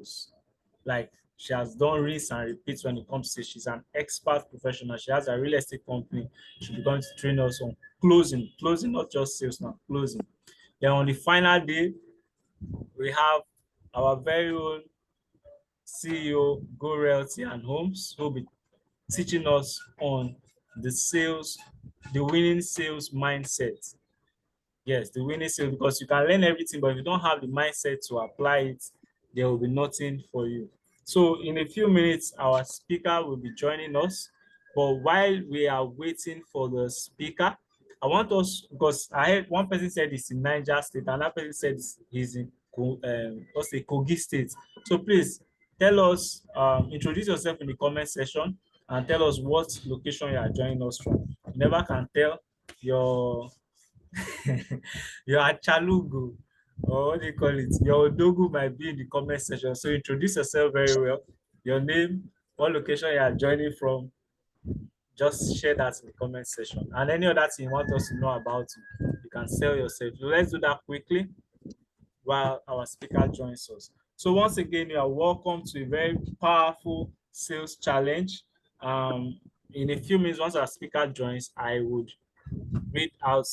sales. Like, she has done rinse and repeat when it comes to, she's an expert professional. She has a real estate company. She'll be going to train us on closing, not just sales now, closing. Then on the final day, we have our very own CEO, Go Realty and Homes, who will be teaching us on the sales, the winning sales mindset. Yes, the winning sales, because you can learn everything, but if you don't have the mindset to apply it, there will be nothing for you. So in a few minutes, our speaker will be joining us. But while we are waiting for the speaker, I want us, because I heard one person said it's in Niger State, another person said he's in Kogi State. So please tell us, introduce yourself in the comment section and tell us what location you are joining us from. You never can tell your your Achalugu, or what do you call it? Your Odogu might be in the comment section. So introduce yourself very well. Your name, what location you are joining from. Just share that in the comment section. And any other thing you want us to know about you can sell yourself. So let's do that quickly while our speaker joins us. So once again, you are welcome to a very powerful sales challenge. In a few minutes, once our speaker joins, I would read out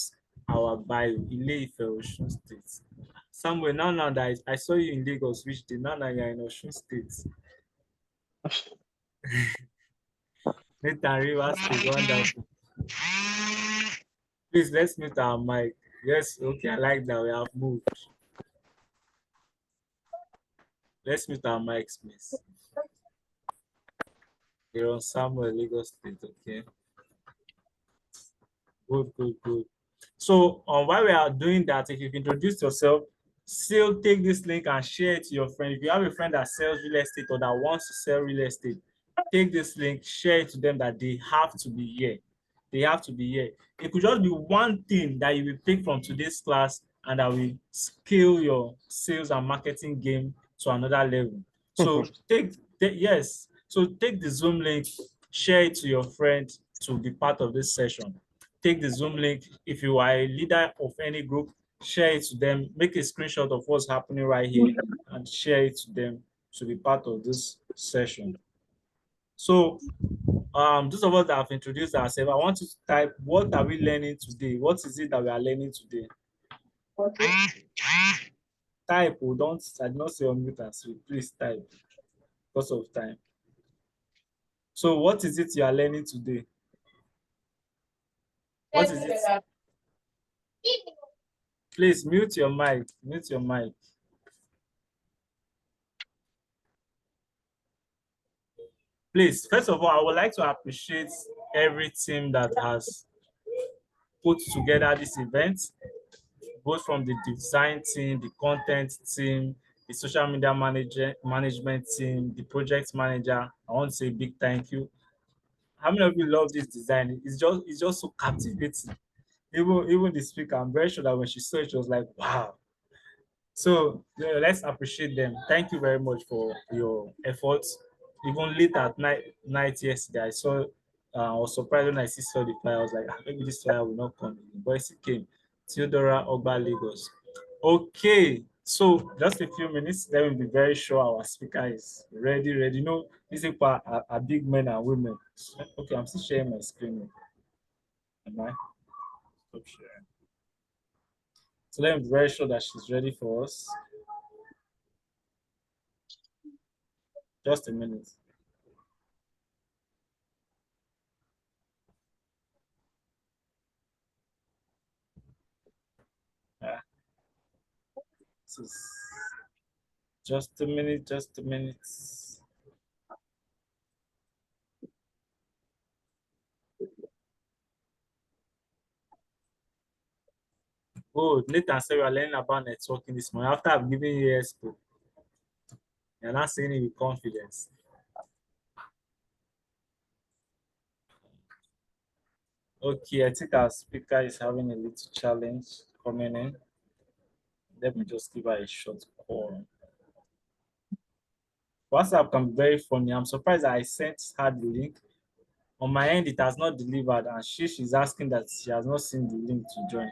our bio, Ile-Ife, Osun State. Somewhere now that I saw you in Lagos, which day? Now you're in Osun State. Nathan Rivers State, wonderful. Please, let's mute our mic. Yes, okay, I like that. We have moved. Let's mute our mics, please. You're on Samuel, Lagos State, okay. Good. So while we are doing that, if you've introduced yourself, still take this link and share it to your friend. If you have a friend that sells real estate or that wants to sell real estate, take this link, share it to them that they have to be here. They have to be here. It could just be one thing that you will pick from today's class and that will scale your sales and marketing game to another level. So take the Zoom link, share it to your friend to be part of this session. Take the Zoom link. If you are a leader of any group, share it to them. Make a screenshot of what's happening right here and share it to them to be part of this session. So those of us that have introduced ourselves, I want you to type, what are we learning today? What is it that we are learning today? Okay. Type. I did not say unmute and speak. Please type because of time. So what is it you are learning today? What is it? Please mute your mic. Mute your mic. Please, first of all, I would like to appreciate every team that has put together this event, both from the design team, the content team, the social media management team, the project manager. I want to say a big thank you. How many of you love this design? It's just so captivating. Even the speaker, I'm very sure that when she saw it, she was like, wow. So let's appreciate them. Thank you very much for your efforts. Even late at night yesterday, I was surprised when I saw the flyer. I was like, maybe this flyer will not come. But it came. Theodora Ogba, Lagos. Okay, so just a few minutes, then we'll be very sure our speaker is ready. You know, these people are big men and women. Okay, I'm still sharing my screen. Am I? Stop sharing. So let me be very sure that she's ready for us. Just a minute. Just a minute. Oh, Nathan said we are learning about networking this morning. After I've given you expo, you're not saying it with confidence. Okay, I think our speaker is having a little challenge coming in. Let me just give her a short call. WhatsApp can be very funny. I'm surprised that I sent her the link. On my end, it has not delivered, and she's asking that she has not seen the link to join.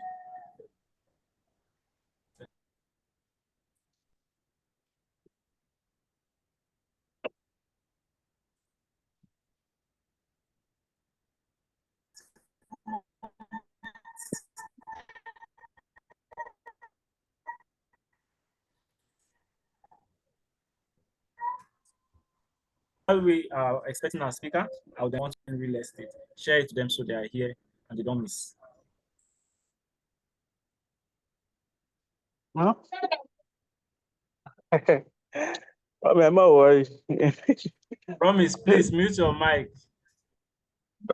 While we are expecting our speaker, I would want to real estate. Share it to them so they are here and they don't miss. Huh? I'm not worried. Promise, please mute your mic.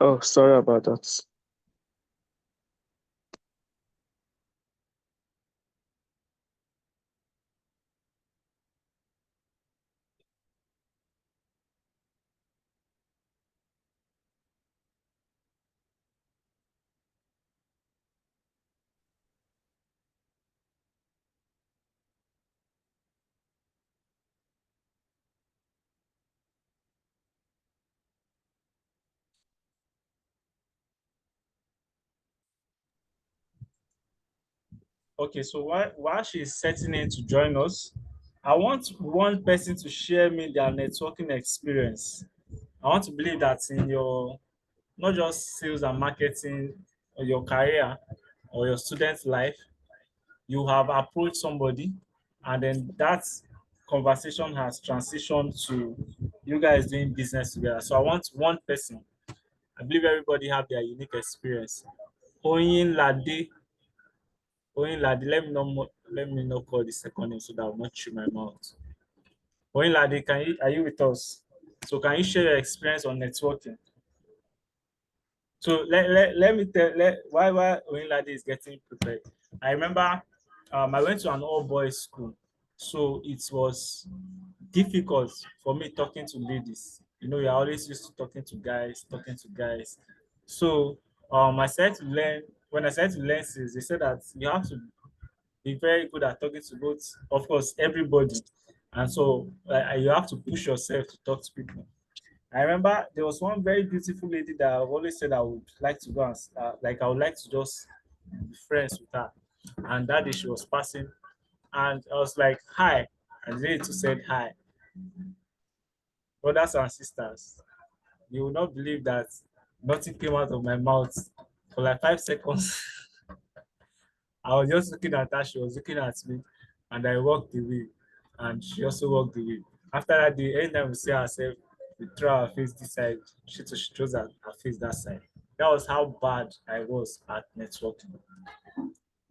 Oh, sorry about that. Okay, so while she's setting in to join us, I want one person to share me their networking experience. I want to believe that in your not just sales and marketing or your career or your student life, you have approached somebody and then that conversation has transitioned to you guys doing business together. So I want one person. I believe everybody have their unique experience. Oyin Lade, Oyin Lade, let me not call the second name so that I will not chew my mouth. Oyin Lade, are you with us? So can you share your experience on networking? So let me tell why Oyinlade is getting prepared. I remember I went to an all boys school, so it was difficult for me talking to ladies. You know, you're always used to talking to guys, talking to guys. So I started to learn when I started to learn sales, they said that you have to be very good at talking to both, of course, everybody. And so you have to push yourself to talk to people. I remember there was one very beautiful lady that I've always said I would like to go and like I would like to just be friends with her. And that day she was passing, and I was like, "Hi," and the lady too said, "Hi." Brothers and sisters, you will not believe that nothing came out of my mouth for like 5 seconds. I was just looking at her, she was looking at me, and I walked away, and she also walked away. After that day, anytime we see ourselves, we throw our face this side, she throws her face that side. That was how bad I was at networking.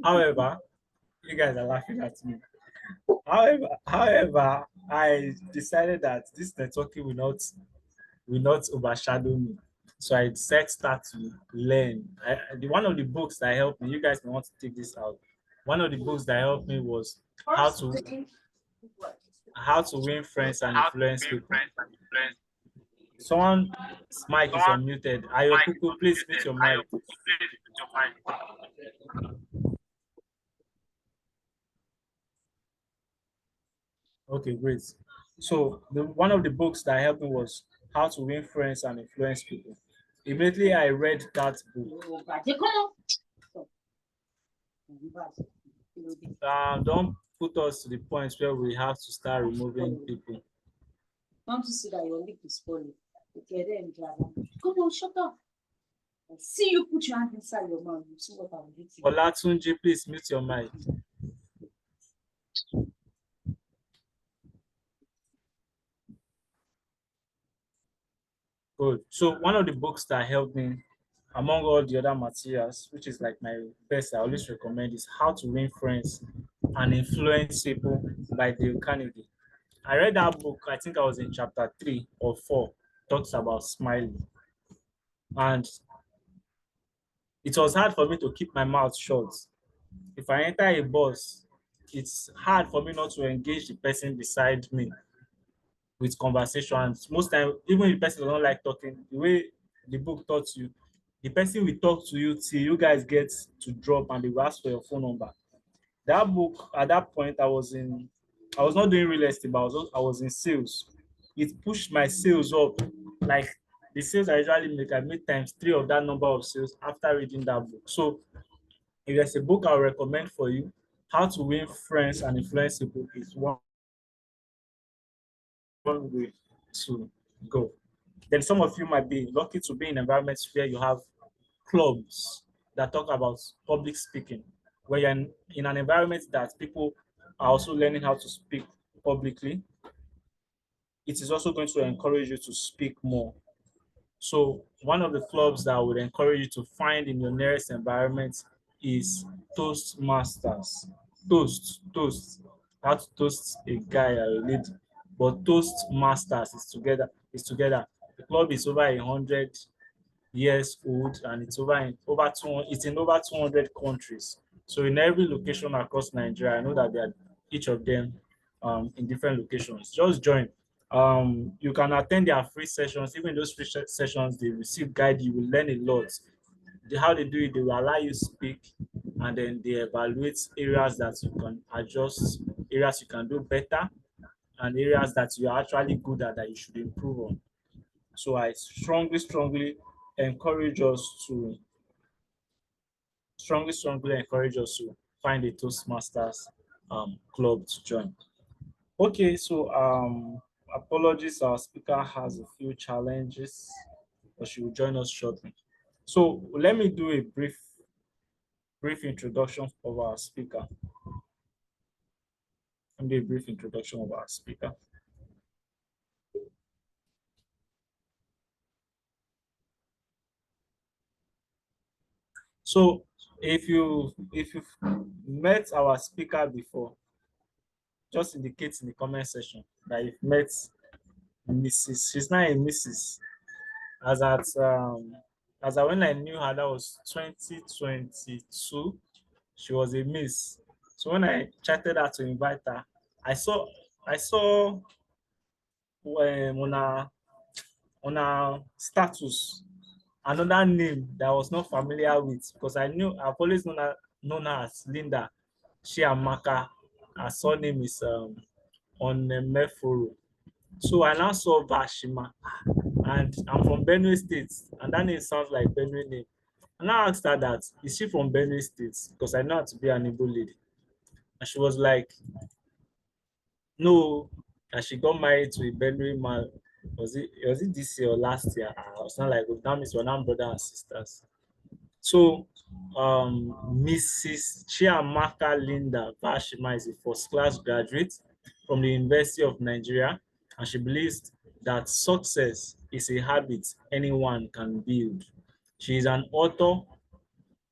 However, you guys are laughing at me. However, I decided that this networking will not overshadow me. So I decided to start to learn. One of the books that helped me, you guys may want to take this out. One of the books that helped me was how to win friends and influence people. Someone's mic is unmuted. Ayokuku, please mute your mic. Okay, great. So one of the books that helped me was How to Win Friends and Influence People. Immediately I read that book. Don't put us to the point where we have to start removing people. Want to see that your lip is falling? Okay, then, come on, shut up. I see you put your hand inside your mouth. You see what I'm doing. Olatunji, please mute your mic. Good. So one of the books that helped me among all the other materials, which is like my best, I always recommend is How to Win Friends and Influence People by Dale Carnegie. I read that book, I think I was in chapter 3 or 4, talks about smiling. And it was hard for me to keep my mouth shut. If I enter a bus, it's hard for me not to engage the person beside me with conversations. Most time, even if the person doesn't like talking, the way the book taught you, the person will talk to you till you guys get to drop and they will ask for your phone number. That book, at that point, I was not doing real estate, but I was in sales. It pushed my sales up. Like the sales I usually make, I made times 3 of that number of sales after reading that book. So if there's a book I'll recommend for you, How to Win Friends and Influence People is one way to go. Then some of you might be lucky to be in environments where you have clubs that talk about public speaking, where you're in an environment that people are also learning how to speak publicly. it is also going to encourage you to speak more. So one of the clubs that I would encourage you to find in your nearest environment is Toastmasters. Toast. How to toast a guy or a lady. But Toastmasters is together. The club is over 100 years old, and it's in over 200 countries. So in every location across Nigeria, I know that they are each of them in different locations. Just join. You can attend their free sessions. Even those free sessions, they receive guide. You will learn a lot. How they do it, they will allow you speak, and then they evaluate areas that you can adjust, areas you can do better, and areas that you are actually good at that you should improve on. So I strongly encourage us to strongly encourage us to find a Toastmasters club to join. Okay, so apologies, our speaker has a few challenges, but she will join us shortly. So let me do a brief introduction of our speaker. Let me do a brief introduction of our speaker. So if you've met our speaker before, just indicate in the comment section that you've met Mrs. She's not a Mrs. As at when I knew her, that was 2022. She was a Miss. So when I chatted her to invite her, I saw on her status another name that I was not familiar with, because I've always known her as Linda Chiamaka. Her surname is on Meforo. So I now saw Vershima, and I'm from Benue State, and that name sounds like Benue name. And I asked her that, is she from Benue State? Because I know her to be an Igbo lady. And she was like, no, that she got married to a Benue man. Was it this year or last year? I was not like, oh, that means we're now brother and sisters. So Mrs. Chiamaka Linda Vershima is a first-class graduate from the University of Nigeria, and she believes that success is a habit anyone can build. She is an author,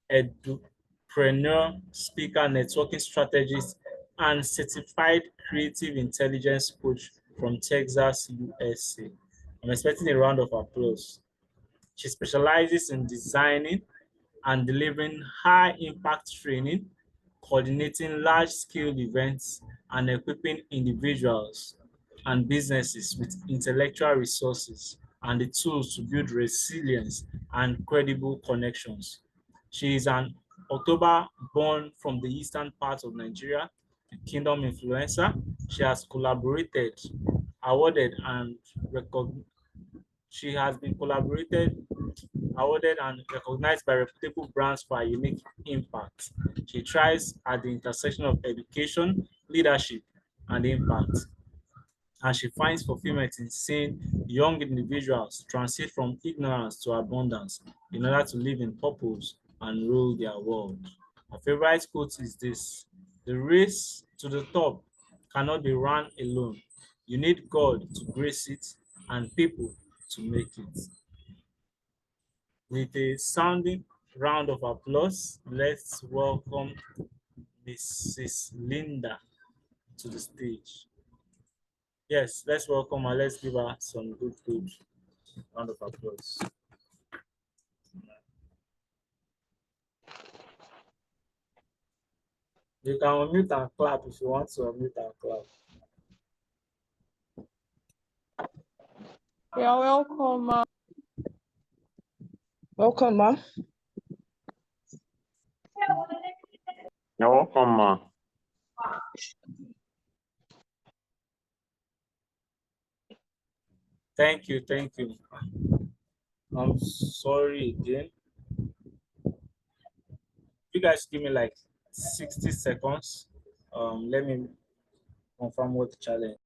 entrepreneur, speaker, networking strategist, and certified creative intelligence coach from Texas, USA. I'm expecting a round of applause. She specializes in designing and delivering high impact training, coordinating large scale events, and equipping individuals and businesses with intellectual resources and the tools to build resilience and credible connections. She is an October born from the eastern part of Nigeria, a Kingdom influencer. She has collaborated, awarded, and recognized. She has been awarded and recognized by reputable brands for her unique impact. She thrives at the intersection of education, leadership, and impact. And she finds fulfillment in seeing young individuals transit from ignorance to abundance in order to live in purpose and rule their world. My favorite quote is this: the race to the top cannot be run alone. You need God to grace it and people to make it. With a sounding round of applause, let's welcome Mrs. Linda to the stage. Yes, let's welcome her. Let's give her some good round of applause. You can unmute and clap if you want to unmute and clap. You're welcome. Welcome, ma. You're welcome, ma. Thank you. I'm sorry again. You guys give me like 60 seconds. Let me confirm what the challenge.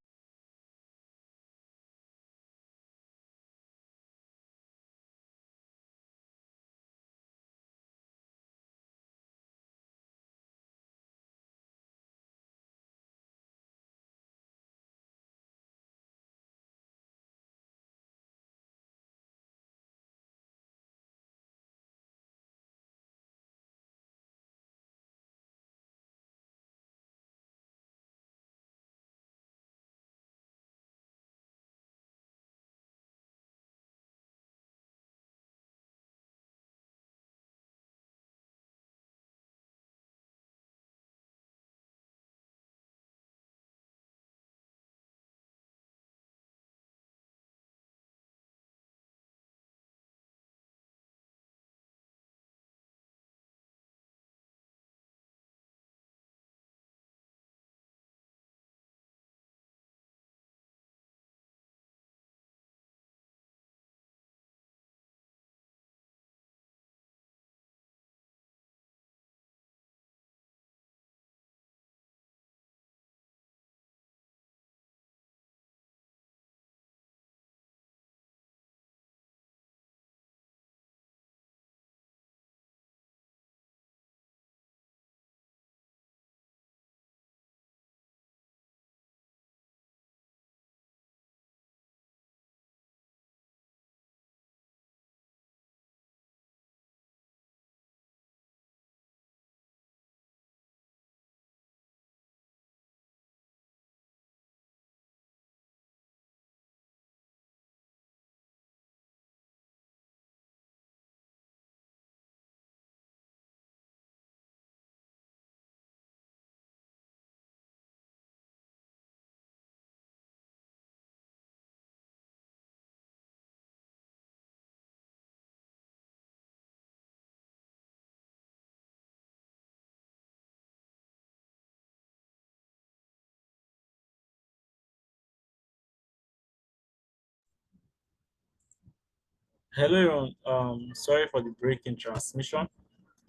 Hello, everyone. Sorry for the break in transmission.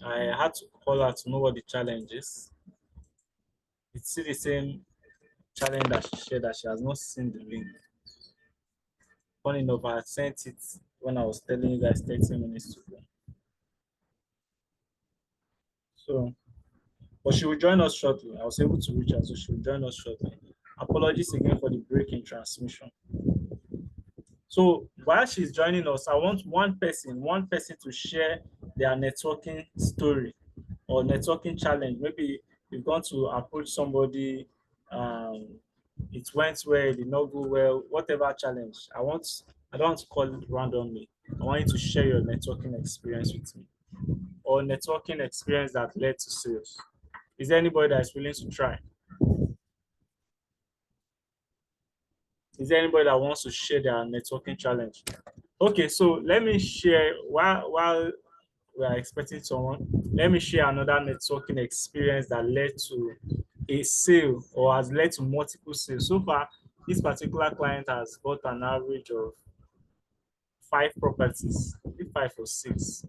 I had to call her to know what the challenge is. It's still the same challenge that she shared that she has not seen the link. Funny enough, I had sent it when I was telling you guys 30 minutes to go. So, but she will join us shortly. I was able to reach her, so she will join us shortly. Apologies again for the break in transmission. So while she's joining us, I want one person to share their networking story or networking challenge. Maybe you've gone to approach somebody, um, it went well, it did not go well, whatever challenge. I don't want to call it randomly. I want you to share your networking experience with me or networking experience that led to sales. Is there anybody that is willing to try? Is there anybody that wants to share their networking challenge? Okay, so let me share while we are expecting someone. Let me share another networking experience that led to a sale or has led to multiple sales. So far, this particular client has bought an average of 5 properties, maybe 5 or 6.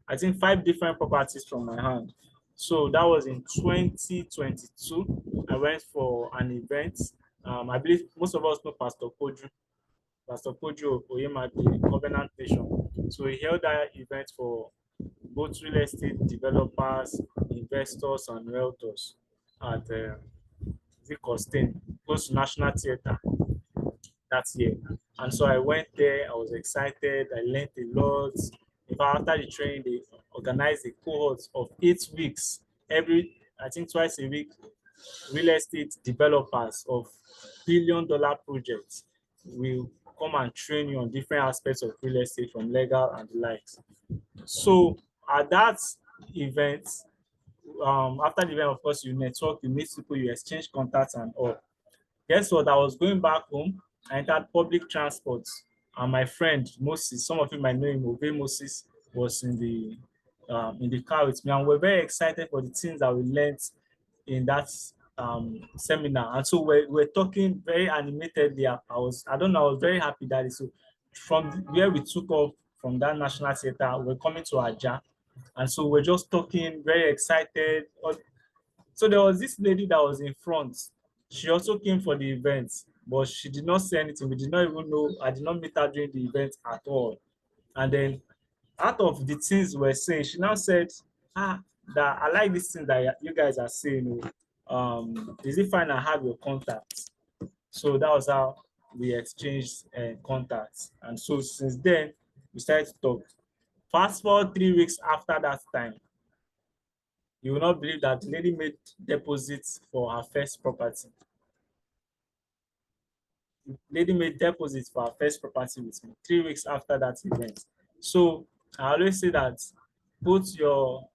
I think 5 different properties from my hand. So that was in 2022. I went for an event. I believe most of us know Pastor Kojo Oyemade, Covenant Nation. So he held that event for both real estate developers, investors, and realtors at Costain, close to National Theatre that year. And so I went there, I was excited, I learned a lot. In fact, after the training, they organized a cohort of 8 weeks, I think twice a week, real estate developers of billion-dollar projects will come and train you on different aspects of real estate from legal and the likes. So at that event, after the event, of course, you network, you meet people, you exchange contacts and all. Guess what? I was going back home. I entered public transport, and my friend Moses, some of you might know him, Ove Moses, was in the car with me, and we're very excited for the things that we learned in that seminar. And so we're talking very animatedly. I don't know, I was very happy that so from where we took off from that National Theatre, we're coming to Aja. And so we're just talking, very excited. So there was this lady that was in front. She also came for the event, but she did not say anything. We did not even know. I did not meet her during the event at all. And then out of the things we're saying, she now said, that I like this thing that you guys are saying. Is it fine I have your contact? So that was how we exchanged contacts. And so since then, we started to talk. Fast forward 3 weeks after that time, you will not believe that the lady made deposits for her first property. The lady made deposits for her first property with me 3 weeks after that event. So I always say that put your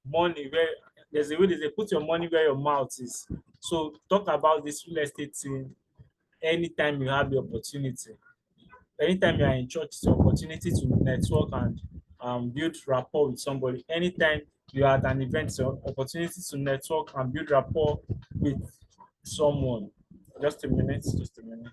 money where there's a way they say put your money where your mouth is. So talk about this real estate thing anytime you have the opportunity. Anytime you are in church, it's an opportunity to network and build rapport with somebody. Anytime you are at an event, it's an opportunity to network and build rapport with someone. Just a minute, just a minute.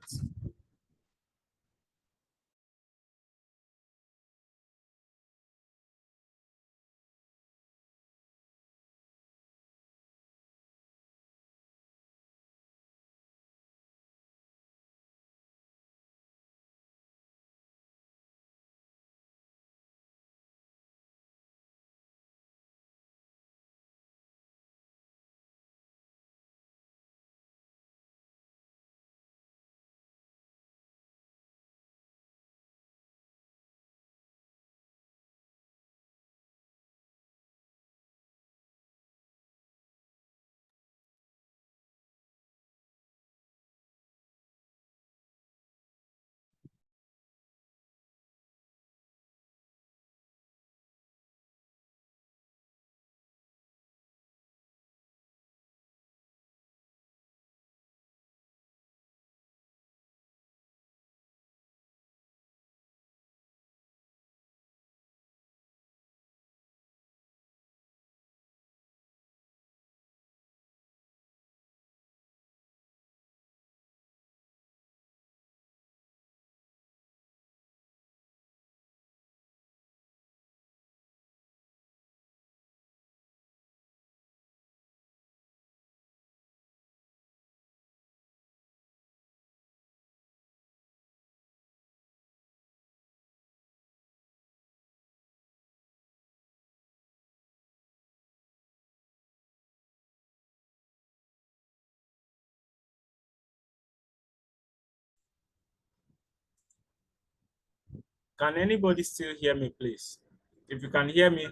Can anybody still hear me, please? If you can hear me,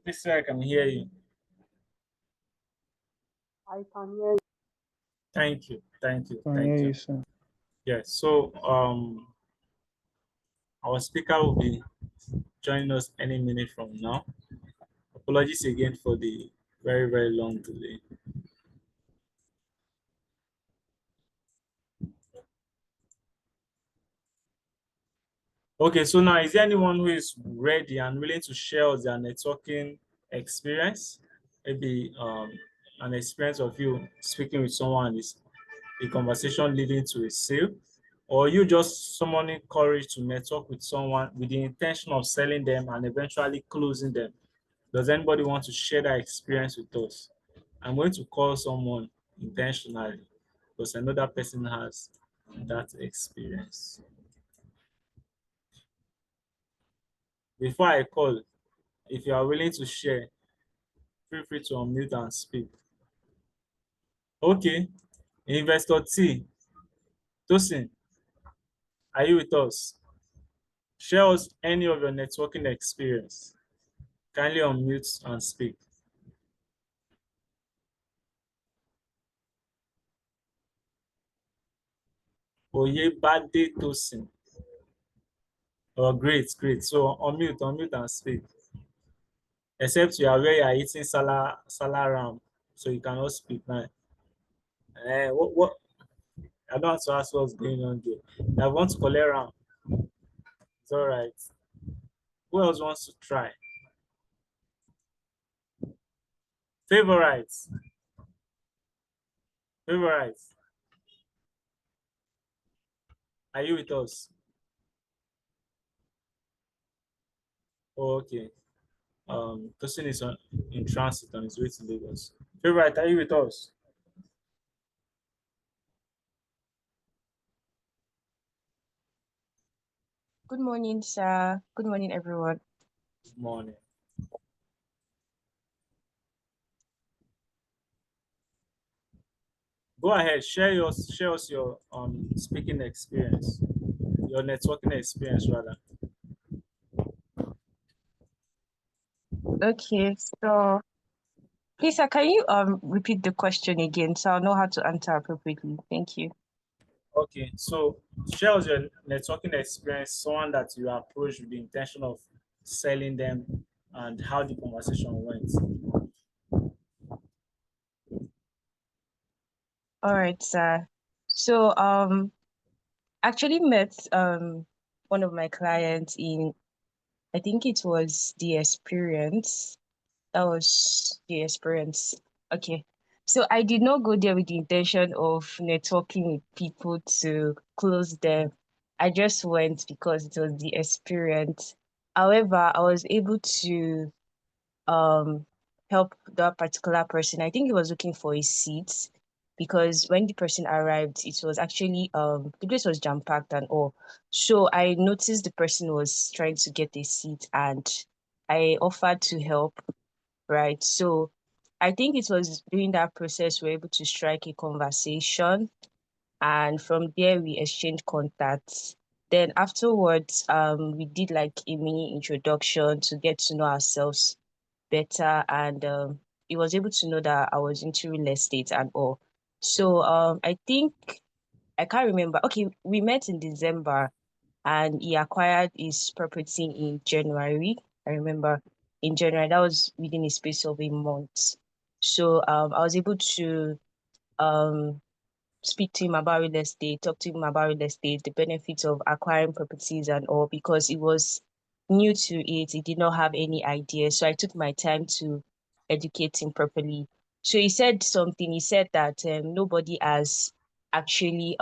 please say I can hear you. I can hear you. Thank you. Can hear you, sir. Yes. So our speaker will be joining us any minute from now. Apologies again for the very, very long delay. Okay, so now is there anyone who is ready and willing to share their networking experience? Maybe an experience of you speaking with someone, is a conversation leading to a sale, or you just summoning courage to network with someone with the intention of selling them and eventually closing them. Does anybody want to share that experience with us? I'm going to call someone intentionally because I know that person has that experience. Before I call, if you are willing to share, feel free to unmute and speak. Okay, Investor T, Tosin, are you with us? Share us any of your networking experience. Kindly unmute and speak. Oyebade Tosin. Oh, great. So unmute and speak. Except you are where you are eating ram, so you cannot speak now. What? I don't want to ask what's going on there. I want to collect ram. It's all right. Who else wants to try? Favorites. Are you with us? Oh, okay. Person is in transit on his way to Lagos. Favorite, are you with us? Good morning, sir. Good morning, everyone. Good morning. Go ahead, share us your speaking experience, your networking experience rather. Okay, so please, sir, can you repeat the question again so I'll know how to answer appropriately? Thank you. Okay, so share us your networking experience, someone that you approached with the intention of selling them, and how the conversation went. All right, sir. So actually met one of my clients in, I think it was the experience. That was the experience. Okay. So I did not go there with the intention of networking with people to close them. I just went because it was the experience. However, I was able to um help that particular person. I think he was looking for a seat because when the person arrived, it was actually the place was jam-packed and all. So I noticed the person was trying to get a seat and I offered to help, right? So I think it was during that process we were able to strike a conversation, and from there we exchanged contacts. Then afterwards, we did like a mini introduction to get to know ourselves better, and he was able to know that I was into real estate and all. So I think I can't remember. Okay, we met in December and he acquired his property in January. I remember in January, that was within a space of a month. So I was able to um speak to him about real estate, talk to him about real estate, the benefits of acquiring properties and all, because he was new to it. He did not have any idea. So I took my time to educate him properly. So he said something. He said that nobody has actually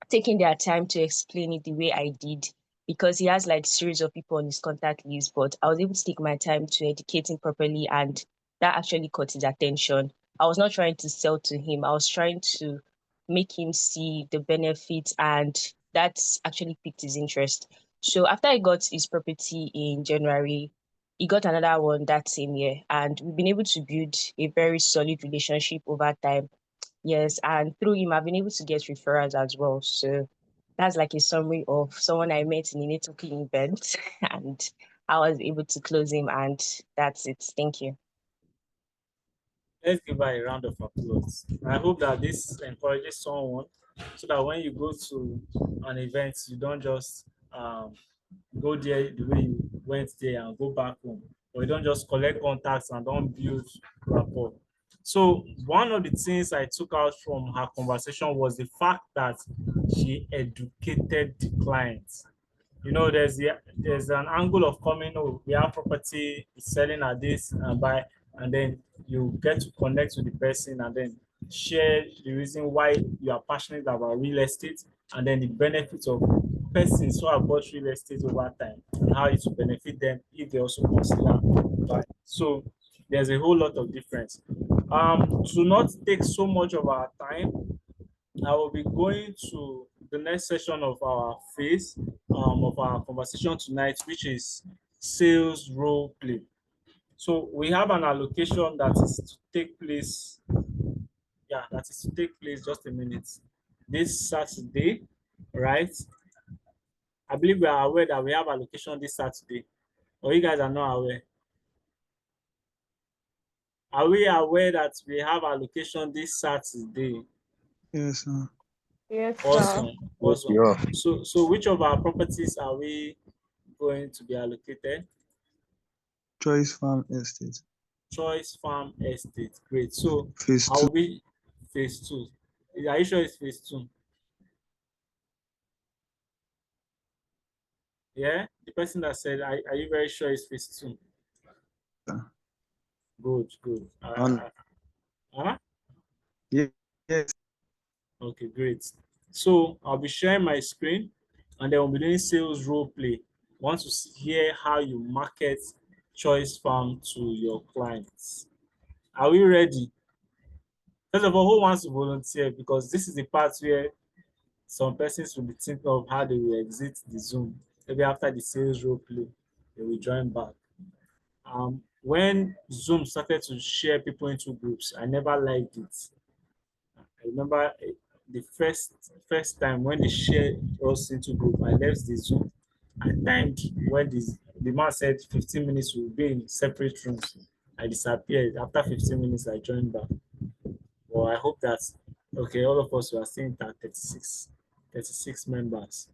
taking their time to explain it the way I did, because he has like series of people on his contact list, but I was able to take my time to educate him properly, and that actually caught his attention. I was not trying to sell to him. I was trying to make him see the benefits, and that's actually piqued his interest. So after he got his property in January, he got another one that same year, and we've been able to build a very solid relationship over time. Yes, and through him, I've been able to get referrals as well. So that's like a summary of someone I met in a networking event, and I was able to close him, and that's it. Thank you. Let's give her a round of applause. I hope that this encourages someone so that when you go to an event, you don't just go there the way you went there and go back home, or you don't just collect contacts and don't build rapport. So one of the things I took out from her conversation was the fact that she educated the clients. You know, there's an angle of coming, oh, we have property, selling at this and buy, and then you get to connect with the person and then share the reason why you are passionate about real estate, and then the benefits of persons who have bought real estate over time and how it will benefit them if they also consider buying. So there's a whole lot of difference. To not take so much of our time, I will be going to the next session of our phase of our conversation tonight, which is sales role play. So we have an allocation that is to take place. Yeah, that is to take place just a minute. This Saturday, right? I believe we are aware that we have allocation this Saturday, or you guys are not aware. Are we aware that we have allocation this Saturday? Yes, sir. Yes, Awesome. Awesome. Yeah. So which of our properties are we going to be allocated? Choice Farm Estate. Choice Farm Estate. Great. So Phase I will 2. be phase 2. Are you sure it's phase 2? Yeah? The person that said, are you very sure it's phase 2? Yeah. Good, good. Huh? Yes. Okay, great. So I'll be sharing my screen and then we'll be doing sales role play. I want to hear how you market Choice Farm to your clients. Are we ready? First of all, who wants to volunteer? Because this is the part where some persons will be thinking of how they will exit the Zoom. Maybe after the sales role play, they will join back. When Zoom started to share people into groups, I never liked it. I remember the first time when they shared us into group, I left the Zoom. I timed when the man said 15 minutes will be in separate rooms. I disappeared. After 15 minutes, I joined back. Well, I hope that, okay, all of us were staying at 36 members.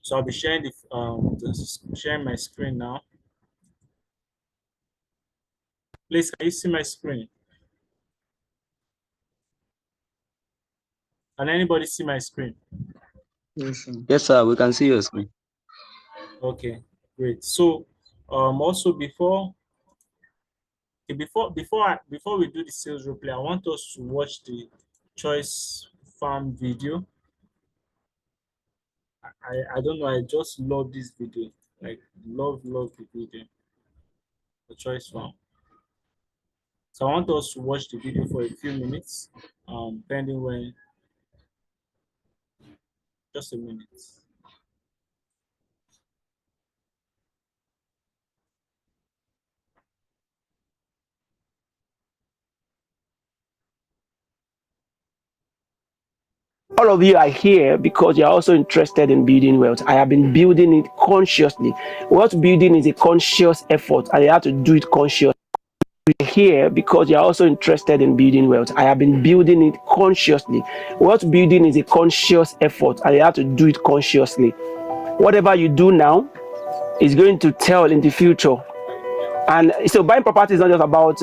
So I'll be sharing sharing my screen now. Please, can you see my screen? Can anybody see my screen? Yes, sir. Yes, sir. We can see your screen. Okay, great. So, also before we do the sales role play, I want us to watch the Choice Farm video. I don't know. I just love this video. Like love the video. The Choice Farm. So I want us to watch the video for a few minutes, pending when. Just a minute. All of you are here because you're also interested in building wealth. I have been building it consciously. Wealth building is a conscious effort, and you have to do it consciously. You're here because you're also interested in building wealth. I have been building it consciously. Wealth building is a conscious effort, and you have to do it consciously. Whatever you do now is going to tell in the future. And so buying property is not just about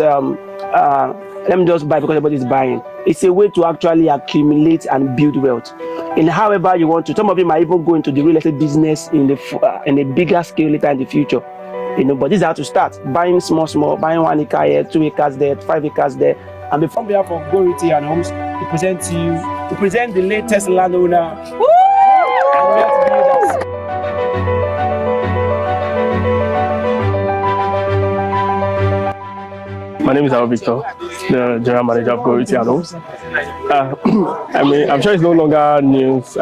let me just buy because everybody's buying. It's a way to actually accumulate and build wealth in however you want to. Some of you might even go into the real estate business in a bigger scale later in the future. But this is how to start. Buying small, buying 1 acre here, 2 acres there, 5 acres there. And on behalf of Go Realty and Homes, we present the latest landowner. My name is Al Victor, the General Manager of Go Realty and Homes. I'm sure it's no longer news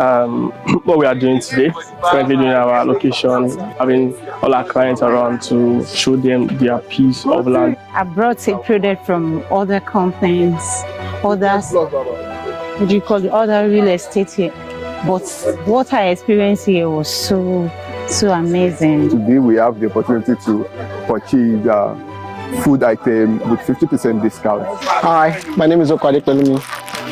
what we are doing today. Currently doing our location, having all our clients around to show them their piece of land. I brought a product from other companies, other real estate here. but what I experienced here was so amazing. Today we have the opportunity to purchase food item with 50% discount. Hi, my name is Okwade Pelumi,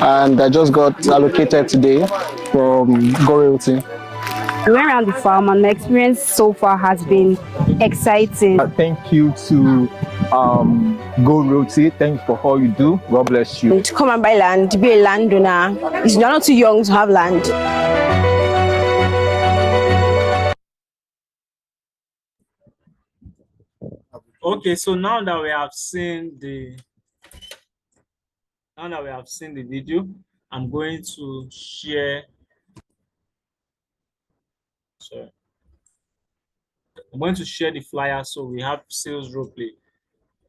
and I just got allocated today from Go Realty. I went around the farm and my experience so far has been exciting. Thank you to Go Realty. Thanks for all you do. God bless you. To come and buy land, to be a landowner, you're not too young to have land. Okay, so now that we have seen the video, I'm going to share. Sorry. I'm going to share the flyer so we have sales role play.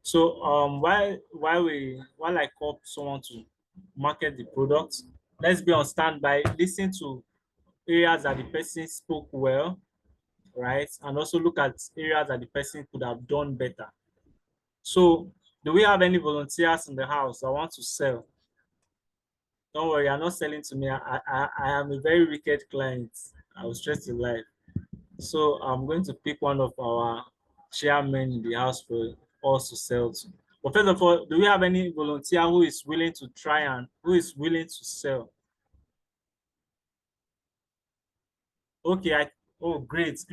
So while I call someone to market the product, let's be on standby, listen to areas that the person spoke well, right? And also look at areas that the person could have done better. So do we have any volunteers in the house that want to sell? Don't worry, you're not selling to me. I am a very wicked client. I was stressed in life. So I'm going to pick one of our chairmen in the house for us to sell to. But first of all, do we have any volunteer who is willing to try and who is willing to sell? Okay, oh great.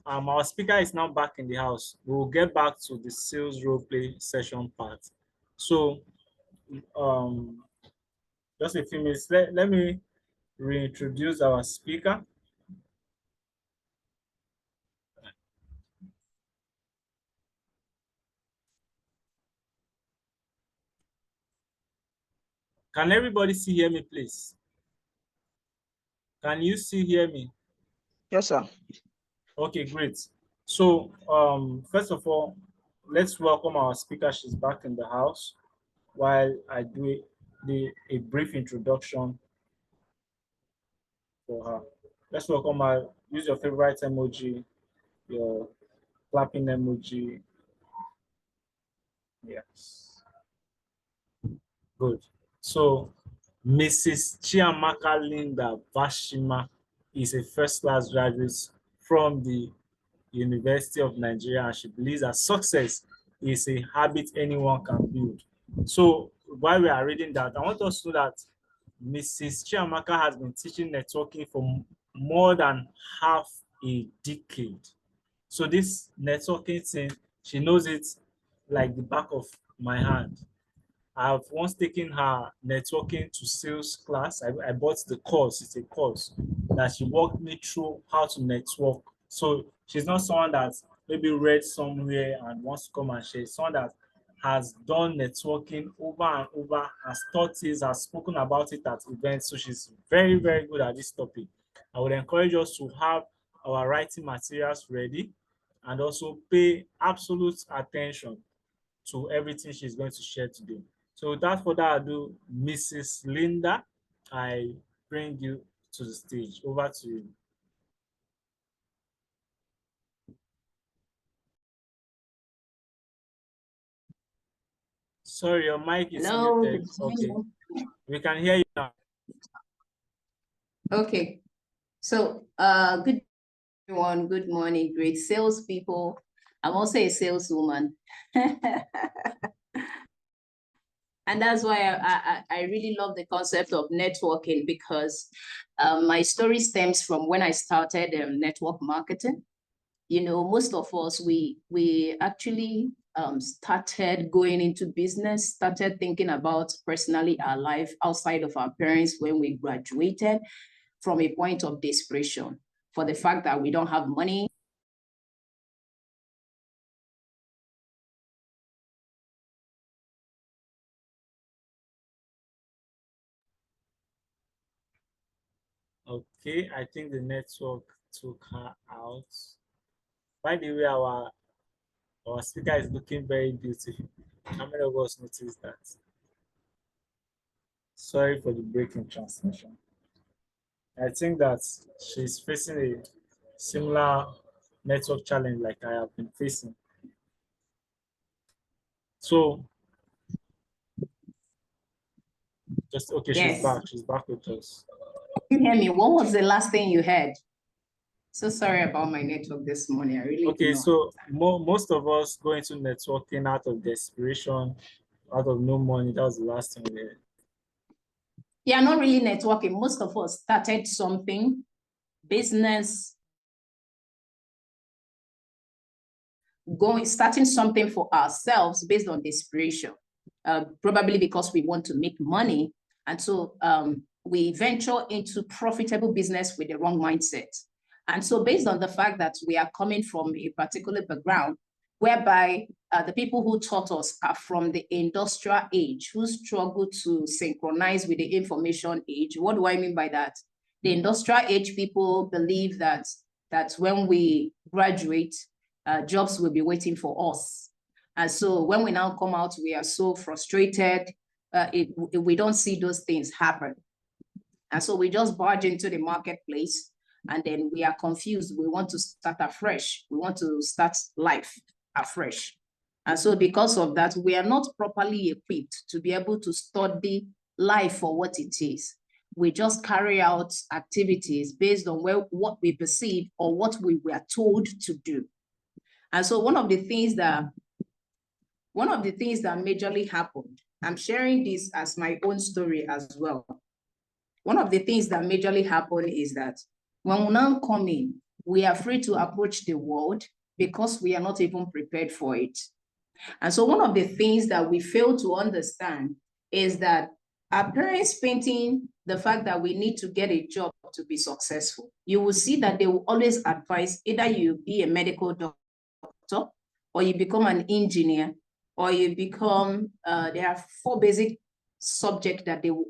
Our speaker is now back in the house. We will get back to the sales role play session part. So just a few minutes. Let me reintroduce our speaker. Can everybody hear me, please? Can you hear me? Yes, sir. Okay, great. So first of all, let's welcome our speaker. She's back in the house while I do a brief introduction for her. Let's welcome her. Use your favorite emoji, your clapping emoji. Yes. Good. So Mrs. Chiamaka Linda Vershima is a first-class graduate from the University of Nigeria, and she believes that success is a habit anyone can build. So while we are reading that, I want us to know that Mrs. Chiamaka has been teaching networking for more than half a decade. So this networking thing, she knows it like the back of my hand. I've once taken her networking to sales class. I bought the course. It's a course that she walked me through how to network. So she's not someone that maybe read somewhere and wants to come and share. Someone that has done networking over and over, has taught it, has spoken about it at events. So she's very, very good at this topic. I would encourage us to have our writing materials ready and also pay absolute attention to everything she's going to share today. So without further ado, Mrs. Linda, I bring you to the stage. Over to you. Sorry, your mic is muted. Okay, we can hear you now. Okay, so good everyone, good morning, great salespeople. I'm also a saleswoman. And that's why I really love the concept of networking, because my story stems from when I started network marketing. You know, most of us, we actually started going into business, started thinking about personally our life outside of our parents when we graduated, from a point of desperation for the fact that we don't have money. Okay, I think the network took her out. By the way, our speaker is looking very beautiful. How many of us noticed that? Sorry for the break in transmission. I think that she's facing a similar network challenge like I have been facing. So, just okay, Yes. she's back with us. You hear me? What was the last thing you heard? So sorry about my network this morning. I really Okay, do not. so most of us go into networking out of desperation, out of no money. That was the last thing we heard. Yeah, not really networking. Most of us started something, business, starting something for ourselves based on desperation, probably because we want to make money. And so we venture into profitable business with the wrong mindset. And so based on the fact that we are coming from a particular background, whereby the people who taught us are from the industrial age, who struggle to synchronize with the information age. What do I mean by that? The industrial age people believe that when we graduate, jobs will be waiting for us. And so when we now come out, we are so frustrated. We don't see those things happen. And so we just barge into the marketplace and then we are confused. We want to start afresh. We want to start life afresh. And so because of that, we are not properly equipped to be able to study life for what it is. We just carry out activities based on what we perceive or what we were told to do. And so one of the things that majorly happened, I'm sharing this as my own story as well. One of the things that majorly happened is that when we now come in, we are free to approach the world because we are not even prepared for it. And so one of the things that we fail to understand is that our parents painting the fact that we need to get a job to be successful. You will see that they will always advise either you be a medical doctor or you become an engineer or you become, there are 4 basic subjects that they will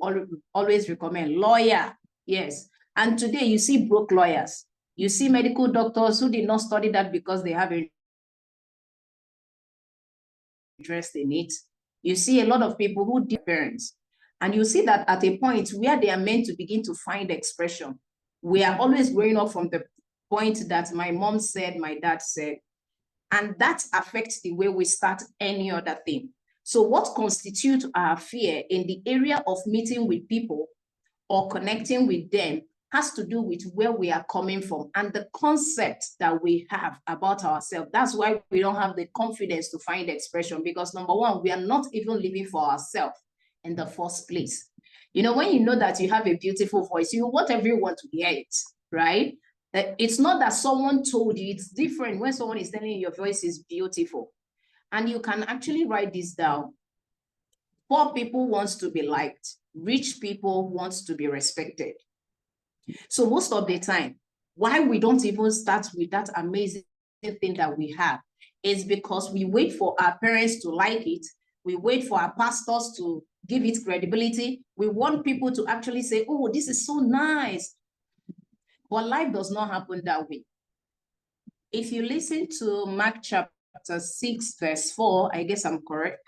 always recommend. Lawyer, yes. And today you see broke lawyers. You see medical doctors who did not study that because they have an interest in it. You see a lot of people who did parents. And you see that at a point where they are meant to begin to find expression, we are always growing up from the point that my mom said, my dad said, and that affects the way we start any other thing. So what constitutes our fear in the area of meeting with people or connecting with them has to do with where we are coming from and the concept that we have about ourselves. That's why we don't have the confidence to find expression, because number one, we are not even living for ourselves in the first place. You know, when you know that you have a beautiful voice, you want everyone to hear it, right? It's not that someone told you. It's different when someone is telling you your voice is beautiful. And you can actually write this down. Poor people wants to be liked. Rich people wants to be respected. So most of the time, why we don't even start with that amazing thing that we have is because we wait for our parents to like it. We wait for our pastors to give it credibility. We want people to actually say, oh, this is so nice. But life does not happen that way. If you listen to Mark chapter 6, verse 4, I guess I'm correct,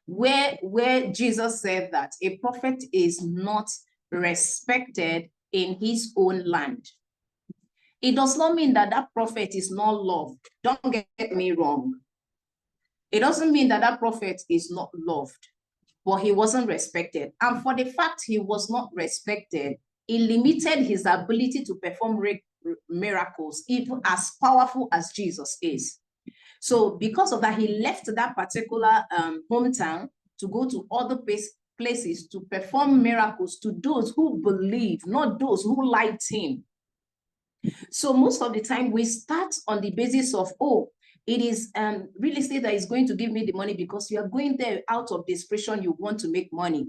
where Jesus said that a prophet is not respected in his own land. It does not mean that that prophet is not loved. Don't get me wrong. It doesn't mean that that prophet is not loved, but he wasn't respected. And for the fact he was not respected, it limited his ability to perform miracles, even as powerful as Jesus is. So because of that, he left that particular hometown to go to other places to perform miracles to those who believe, not those who liked him. So most of the time we start on the basis of, oh, it is real estate that is going to give me the money because you are going there out of desperation, you want to make money.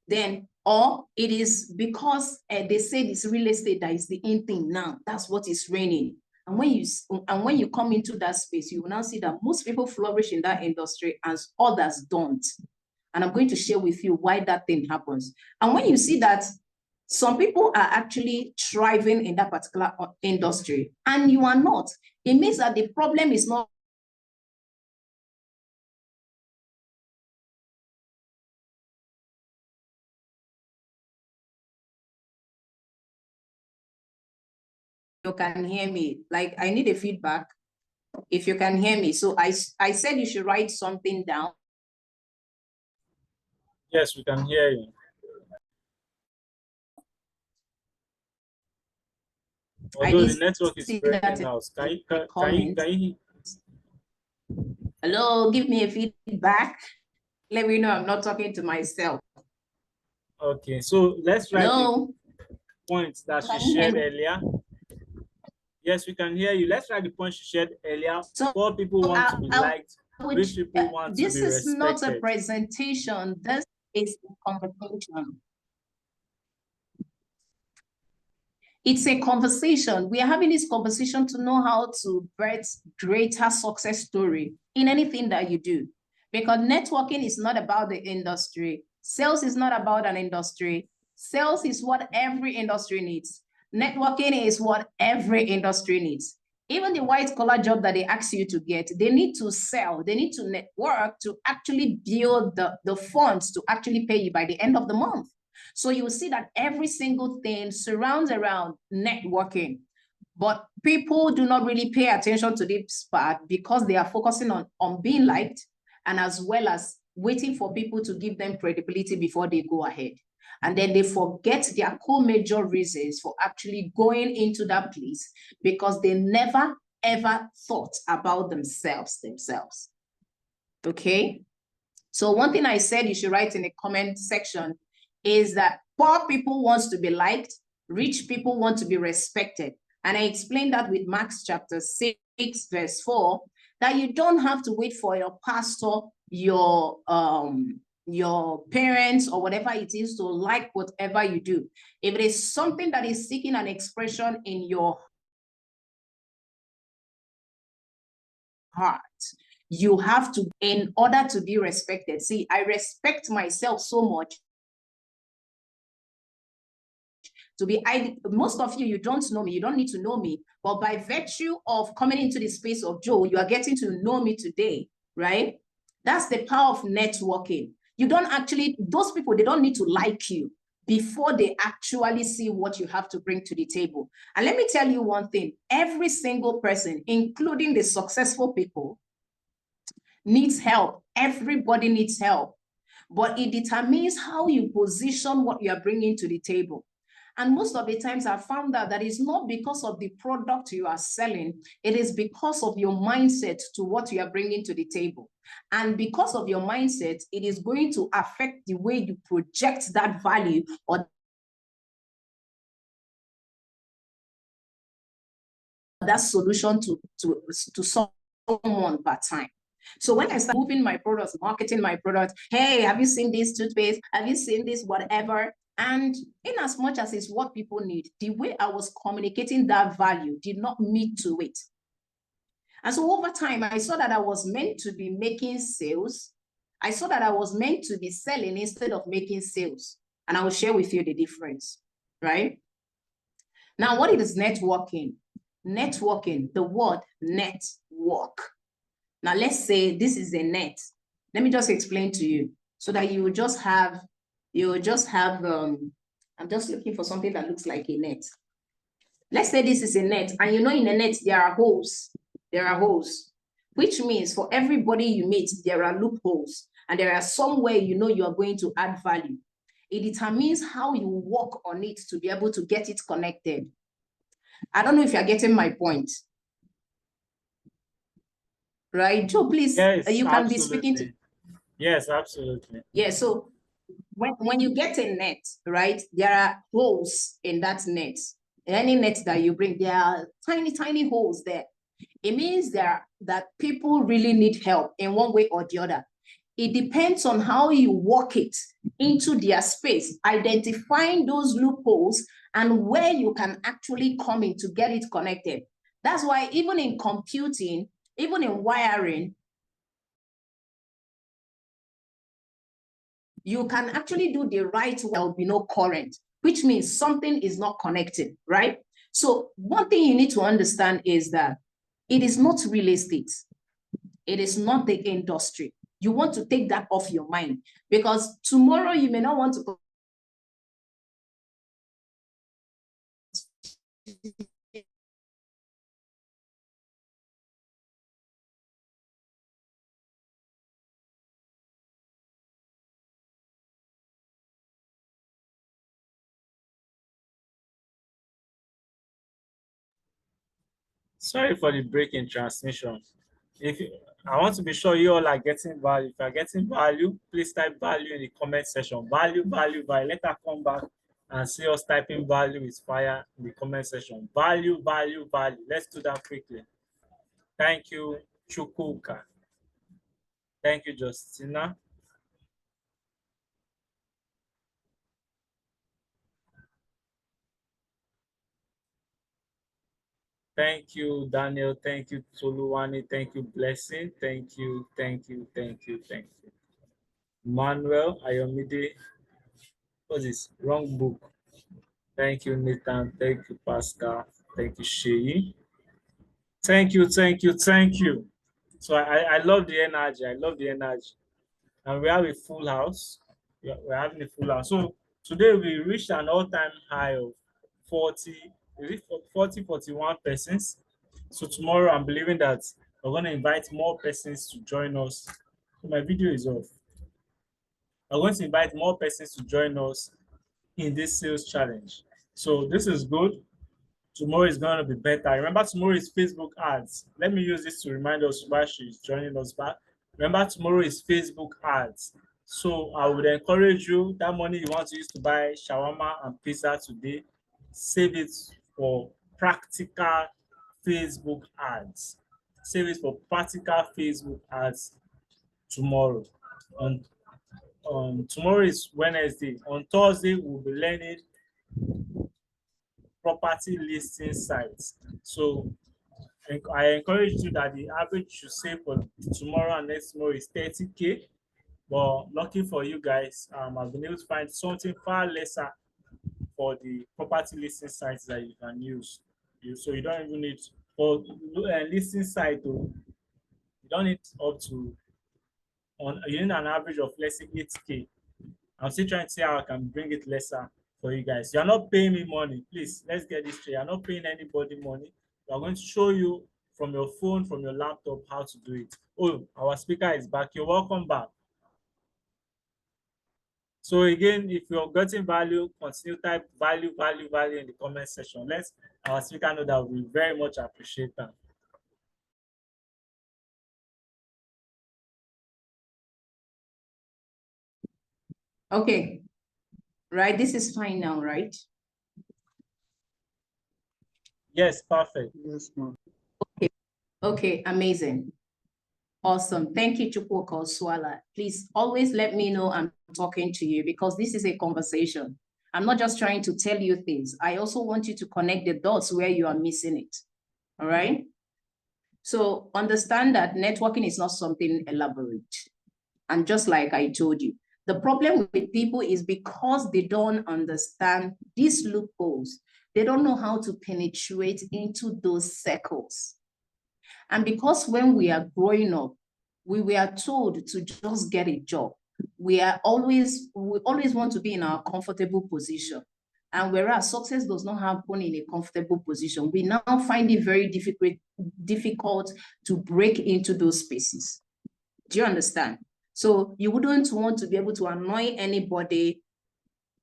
Then, or it is because they say it's real estate that is the in thing now. That's what is reigning. And when you come into that space, you will now see that most people flourish in that industry and others don't. And I'm going to share with you why that thing happens. And when you see that some people are actually thriving in that particular industry and you are not, it means that the problem is not you can hear me. Like, I need a feedback if you can hear me. So I said you should write something down. Yes, we can hear you. I Although the did network is see that breaking in out. the comments. Can you Hello, give me a feedback. Let me know I'm not talking to myself. Okay, so let's write the Hello, points that she can you hear shared me? earlier. Yes, we can hear you. Let's write the points she shared earlier. So Poor people want to be liked. would, Rich people want to this be is not a respected. presentation. This is a conversation. It's a conversation. We are having this conversation to know how to birth greater success story in anything that you do. Because networking is not about the industry. Sales is not about an industry. Sales is what every industry needs. Networking is what every industry needs. Even the white collar job that they ask you to get, they need to sell, they need to network to actually build the funds to actually pay you by the end of the month. So you will see that every single thing surrounds around networking. But people do not really pay attention to this part because they are focusing on being liked and as well as waiting for people to give them credibility before they go ahead. And then they forget their core major reasons for actually going into that place because they never ever thought about themselves. Okay? So one thing I said you should write in the comment section is that poor people wants to be liked, rich people want to be respected. And I explained that with Mark chapter 6, verse 4, that you don't have to wait for your pastor, your parents or whatever it is to like whatever you do. If it is something that is seeking an expression in your heart, you have to, in order to be respected. See, I respect myself so much to be, most of you don't know me, you don't need to know me, but by virtue of coming into the space of Joe, you are getting to know me today, right? That's the power of networking. You don't actually, those people, they don't need to like you before they actually see what you have to bring to the table. And let me tell you one thing, every single person, including the successful people, needs help. Everybody needs help, but it determines how you position what you are bringing to the table. And most of the times I found out that it's not because of the product you are selling, it is because of your mindset to what you are bringing to the table. And because of your mindset, it is going to affect the way you project that value or that solution to someone per time. So when I start moving my products, marketing my product, hey, have you seen this toothpaste? Have you seen this whatever? And in as much as it's what people need, the way I was communicating that value did not meet to it. And so over time, I saw that I was meant to be making sales. I saw that I was meant to be selling instead of making sales. And I will share with you the difference, right? Now, what is networking? Networking, the word network. Now, let's say this is a net. Let me just explain to you so that you will just have, I'm just looking for something that looks like a net. Let's say this is a net, and you know in a net, there are holes, which means for everybody you meet, there are loopholes, and there are somewhere you know you are going to add value. It determines how you work on it to be able to get it connected. I don't know if you're getting my point. Right, Joe, please, Yes, you can be speaking to. Yes, absolutely. Yeah, so when you get a net, right, there are holes in that net. Any net that you bring, there are tiny holes there. It means that people really need help in one way or the other. It depends on how you work it into their space, identifying those loopholes and where you can actually come in to get it connected. That's why even in computing, even in wiring, you can actually do the right way, there will be no current, which means something is not connected, right? So one thing you need to understand is that it is not real estate. It is not the industry. You want to take that off your mind because tomorrow you may not want to Sorry for the break in transmission. I want to be sure you all are getting value. If you are getting value, please type value in the comment section. Value, value, value. Let her come back and see us typing value is fire in the comment section. Value, value, value. Let's do that quickly. Thank you, Chukuka. Thank you, Justina. Thank you, Daniel. Thank you, Toluwani. Thank you, Blessing. Thank you, thank you, thank you, thank you. Manuel Ayomide. What's this? Wrong book. Thank you, Nathan. Thank you, Pascal. Thank you, Sheyi. Thank you, thank you, thank you. So I love the energy. I love the energy. And we have a full house. We're having a full house. So today we reached an all-time high of 41 persons. So tomorrow I'm believing that we're going to invite more persons to join us. My video is off. I'm going to invite more persons to join us in this sales challenge. So this is good. Tomorrow is going to be better. Remember, tomorrow is Facebook ads. Let me use this to remind us why she's joining us back. Remember, tomorrow is Facebook ads. So I would encourage you, that money you want to use to buy shawarma and pizza today, save it for practical Facebook ads. Save it for practical Facebook ads tomorrow. Tomorrow is Wednesday. On Thursday, we'll be learning property listing sites. So I encourage you that the average you save for tomorrow and next tomorrow is 30K. But lucky for you guys, I've been able to find something far lesser for the property listing sites that you can use. So you don't even need for listing site though. You don't need up to you need an average of let's say 8K. I'm still trying to see how I can bring it lesser for you guys. You're not paying me money. Please, let's get this straight. You're not paying anybody money. We're going to show you from your phone, from your laptop, how to do it. Oh, our speaker is back. You're welcome back. So again, if you're getting value, continue type value, value, value in the comment section. Let our speaker know that we very much appreciate that. Okay, right, this is fine now, right? Yes, perfect. Yes, ma'am. Okay, amazing. Awesome. Thank you, Chukwuka Swala. Please always let me know I'm talking to you because this is a conversation. I'm not just trying to tell you things. I also want you to connect the dots where you are missing it. All right? So understand that networking is not something elaborate. And just like I told you, the problem with people is because they don't understand these loopholes. They don't know how to penetrate into those circles. And because when we are growing up, we were told to just get a job. We always want to be in our comfortable position. And whereas success does not happen in a comfortable position, we now find it very difficult to break into those spaces. Do you understand? So you wouldn't want to be able to annoy anybody.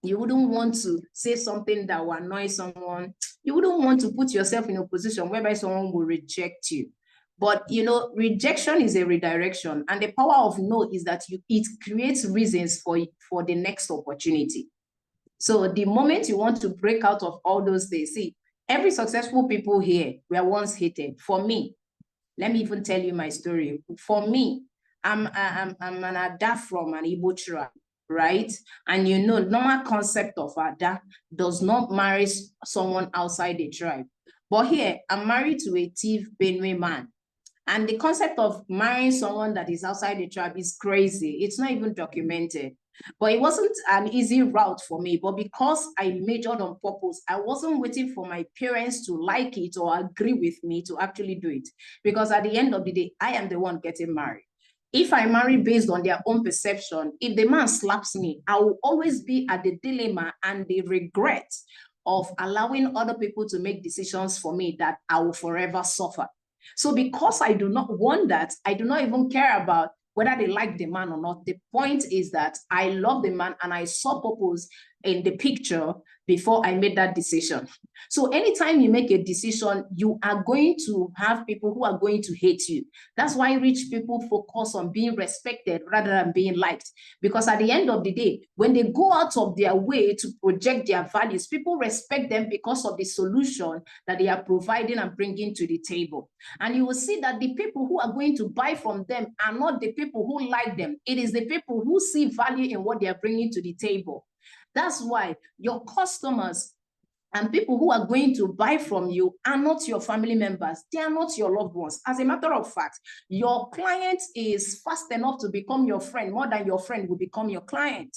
You wouldn't want to say something that will annoy someone. You wouldn't want to put yourself in a position whereby someone will reject you. But you know, rejection is a redirection, and the power of no is that it creates reasons for the next opportunity. So the moment you want to break out of all those things, see, every successful people here were once hated. For me, let me even tell you my story. For me, I'm an Ada from an Igbo tribe, right? And you know, normal concept of Ada does not marry someone outside the tribe. But here, I'm married to a thief Benue man. And the concept of marrying someone that is outside the tribe is crazy. It's not even documented. But it wasn't an easy route for me. But because I majored on purpose, I wasn't waiting for my parents to like it or agree with me to actually do it. Because at the end of the day, I am the one getting married. If I marry based on their own perception, if the man slaps me, I will always be at the dilemma and the regret of allowing other people to make decisions for me that I will forever suffer. So because I do not want that, I do not even care about whether they like the man or not. The point is that I love the man and I saw purpose in the picture before I made that decision. So anytime you make a decision, you are going to have people who are going to hate you. That's why rich people focus on being respected rather than being liked. Because at the end of the day, when they go out of their way to project their values, people respect them because of the solution that they are providing and bringing to the table. And you will see that the people who are going to buy from them are not the people who like them. It is the people who see value in what they are bringing to the table. That's why your customers and people who are going to buy from you are not your family members. They are not your loved ones. As a matter of fact, your client is fast enough to become your friend more than your friend will become your client.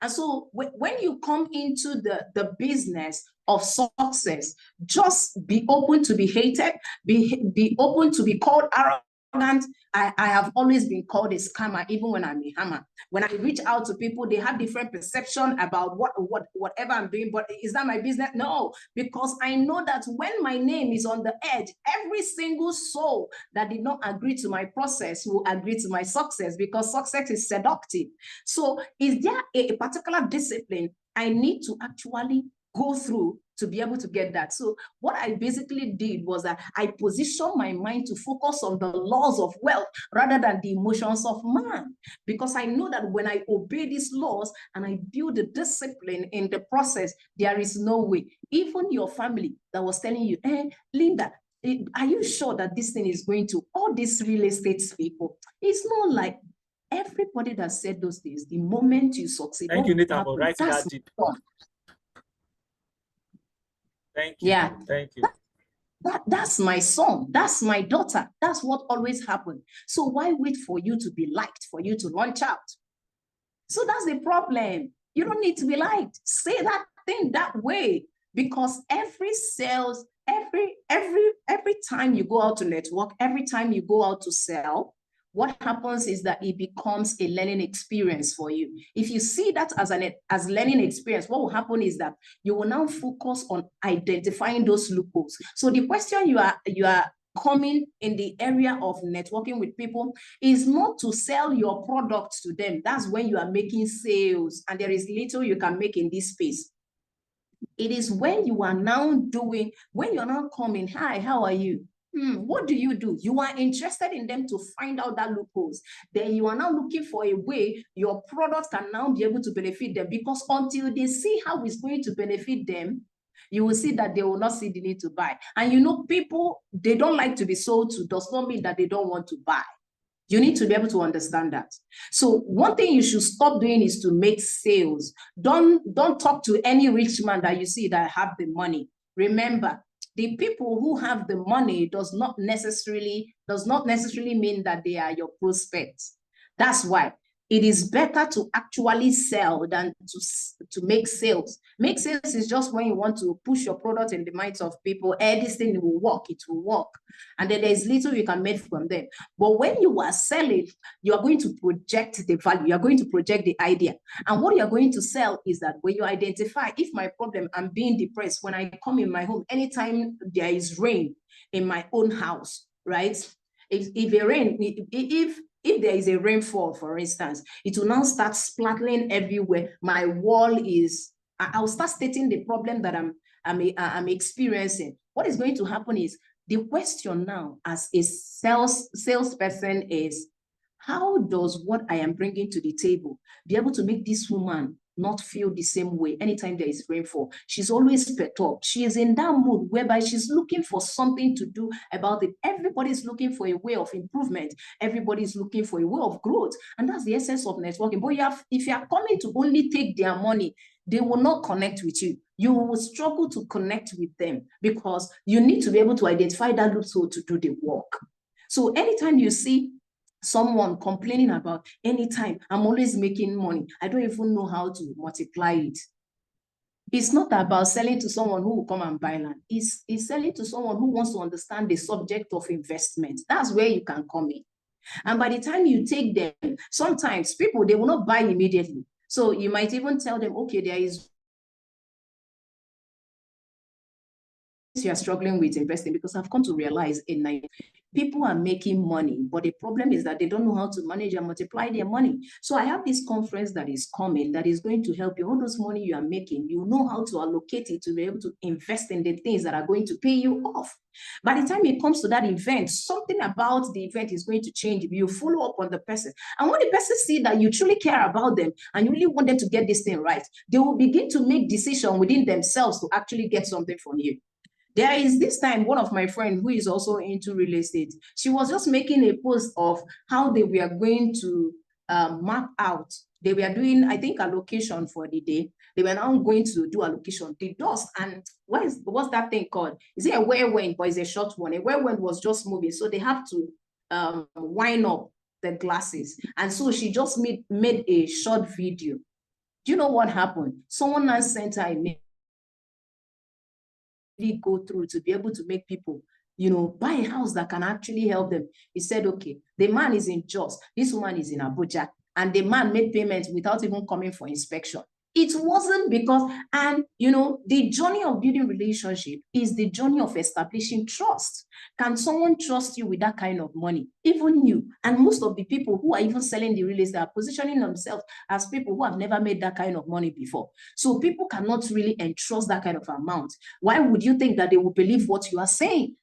And so when you come into the business of success, just be open to be hated, be open to be called arrogant. I have always been called a scammer, even when I'm a hammer. When I reach out to people, they have different perception about whatever I'm doing, but is that my business? No, because I know that when my name is on the edge, every single soul that did not agree to my process will agree to my success, because success is seductive. So is there a particular discipline I need to actually go through to be able to get that? So what I basically did was that I positioned my mind to focus on the laws of wealth rather than the emotions of man, because I know that when I obey these laws and I build the discipline in the process, there is no way. Even your family that was telling you, Linda, are you sure that this thing is going to, all these real estate people, it's not like everybody that said those things, the moment you succeed. Thank you, Nathan, for writing that deep. Thank you. Yeah. Thank you. That's my son. That's my daughter. That's what always happened. So why wait for you to be liked, for you to launch out? So that's the problem. You don't need to be liked. Say that thing that way, because every sales, every time you go out to network, every time you go out to sell, what happens is that it becomes a learning experience for you. If you see that as learning experience, what will happen is that you will now focus on identifying those loopholes. So the question you are coming in the area of networking with people is not to sell your product to them. That's when you are making sales, and there is little you can make in this space. It is when you are now when you're now coming, hi, how are you? What do? You are interested in them to find out that loopholes. Then you are now looking for a way your product can now be able to benefit them, because until they see how it's going to benefit them, you will see that they will not see the need to buy. And you know, people, they don't like to be sold to does not mean that they don't want to buy. You need to be able to understand that. So one thing you should stop doing is to make sales. Don't talk to any rich man that you see that have the money. Remember, the people who have the money does not necessarily mean that they are your prospects. That's why it is better to actually sell than to make sales. Make sales is just when you want to push your product in the minds of people. This thing will work, it will work. And then there's little you can make from them. But when you are selling, you are going to project the value. You are going to project the idea. And what you are going to sell is that when you identify, if my problem, I'm being depressed, when I come in my home, anytime there is rain in my own house, right? If there is a rainfall, for instance, it will now start splattering everywhere. My wall is, I'll start stating the problem that I'm experiencing. What is going to happen is, the question now as a salesperson is, how does what I am bringing to the table be able to make this woman not feel the same way anytime there is rainfall? She's always perturbed. She is in that mood whereby she's looking for something to do about it. Everybody's looking for a way of improvement. Everybody's looking for a way of growth. And that's the essence of networking. But if you are coming to only take their money, they will not connect with you. You will struggle to connect with them, because you need to be able to identify that loophole to do the work. So anytime you see someone complaining about, anytime I'm always making money, I don't even know how to multiply it. It's not about selling to someone who will come and buy land. It's selling to someone who wants to understand the subject of investment. That's where you can come in. And by the time you take them, sometimes people, they will not buy immediately. So you might even tell them, okay, there is, you are struggling with investing, because I've come to realize in People are making money, but the problem is that they don't know how to manage and multiply their money. So I have this conference that is coming that is going to help you. All those money you are making, you know how to allocate it to be able to invest in the things that are going to pay you off. By the time it comes to that event, something about the event is going to change. You follow up on the person. And when the person sees that you truly care about them and you really want them to get this thing right, they will begin to make decisions within themselves to actually get something from you. There is this time, one of my friends who is also into real estate, she was just making a post of how they were going to map out. They were doing, I think, allocation for the day. They were now going to do allocation. The dust, and what's that thing called? Is it a whirlwind, but it's a short one? A whirlwind was just moving. So they have to wind up the glasses. And so she just made a short video. Do you know what happened? Someone now sent her a go through to be able to make people, buy a house that can actually help them. He said, okay, the man is in Jos, this woman is in Abuja, and the man made payments without even coming for inspection. It wasn't because, and the journey of building relationship is the journey of establishing trust. Can someone trust you with that kind of money? Even you. And most of the people who are even selling the real estate are positioning themselves as people who have never made that kind of money before. So people cannot really entrust that kind of amount. Why would you think that they will believe what you are saying?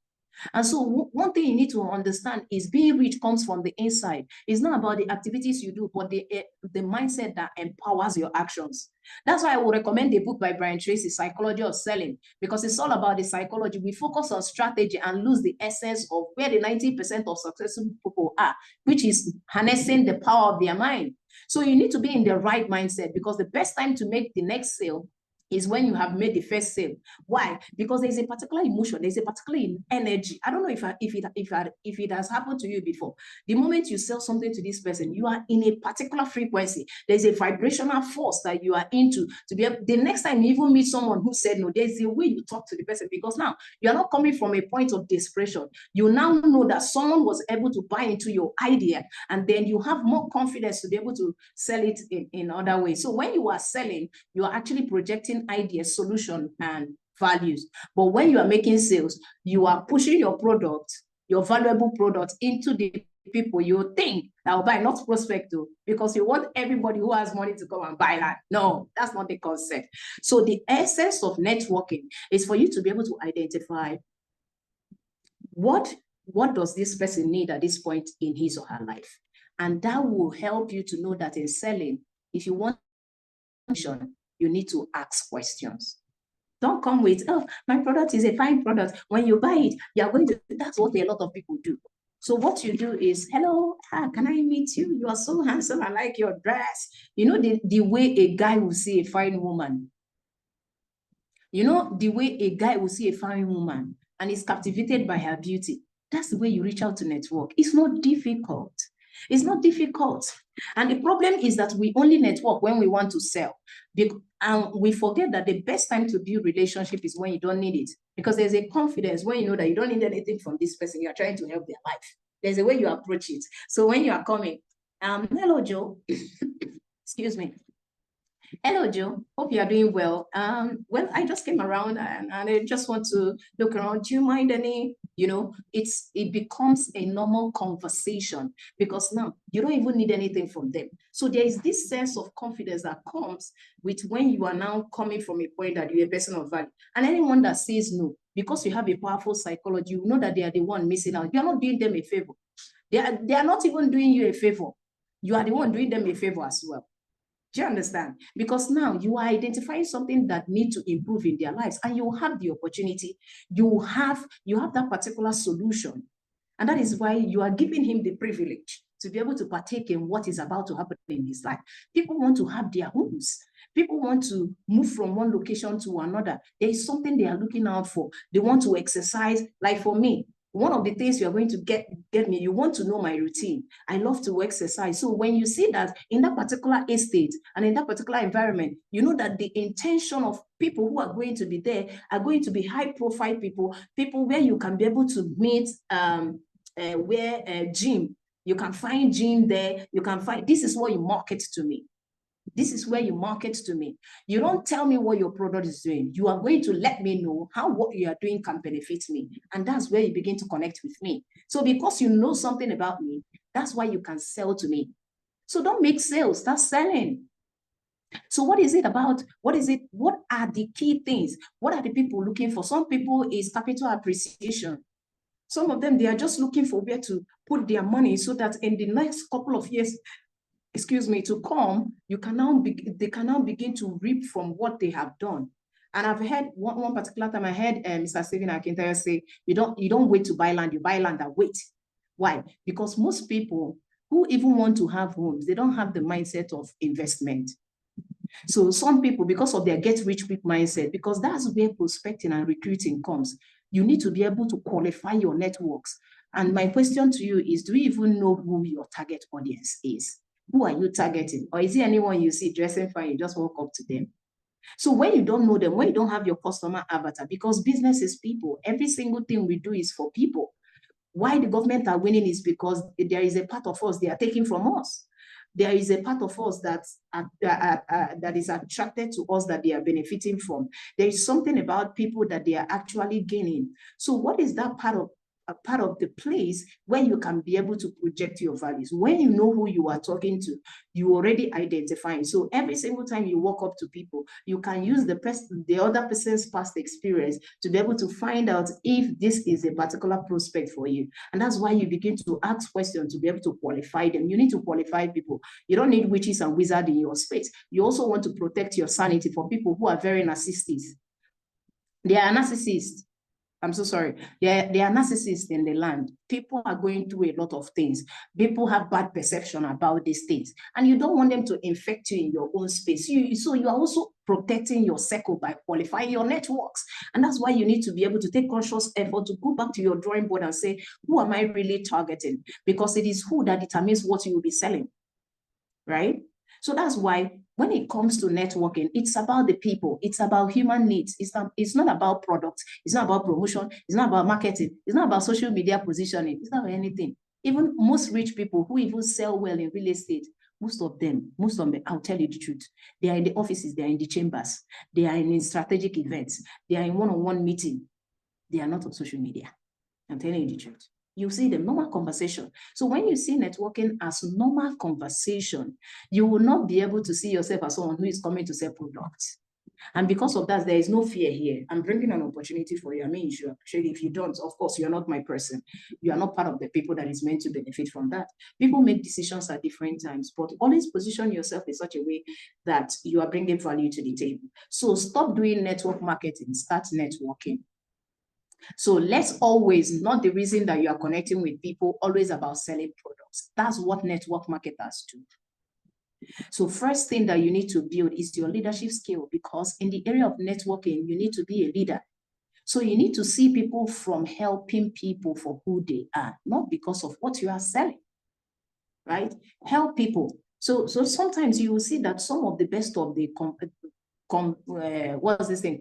And so one thing you need to understand is being rich comes from the inside. It's not about the activities you do, but the mindset that empowers your actions. That's why I would recommend the book by Brian Tracy, Psychology of Selling, because it's all about the psychology. We focus on strategy and lose the essence of where the 90% of successful people are, which is harnessing the power of their mind. So you need to be in the right mindset, because the best time to make the next sale is when you have made the first sale. Why? Because there's a particular emotion, there's a particular energy. I don't know if it has happened to you before. The moment you sell something to this person, you are in a particular frequency. There's a vibrational force that you are into to be able, the next time you even meet someone who said no, there's a way you talk to the person, because now you're not coming from a point of desperation. You now know that someone was able to buy into your idea, and then you have more confidence to be able to sell it in other ways. So when you are selling, you are actually projecting ideas, solution, and values. But when you are making sales, you are pushing your product, your valuable product, into the people you think that will buy, not prospect though, because you want everybody who has money to come and buy that. No, that's not the concept. So the essence of networking is for you to be able to identify what does this person need at this point in his or her life. And that will help you to know that in selling, if you want you need to ask questions. Don't come with, oh, my product is a fine product. When you buy it, you're going to, that's what a lot of people do. So what you do is, hello, can I meet you? You are so handsome. I like your dress. You know, the way a guy will see a fine woman. You know, the way a guy will see a fine woman and is captivated by her beauty. That's the way you reach out to network. It's not difficult. It's not difficult. And the problem is that we only network when we want to sell. And we forget that the best time to build relationship is when you don't need it. Because there's a confidence when you know that you don't need anything from this person. You're trying to help their life. There's a way you approach it. So when you are coming, hello, Joe. Excuse me. Hello, Joe. Hope you are doing well. Well, I just came around and I just want to look around. Do you mind any, you know, it becomes a normal conversation, because now you don't even need anything from them. So there is this sense of confidence that comes with when you are now coming from a point that you're a person of value. And anyone that says no, because you have a powerful psychology, you know that they are the one missing out. You're not doing them a favor. They are not even doing you a favor. You are the one doing them a favor as well. Do you understand? Because now you are identifying something that needs to improve in their lives, and you have the opportunity. You have that particular solution. And that is why you are giving him the privilege to be able to partake in what is about to happen in his life. People want to have their homes. People want to move from one location to another. There is something they are looking out for. They want to exercise. Like for me, one of the things you are going to get me, you want to know my routine. I love to exercise. So when you see that in that particular estate and in that particular environment, you know that the intention of people who are going to be there are going to be high profile people where you can be able to meet, gym. You can find gym there. You can find, this is what you market to me. This is where you market to me. You don't tell me what your product is doing. You are going to let me know how what you are doing can benefit me. And that's where you begin to connect with me. So because you know something about me, that's why you can sell to me. So don't make sales, that's selling. So what is it about? What is it? What are the key things? What are the people looking for? Some people is capital appreciation. Some of them, they are just looking for where to put their money so that in the next couple of years, to come, they can now begin to reap from what they have done. And I've heard one particular time, I heard Mr. Stephen Akintayo say, you don't wait to buy land, you buy land and wait. Why? Because most people who even want to have homes, they don't have the mindset of investment. So some people, because of their get rich quick mindset, because that's where prospecting and recruiting comes, you need to be able to qualify your networks. And my question to you is, do you even know who your target audience is? Who are you targeting? Or is it anyone you see dressing fine, you just walk up to them? So when you don't know them, when you don't have your customer avatar, because business is people, every single thing we do is for people. Why the government are winning is because there is a part of us they are taking from us. There is a part of us that is attracted to us that they are benefiting from. There is something about people that they are actually gaining. So what is that part of the place where you can be able to project your values? When you know who you are talking to, you already identifying. So every single time you walk up to people, you can use the other person's past experience to be able to find out if this is a particular prospect for you. And that's why you begin to ask questions to be able to qualify them. You need to qualify people. You don't need witches and wizards in your space. You also want to protect your sanity for people who are very narcissistic. They are narcissists. I'm so sorry. They are narcissists in the land. People are going through a lot of things. People have bad perception about these things. And you don't want them to infect you in your own space. So you are also protecting your circle by qualifying your networks. And that's why you need to be able to take conscious effort to go back to your drawing board and say, who am I really targeting? Because it is who that determines what you will be selling, right? So that's why when it comes to networking, it's about the people, it's about human needs. It's not about products, it's not about promotion, it's not about marketing, it's not about social media positioning, it's not about anything. Even most rich people who even sell well in real estate, most of them, I'll tell you the truth, they are in the offices, they are in the chambers, they are in strategic events, they are in one-on-one meeting. They are not on social media. I'm telling you the truth. You see the normal conversation. So when you see networking as normal conversation, you will not be able to see yourself as someone who is coming to sell products. And because of that, there is no fear here. I'm bringing an opportunity for you. I mean, you should appreciate it. If you don't, of course, you're not my person. You are not part of the people that is meant to benefit from that. People make decisions at different times, but always position yourself in such a way that you are bringing value to the table. So stop doing network marketing, start networking. So let's always, not the reason that you are connecting with people, always about selling products. That's what network marketers do. So first thing that you need to build is your leadership skill, because in the area of networking, you need to be a leader. So you need to see people from helping people for who they are, not because of what you are selling, right? Help people. So sometimes you will see that some of the best of the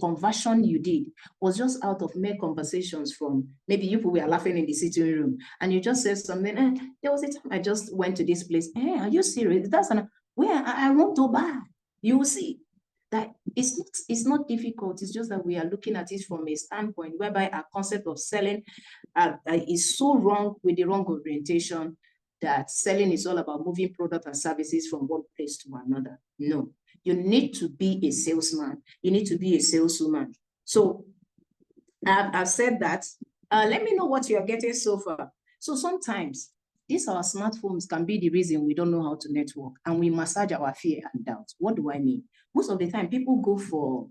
conversion you did was just out of mere conversations from maybe you people were laughing in the sitting room and you just said something, there was a time I just went to this place, are you serious? That's where I want to buy. You will see that it's not difficult. It's just that we are looking at it from a standpoint whereby our concept of selling is so wrong, with the wrong orientation, that selling is all about moving products and services from one place to another. No. You need to be a salesman. You need to be a saleswoman. So I've said that. Let me know what you're getting so far. So sometimes these our smartphones can be the reason we don't know how to network, and we massage our fear and doubt. What do I mean? Most of the time, people go for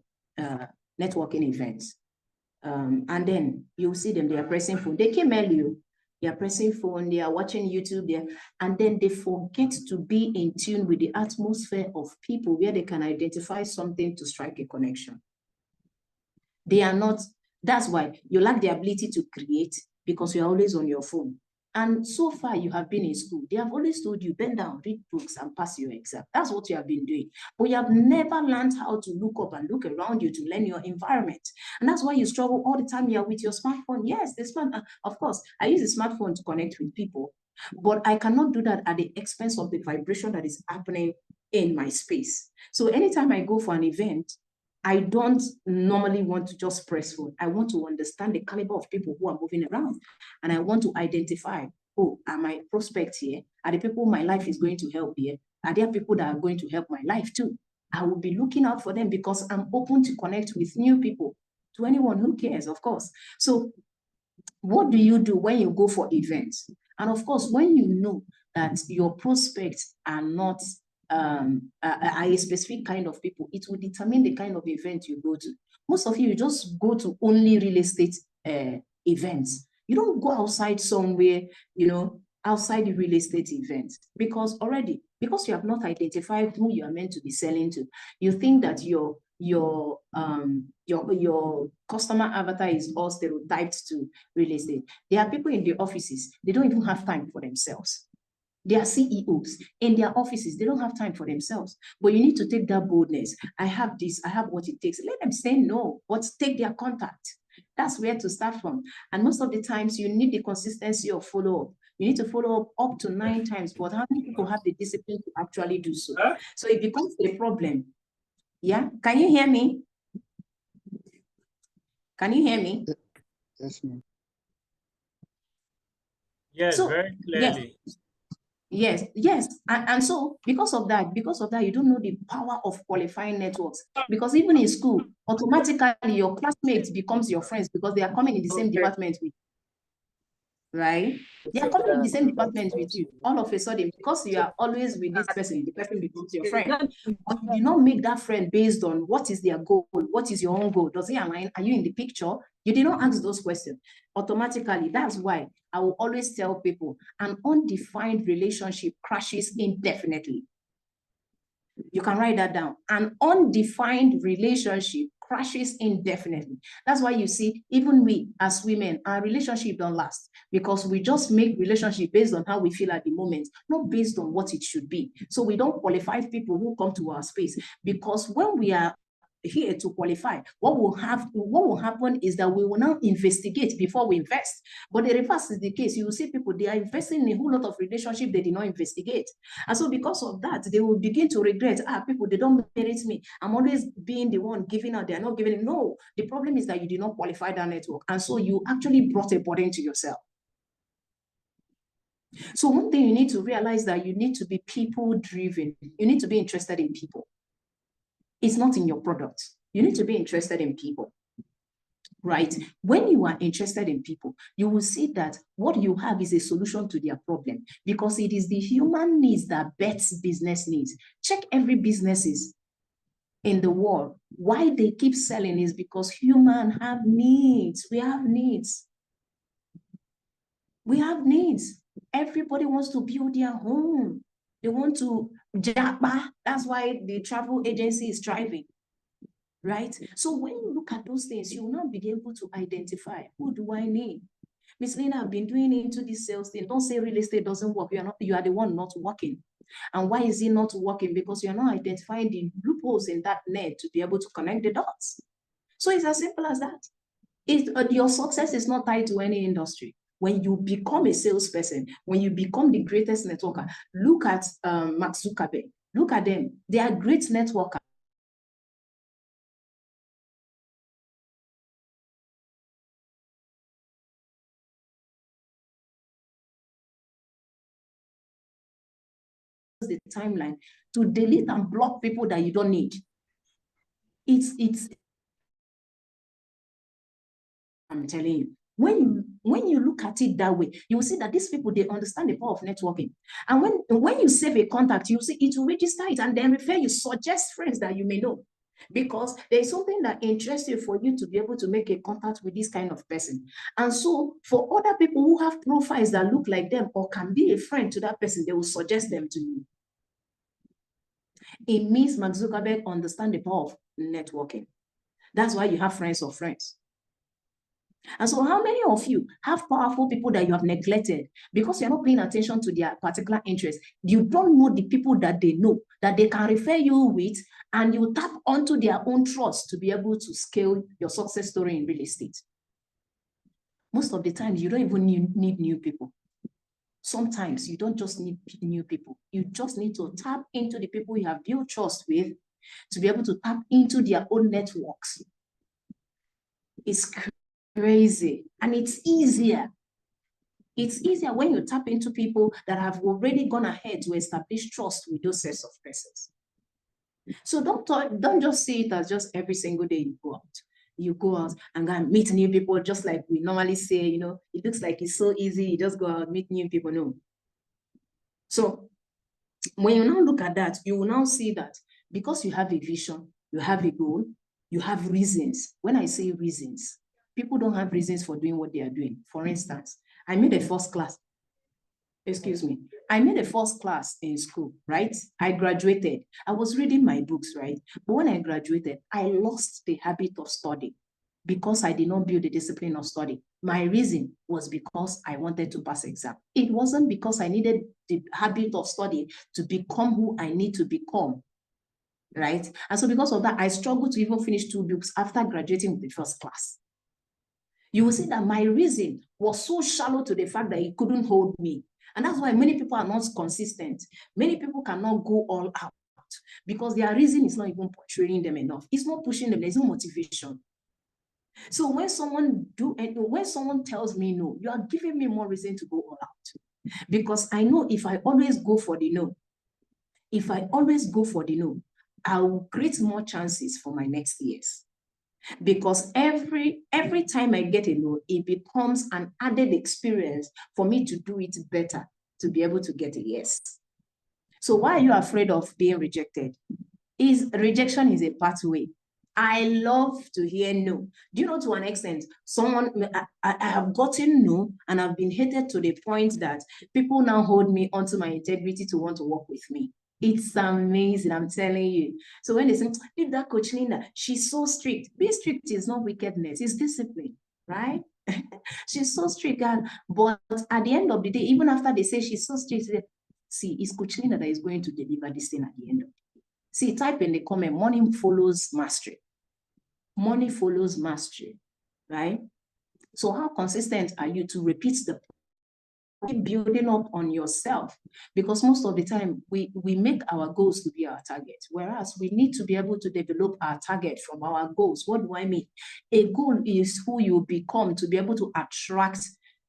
networking events, and then you'll see them, they are pressing phone. They came early. They are pressing phone, they are watching YouTube there, and then they forget to be in tune with the atmosphere of people where they can identify something to strike a connection. They are not, that's why you lack the ability to create, because you're always on your phone. And so far you have been in school, they have always told you, bend down, read books and pass your exam. That's what you have been doing. But you have never learned how to look up and look around you to learn your environment. And that's why you struggle all the time. You are with your smartphone. Yes, the smartphone, of course, I use the smartphone to connect with people, but I cannot do that at the expense of the vibration that is happening in my space. So anytime I go for an event, I don't normally want to just press phone. I want to understand the caliber of people who are moving around. And I want to identify, oh, are my prospects here? Are the people my life is going to help here? Are there people that are going to help my life too? I will be looking out for them because I'm open to connect with new people, to anyone who cares, of course. So what do you do when you go for events? And of course, when you know that your prospects are not a specific kind of people, it will determine the kind of event you go to. Most of you just go to only real estate events. You don't go outside somewhere, outside the real estate events, because you have not identified who you are meant to be selling to. You think that your customer avatar is all stereotyped to real estate. There are people in the offices, they don't even have time for themselves. They are CEOs in their offices, they don't have time for themselves. But you need to take that boldness. I have this, I have what it takes. Let them say no, but take their contact. That's where to start from. And most of the times you need the consistency of follow-up. You need to follow up to 9 times, but how many people have the discipline to actually do so? So it becomes a problem. Yeah, can you hear me? Can you hear me? Yes, ma'am. Yes, So, very clearly. Yes. And so because of that, you don't know the power of qualifying networks. Because even in school, automatically your classmates becomes your friends because they are coming in the same department with you, right? They are coming in the same department with you. All of a sudden, because you are always with this person, the person becomes your friend. But you do not make that friend based on what is their goal, what is your own goal? Does it align? Are you in the picture? You did not ask those questions. Automatically, that's why I will always tell people an undefined relationship crashes indefinitely. You can write that down. An undefined relationship crashes indefinitely. That's why you see, even we as women, our relationship don't last because we just make relationship based on how we feel at the moment, not based on what it should be. So we don't qualify people who come to our space, because when we are here to qualify, what will happen is that we will now investigate before we invest. But the reverse is the case. You will see people, they are investing in a whole lot of relationship they did not investigate. And so because of that, they will begin to regret, people, they don't merit me. I'm always being the one giving out, they're not giving. No, the problem is that you did not qualify that network. And so you actually brought a burden to yourself. So one thing you need to realize that you need to be people driven. You need to be interested in people. It's not in your product. You need to be interested in people, right? When you are interested in people, you will see that what you have is a solution to their problem, because it is the human needs that bets business needs. Check every businesses in the world. Why they keep selling is because humans have needs. We have needs. We have needs. Everybody wants to build their home. They want to japa. That's why the travel agency is thriving, right? So when you look at those things, you will not be able to identify, who do I need? Miss Lena, I've been doing into this sales thing. Don't say real estate doesn't work. You are the one not working. And why is it not working? Because you're not identifying the loopholes in that net to be able to connect the dots. So it's as simple as that. Your success is not tied to any industry. When you become a salesperson, when you become the greatest networker, look at Mark Zuckerberg. Look at them. They are great networkers. The timeline to delete and block people that you don't need. I'm telling you, when you look at it that way, you will see that these people, they understand the power of networking. And when you save a contact, you see it will register it and then refer you, suggest friends that you may know, because there's something that interests you for you to be able to make a contact with this kind of person. And so for other people who have profiles that look like them or can be a friend to that person, they will suggest them to you. It means Mark Zuckerberg understands the power of networking. That's why you have friends of friends. And so how many of you have powerful people that you have neglected because you're not paying attention to their particular interests? You don't know the people that they know, that they can refer you with, and you tap onto their own trust to be able to scale your success story in real estate. Most of the time, you don't even need new people. Sometimes you don't just need new people. You just need to tap into the people you have built trust with to be able to tap into their own networks. It's crazy, and it's easier. It's easier when you tap into people that have already gone ahead to establish trust with those sets of persons. So don't just see it as just every single day you go out. You go out and go and meet new people, just like we normally say, you know, it looks like it's so easy, you just go out, meet new people. No. So when you now look at that, you will now see that because you have a vision, you have a goal, you have reasons. When I say reasons, people don't have reasons for doing what they are doing. For instance, I made a first class in school, right? I graduated. I was reading my books, right? But when I graduated, I lost the habit of study because I did not build the discipline of study. My reason was because I wanted to pass exam. It wasn't because I needed the habit of study to become who I need to become, right? And so because of that, I struggled to even finish 2 books after graduating with the first class. You will see that my reason was so shallow to the fact that it couldn't hold me. And that's why many people are not consistent. Many people cannot go all out because their reason is not even portraying them enough. It's not pushing them. There's no motivation. So when someone tells me no, you are giving me more reason to go all out. Because I know if I always go for the no, I will create more chances for my next years. Because every time I get a no, it becomes an added experience for me to do it better, to be able to get a yes. So why are you afraid of being rejected? Rejection is a pathway. I love to hear no. Do you know, to an extent, I have gotten no, and I've been hated to the point that people now hold me onto my integrity to want to work with me. It's amazing, I'm telling you. So when they say, leave that Coach Linda, she's so strict. Being strict is not wickedness, it's discipline, right? She's so strict, but at the end of the day, even after they say she's so strict, see, it's Coach Linda that is going to deliver this thing at the end of the day. See, type in the comment, money follows mastery. Money follows mastery, right? So how consistent are you to repeat the building up on yourself? Because most of the time we make our goals to be our target, whereas we need to be able to develop our target from our goals. What do I mean? A goal is who you become to be able to attract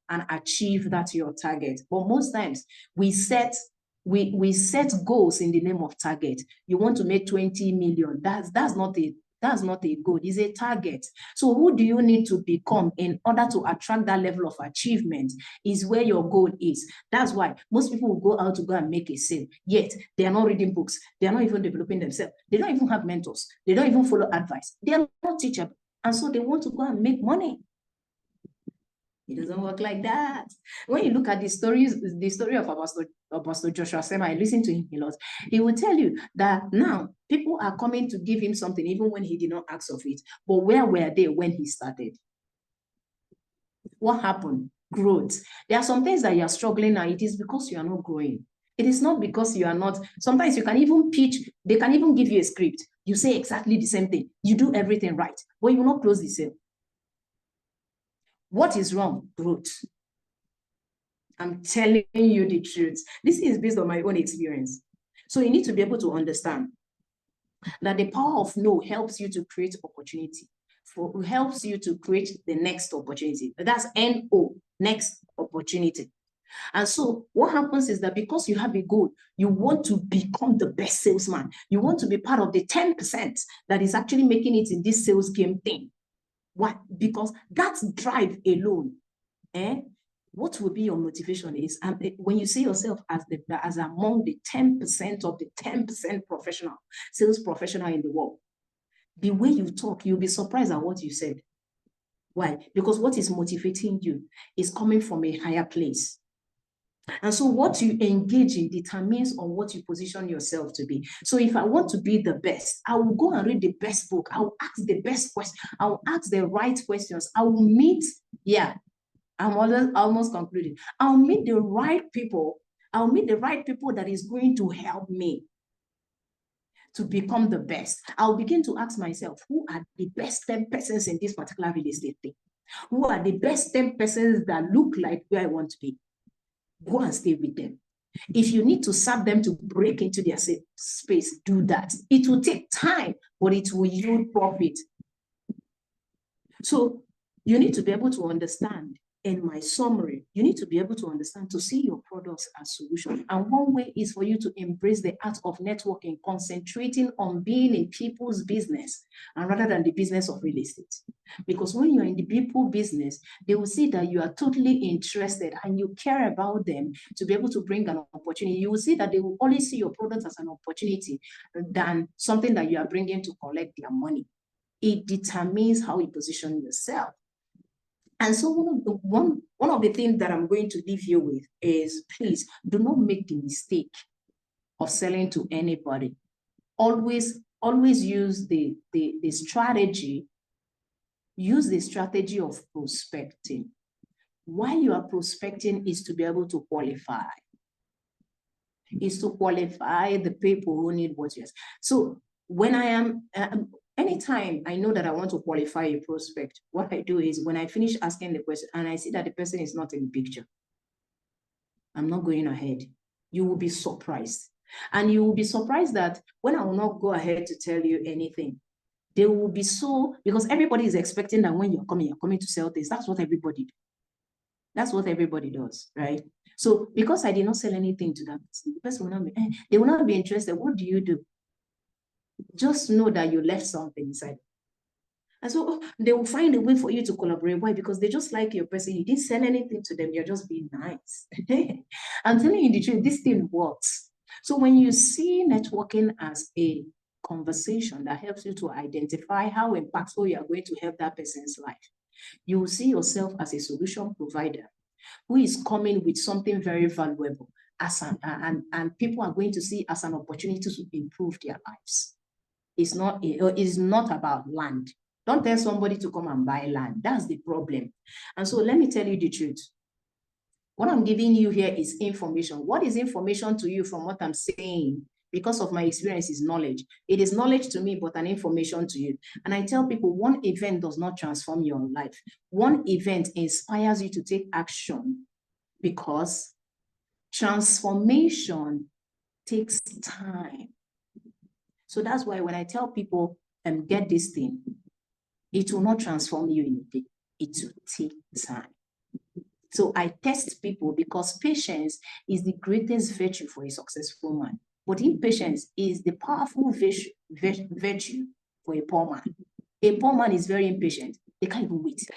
and achieve that your target. But most times we set goals in the name of target. You want to make 20 million. That's not a goal, it's a target. So who do you need to become in order to attract that level of achievement is where your goal is. That's why most people will go out to go and make a sale, yet they are not reading books. They are not even developing themselves. They don't even have mentors. They don't even follow advice. They are not teachable. And so they want to go and make money. It doesn't work like that. When you look at the story of Apostle Joshua Sema, I listen to him a lot. He will tell you that now people are coming to give him something even when he did not ask of it. But where were they when he started? What happened? Growth. There are some things that you are struggling now. It is because you are not growing. It is not because you are not. Sometimes you can even pitch. They can even give you a script. You say exactly the same thing. You do everything right, but you will not close the sale. What is wrong? Growth. I'm telling you the truth. This is based on my own experience. So you need to be able to understand that the power of no helps you to create opportunity. Helps you to create the next opportunity. That's NO, next opportunity. And so what happens is that because you have a goal, you want to become the best salesman. You want to be part of the 10% that is actually making it in this sales game thing. Why? Because that drive alone, what will be your motivation is when you see yourself as among the 10% of the 10% sales professional in the world. The way you talk, you'll be surprised at what you said. Why? Because what is motivating you is coming from a higher place. And so what you engage in determines on what you position yourself to be. So if I want to be the best, I will go and read the best book. I will ask the best questions. I will ask the right questions. I will meet, I'm almost concluding. I'll meet the right people. I'll meet the right people that is going to help me to become the best. I'll begin to ask myself, who are the best 10 persons in this particular real estate thing? Who are the best 10 persons that look like where I want to be? go and stay with them. If you need to serve them to break into their space, do that. It will take time, but it will yield profit. So you need to be able to understand. In my summary, you need to be able to understand, to see your products as solutions. And one way is for you to embrace the art of networking, concentrating on being in people's business and rather than the business of real estate. Because when you're in the people business, they will see that you are totally interested and you care about them to be able to bring an opportunity. You will see that they will always see your products as an opportunity than something that you are bringing to collect their money. It determines how you position yourself. And so one of the things that I'm going to leave you with is, please do not make the mistake of selling to anybody. Always use the strategy. Use the strategy of prospecting. Why you are prospecting is to be able to qualify. Is to qualify the people who need what you have. So when I am anytime I know that I want to qualify a prospect, what I do is when I finish asking the question and I see that the person is not in the picture, I'm not going ahead. You will be surprised. And you will be surprised that when I will not go ahead to tell you anything, they will be so, because everybody is expecting that when you're coming to sell things. That's what everybody does. That's what everybody does, right? So because I did not sell anything to that person, the person will not be, they will not be interested. What do you do? Just know that you left something inside. And so they will find a way for you to collaborate. Why? Because they just like your person. You didn't sell anything to them. You're just being nice. I'm telling you the truth, this thing works. So when you see networking as a conversation that helps you to identify how impactful you are going to help that person's life, you will see yourself as a solution provider who is coming with something very valuable and people are going to see as an opportunity to improve their lives. It's not about land. Don't tell somebody to come and buy land. That's the problem. And so let me tell you the truth. What I'm giving you here is information. What is information to you from what I'm saying? Because of my experience is knowledge. It is knowledge to me, but an information to you. And I tell people, one event does not transform your life. One event inspires you to take action because transformation takes time. So that's why when I tell people, get this thing, it will not transform you in a day. It will take time. So I test people because patience is the greatest virtue for a successful man. But impatience is the powerful virtue for a poor man. A poor man is very impatient. They can't even wait.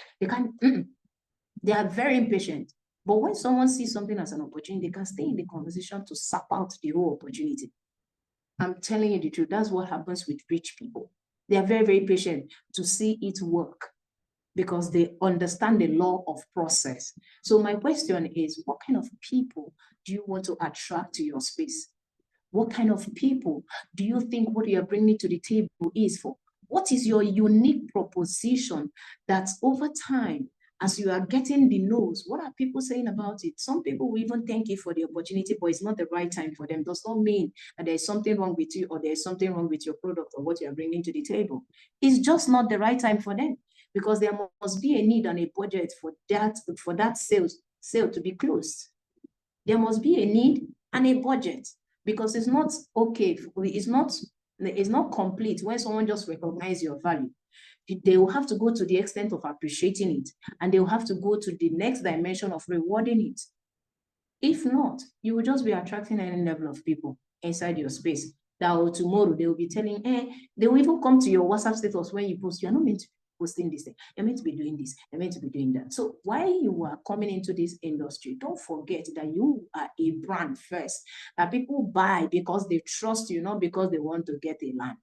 They are very impatient. But when someone sees something as an opportunity, they can stay in the conversation to sap out the whole opportunity. I'm telling you the truth. That's what happens with rich people. They are very, very patient to see it work because they understand the law of process. So my question is, what kind of people do you want to attract to your space? What kind of people do you think what you are bringing to the table is for? What is your unique proposition that over time, as you are getting the no's, what are people saying about it? Some people will even thank you for the opportunity, but it's not the right time for them. Does not mean that there's something wrong with you or there's something wrong with your product or what you are bringing to the table. It's just not the right time for them because there must be a need and a budget for that sale to be closed. There must be a need and a budget because it's not okay. It's not complete when someone just recognizes your value. They will have to go to the extent of appreciating it, and they will have to go to the next dimension of rewarding it. If not, you will just be attracting any level of people inside your space that tomorrow they will be telling, they will even come to your WhatsApp status when you post, you're not meant to be posting this thing, you're meant to be doing this, you're meant to be doing that. So while you are coming into this industry, don't forget that you are a brand first, that people buy because they trust you, not because they want to get a land.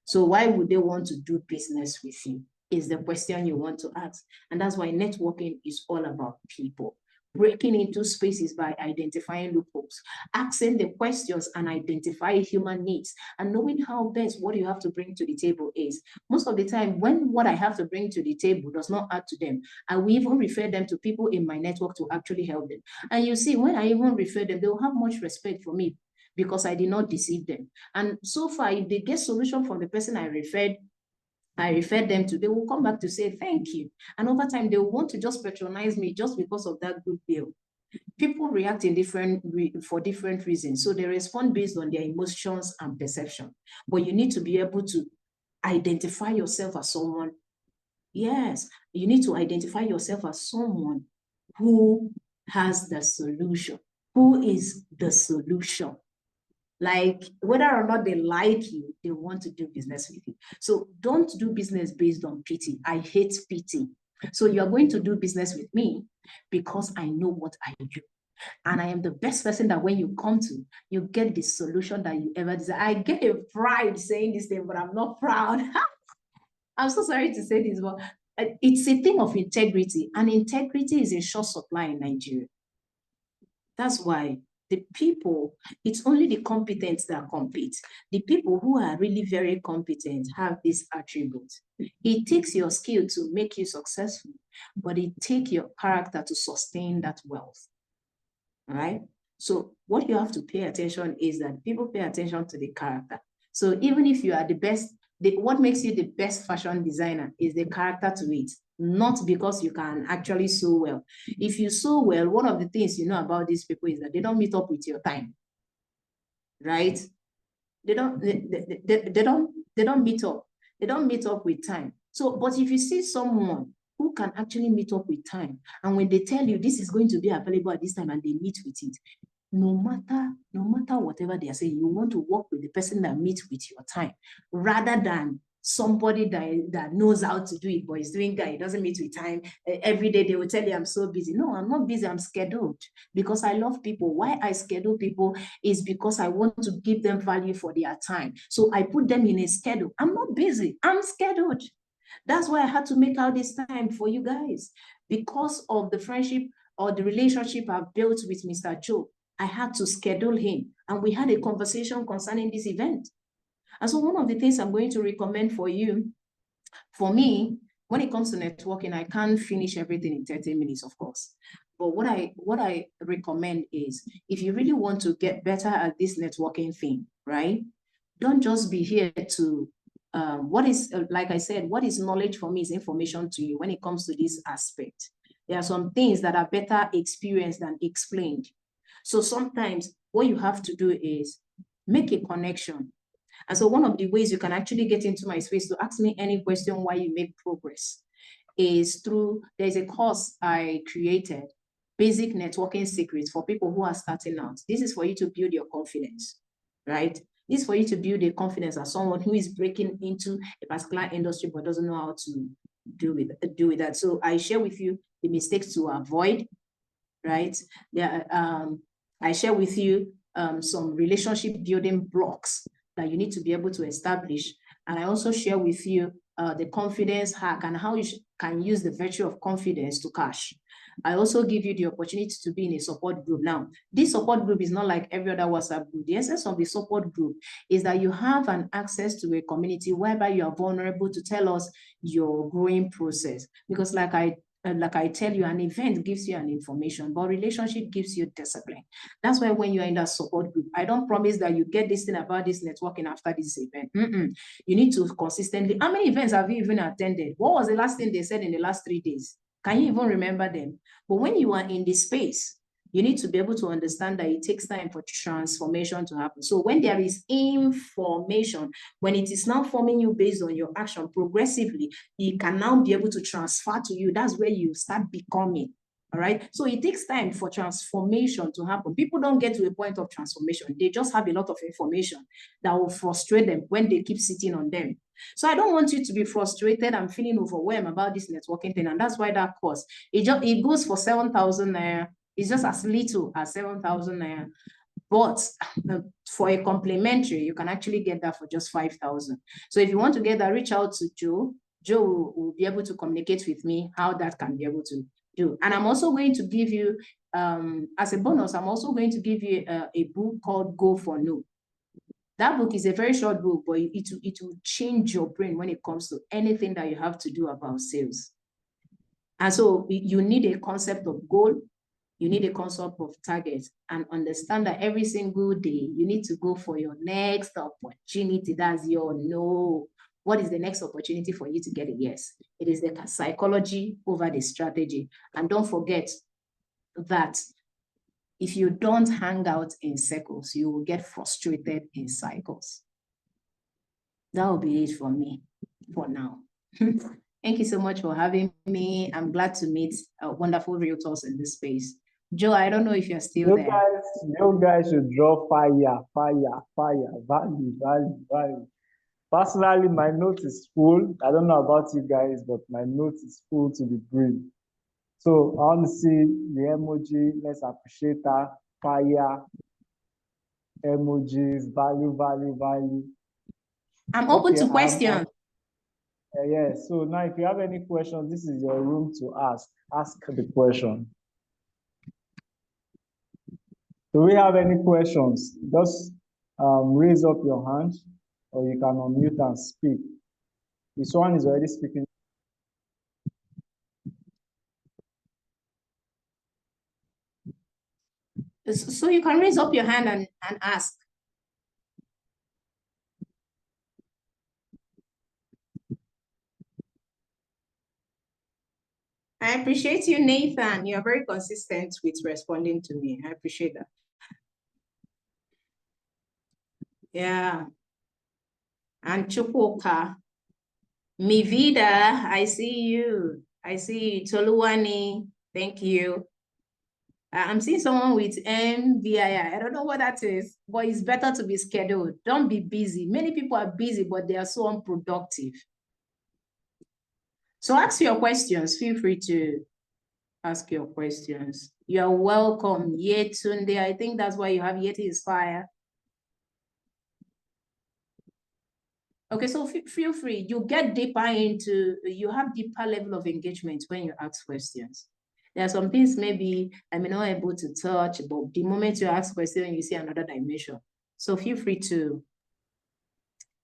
So why would they want to do business with you is the question you want to ask. And that's why networking is all about people. Breaking into spaces by identifying loopholes, asking the questions and identify human needs, and knowing how best what you have to bring to the table is. Most of the time, when what I have to bring to the table does not add to them, I will even refer them to people in my network to actually help them. And you see, when I even refer them, they will have much respect for me because I did not deceive them. And so far, if they get solution from the person I referred them to, they will come back to say, thank you. And over time, they will want to just patronize me just because of that goodwill. People react in for different reasons. So they respond based on their emotions and perception. But you need to be able to identify yourself as someone. Yes, you need to identify yourself as someone who has the solution. Who is the solution? Like, whether or not they like you, they want to do business with you. So don't do business based on pity. I hate pity. So you're going to do business with me because I know what I do. And I am the best person that when you come to, you get the solution that you ever desire. I get a pride saying this thing, but I'm not proud. I'm so sorry to say this, but it's a thing of integrity. And integrity is in short supply in Nigeria. That's why the people, it's only the competent that compete. The people who are really very competent have this attribute. It takes your skill to make you successful, but it takes your character to sustain that wealth. All right? So what you have to pay attention is that people pay attention to the character. So even if you are the best, what makes you the best fashion designer is the character to it, not because you can actually sew well. If you sew well, one of the things you know about these people is that they don't meet up with your time, right? They don't meet up. They don't meet up with time. So, but if you see someone who can actually meet up with time, and when they tell you this is going to be available at this time and they meet with it, no matter whatever they are saying, you want to work with the person that meets with your time rather than somebody that knows how to do it, but is doing that, it doesn't meet with time. Every day they will tell you, I'm so busy. No, I'm not busy, I'm scheduled because I love people. Why I schedule people is because I want to give them value for their time. So I put them in a schedule. I'm not busy, I'm scheduled. That's why I had to make out this time for you guys. Because of the friendship or the relationship I've built with Mr. Joe, I had to schedule him. And we had a conversation concerning this event. And so one of the things I'm going to recommend for you, for me, when it comes to networking, I can't finish everything in 30 minutes, of course. But what I recommend is, if you really want to get better at this networking thing, right? Don't just be here to, like I said, what is knowledge for me is information to you when it comes to this aspect. There are some things that are better experienced than explained. So sometimes what you have to do is make a connection. And so one of the ways you can actually get into my space to ask me any question why you make progress is through, there's a course I created, Basic Networking Secrets for people who are starting out. This is for you to build your confidence, right? This is for you to build a confidence as someone who is breaking into a particular industry but doesn't know how to do with that. So I share with you the mistakes to avoid, right? I share with you some relationship building blocks that you need to be able to establish. And I also share with you the confidence hack and how you can use the virtue of confidence to cash. I also give you the opportunity to be in a support group. Now, this support group is not like every other WhatsApp group. The essence of the support group is that you have an access to a community whereby you are vulnerable to tell us your growing process. Because like I tell you, an event gives you an information, but relationship gives you discipline. That's why when you're in that support group, I don't promise that you get this thing about this networking after this event. You need to consistently. How many events have you even attended? What was the last thing they said in the last 3 days? Can you even remember them? But when you are in this space, you need to be able to understand that it takes time for transformation to happen. So when there is information, when it is now forming you based on your action progressively, it can now be able to transfer to you. That's where you start becoming. All right. So it takes time for transformation to happen. People don't get to a point of transformation. They just have a lot of information that will frustrate them when they keep sitting on them. So I don't want you to be frustrated and feeling overwhelmed about this networking thing. And that's why that course, it goes for 7,000 naira. It's just as little as 7,000 naira. But for a complimentary, you can actually get that for just 5,000. So if you want to get that, reach out to Joe. Joe will be able to communicate with me how that can be able to do. And I'm also going to give you, as a bonus, I'm also going to give you a book called Go for No. That book is a very short book, but it will change your brain when it comes to anything that you have to do about sales. And so you need a concept of goal, you need a concept of target, and understand that every single day you need to go for your next opportunity. That's your no. What is the next opportunity for you to get a yes? It is the psychology over the strategy. And don't forget that If you don't hang out in circles, you will get frustrated in cycles. That will be it for me for now. Thank you so much for having me. I'm glad to meet wonderful realtors in this space. Joe, I don't know if you're still there. You guys should draw fire, value. Personally, my note is full. I don't know about you guys, but my note is full to the brim. So I want to see the emoji. Let's appreciate that. Fire, emojis, value. I'm open to questions. Yeah, so now if you have any questions, this is your room to ask. Ask the question. Do we have any questions? Just raise up your hand, or you can unmute and speak. This one is already speaking. So you can raise up your hand and ask. I appreciate you, Nathan. You're very consistent with responding to me. I appreciate that. Yeah. And Chukwuka, Mivida, I see you. I see you. Toluwani, thank you. I'm seeing someone with MVII. I don't know what that is, but it's better to be scheduled. Don't be busy. Many people are busy, but they are so unproductive. So ask your questions. Feel free to ask your questions. You're welcome. Yetunde, I think that's why you have Yeti is fire. Okay, so feel free. You get deeper into, you have deeper level of engagement when you ask questions. There are some things maybe I'm not able to touch, but the moment you ask questions, you see another dimension. So feel free to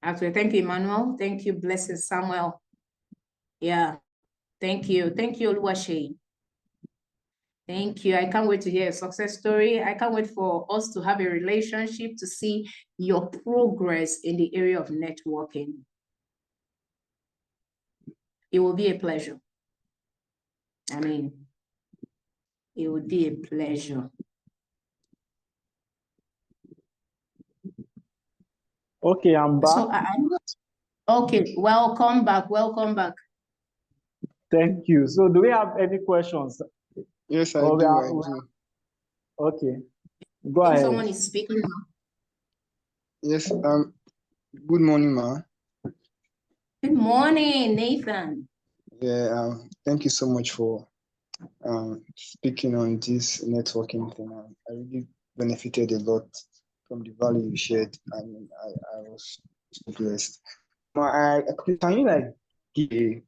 ask. Thank you, Emmanuel. Thank you, Blessed Samuel. Yeah, thank you. Thank you, Oluwaseyi. Thank you. I can't wait to hear a success story. I can't wait for us to have a relationship, to see your progress in the area of networking. It will be a pleasure. I mean, it would be a pleasure. Okay, I'm back. So okay, welcome back. Welcome back. Thank you. So do we have any questions? Yes, I do. Okay, go ahead. Someone is speaking now. Yes, good morning, ma. Good morning, Nathan. Yeah, thank you so much for speaking on this networking thing. I really benefited a lot from the value you shared. I mean, I was so blessed. Can you like give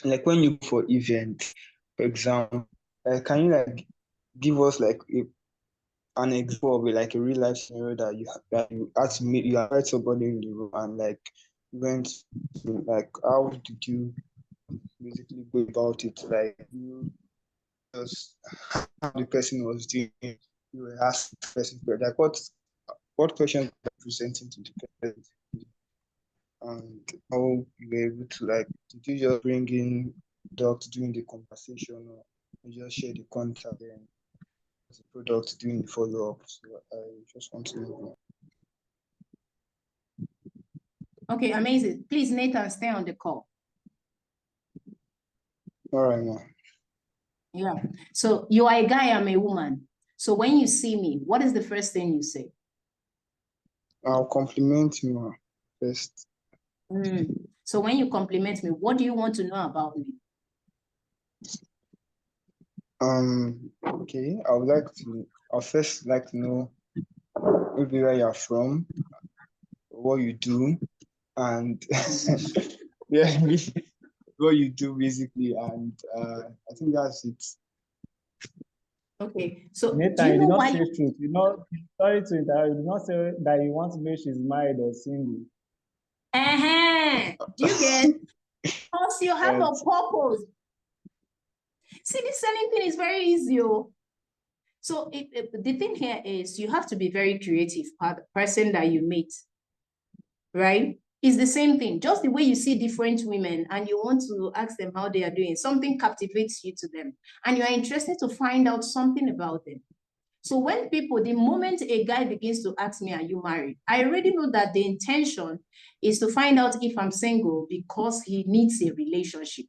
like when you go for event, for example, can you like give us like an example of like a real life scenario that you had to meet, you had somebody in the room and like you went to, like how did you basically go about it? Like you just how the person was doing, you were asking the person like what questions were presenting to the person and how you were able to like, did you just bring in docs during the conversation or you just share the contact and the product during the follow-up? So I just want to know. Okay, amazing. Please, Nathan, stay on the call. All right, ma. Yeah. So you are a guy, I'm a woman. So when you see me, what is the first thing you say? I'll compliment you, ma, first. So when you compliment me, what do you want to know about me? Okay, I'll first like to know maybe where you're from, what you do, and yeah, what you do basically, and I think that's it. Okay, so Nathan, you did not say truth. You know, sorry to interrupt. You did not say that you want to know she's married or single. Do you get? Because you have a purpose. See, this selling thing is very easy. So the thing here is you have to be very creative, person that you meet, right? It's the same thing. Just the way you see different women and you want to ask them how they are doing, something captivates you to them and you are interested to find out something about them. So when people, the moment a guy begins to ask me, are you married? I already know that the intention is to find out if I'm single because he needs a relationship.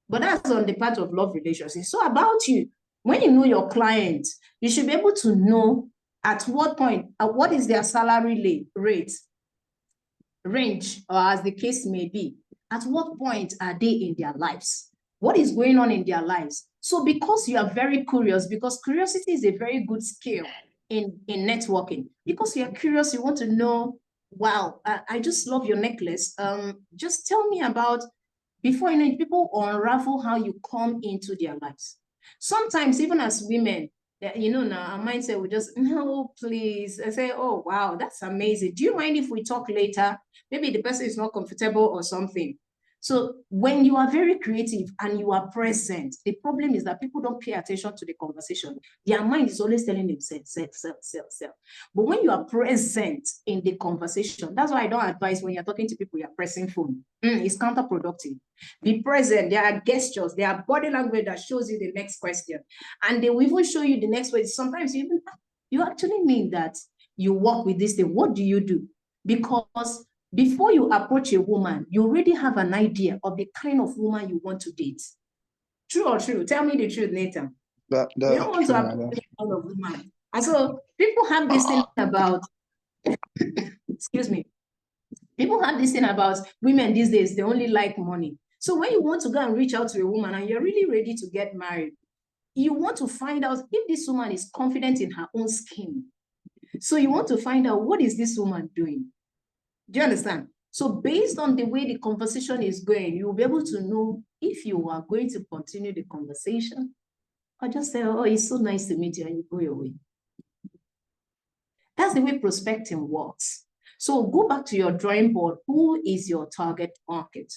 But that's on the part of love relationships. So about you, when you know your client, you should be able to know at what point, what is their salary rate, range, or as the case may be. At what point are they in their lives? What is going on in their lives? So because you are very curious, because curiosity is a very good skill in networking, because you're curious, you want to know, wow, I just love your necklace. Just tell me about, before you know it, people unravel how you come into their lives. Sometimes even as women, you know, now our mindset will just, no, please. I say, oh, wow, that's amazing. Do you mind if we talk later? Maybe the person is not comfortable or something. So when you are very creative and you are present, the problem is that people don't pay attention to the conversation. Their mind is always telling them, sell. But when you are present in the conversation, that's why I don't advise when you're talking to people, you're pressing phone. It's counterproductive. Be present. There are gestures, there are body language that shows you the next question. And they will even show you the next question. Sometimes you actually mean that you work with this thing. What do you do? Because before you approach a woman, you already have an idea of the kind of woman you want to date. True or true? Tell me the truth, Nathan. You don't want to approach a kind of woman. And so people have this thing about, excuse me, people have this thing about women these days, they only like money. So when you want to go and reach out to a woman and you're really ready to get married, you want to find out if this woman is confident in her own skin. So you want to find out, what is this woman doing? Do you understand? So based on the way the conversation is going, you'll be able to know if you are going to continue the conversation or just say, oh, it's so nice to meet you, and you go your way. That's the way prospecting works. So go back to your drawing board. Who is your target market?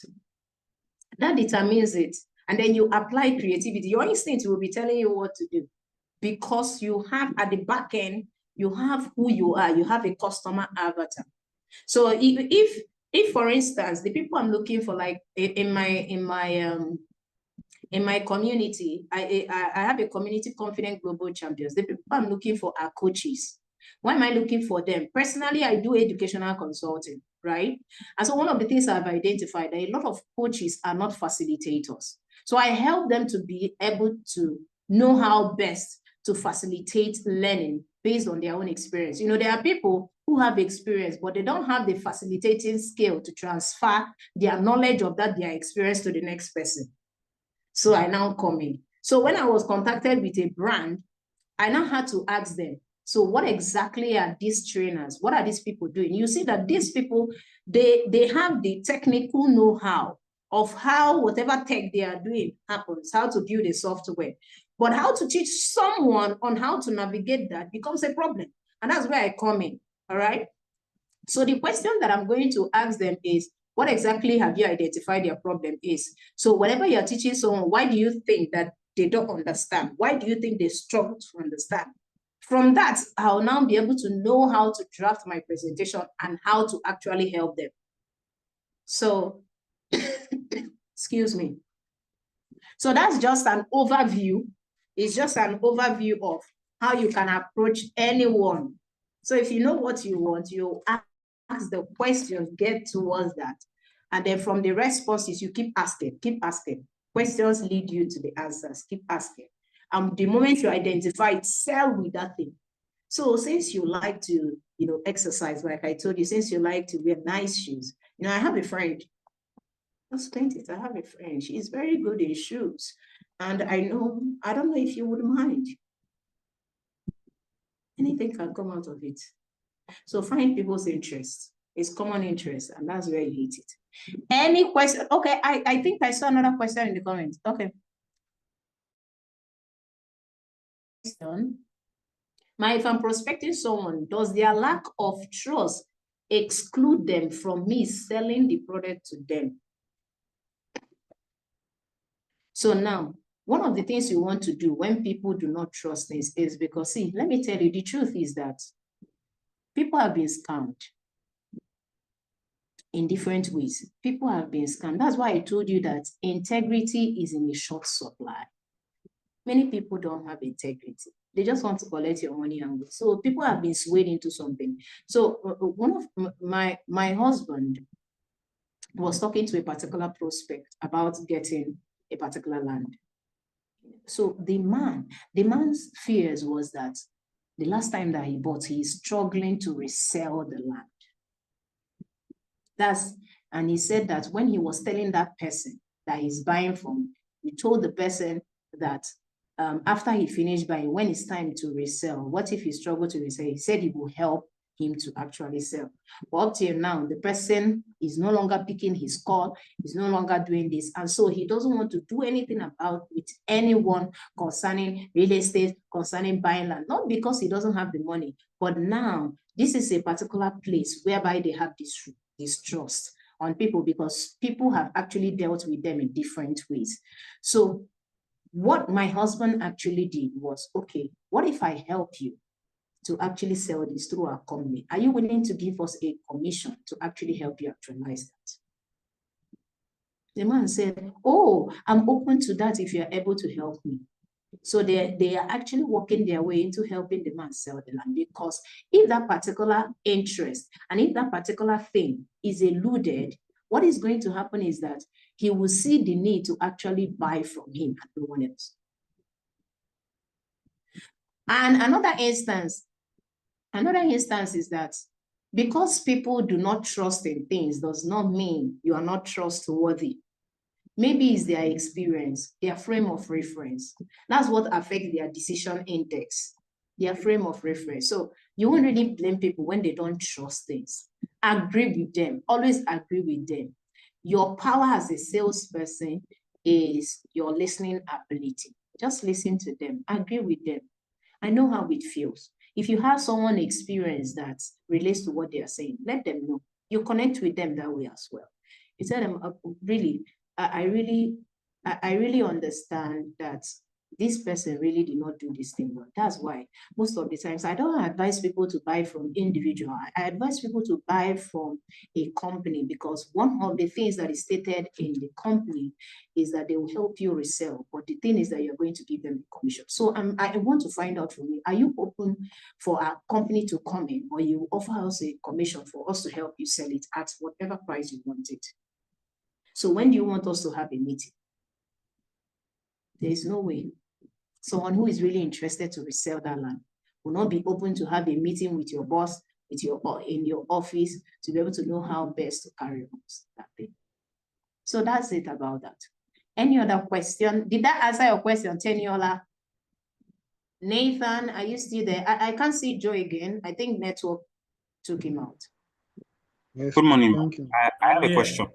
That determines it. And then you apply creativity. Your instinct will be telling you what to do, because you have at the back end, you have who you are. You have a customer avatar. So if for instance, the people I'm looking for, like in my community, I have a community confident global champions. The people I'm looking for are coaches. Why am I looking for them? Personally, I do educational consulting, right? And so one of the things I've identified, that a lot of coaches are not facilitators. So I help them to be able to know how best to facilitate learning based on their own experience. You know, there are people who have experience, but they don't have the facilitating skill to transfer their knowledge of their experience to the next person. So I now come in. So when I was contacted with a brand, I now had to ask them, so what exactly are these trainers? What are these people doing? You see that these people, they have the technical know-how of how whatever tech they are doing happens, how to build a software. But how to teach someone on how to navigate that becomes a problem. And that's where I come in, all right? So the question that I'm going to ask them is, what exactly have you identified their problem is? So whenever you're teaching someone, why do you think that they don't understand? Why do you think they struggle to understand? From that, I'll now be able to know how to draft my presentation and how to actually help them. So, excuse me. So that's just an overview. It's just an overview of how you can approach anyone. So if you know what you want, you ask the questions, get towards that. And then from the responses, you keep asking, keep asking. Questions lead you to the answers, keep asking. And the moment you identify it, sell with that thing. So since you like to, exercise, like I told you, since you like to wear nice shoes, I have a friend. That's 20. I have a friend. She's very good in shoes. And I don't know if you would mind. Anything can come out of it. So find people's interest. It's common interest, and that's where you hit it. Any question? Okay, I think I saw another question in the comments. Okay. If I'm prospecting someone, does their lack of trust exclude them from me selling the product to them? So now, one of the things you want to do when people do not trust this is because, see, let me tell you, the truth is that people have been scammed in different ways. People have been scammed. That's why I told you that integrity is in a short supply. Many people don't have integrity. They just want to collect your money and go. So people have been swayed into something. So one of my husband was talking to a particular prospect about getting a particular land. So the man's fears was that the last time that he bought, he's struggling to resell the land. And he said that when he was telling that person that he's buying from, he told the person that after he finished buying, when it's time to resell, what if he struggled to resell? He said he will help him to actually sell. But up till now, the person is no longer picking his call, he's no longer doing this. And so he doesn't want to do anything about with anyone concerning real estate, concerning buying land, not because he doesn't have the money, but now this is a particular place whereby they have this trust on people, because people have actually dealt with them in different ways. So what my husband actually did was, okay, what if I help you to actually sell this through our company? Are you willing to give us a commission to actually help you actualize that? The man said, oh, I'm open to that if you're able to help me. So they are actually working their way into helping the man sell the land, because if that particular interest and if that particular thing is eluded, what is going to happen is that he will see the need to actually buy from him and no one else. And another instance is that because people do not trust in things does not mean you are not trustworthy. Maybe it's their experience, their frame of reference. That's what affects their decision index, their frame of reference. So you won't really blame people when they don't trust things. Agree with them, always agree with them. Your power as a salesperson is your listening ability. Just listen to them, agree with them. I know how it feels. If you have someone experience that relates to what they are saying, let them know. You connect with them that way as well. You tell them, really, I really understand that this person really did not do this thing well. That's why most of the times I don't advise people to buy from individual. I advise people to buy from a company, because one of the things that is stated in the company is that they will help you resell. But the thing is that you're going to give them a commission. So I want to find out from you, are you open for our company to come in, or you offer us a commission for us to help you sell it at whatever price you want it? So when do you want us to have a meeting? There is no way. Someone who is really interested to resell that land will not be open to have a meeting with your boss, in your office, to be able to know how best to carry on that thing. So that's it about that. Any other question? Did that answer your question, Teniola? Nathan, are you still there? I can't see Joe again. I think network took him out. Yes, Good morning. thank you. I have a question.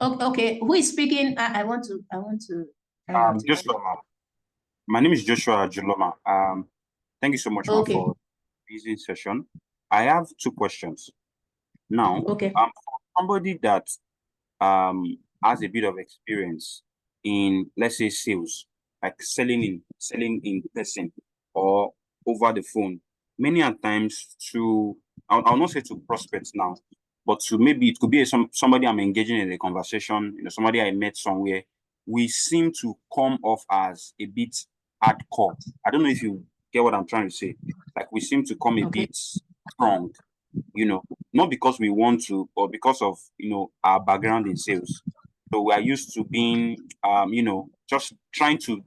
Okay, who is speaking? I want to. Joshua. My name is Joshua Juloma. Thank you so much, ma'am, for this session. I have two questions. Now, for somebody that has a bit of experience in, let's say, sales, like selling in person or over the phone, many a times I'll not say to prospects now, but to maybe it could be somebody I'm engaging in a conversation, somebody I met somewhere, we seem to come off as a bit hardcore. I don't know if you get what I'm trying to say. Like we seem to come a bit strong, not because we want to, or because of, our background in sales. So we are used to being, just trying to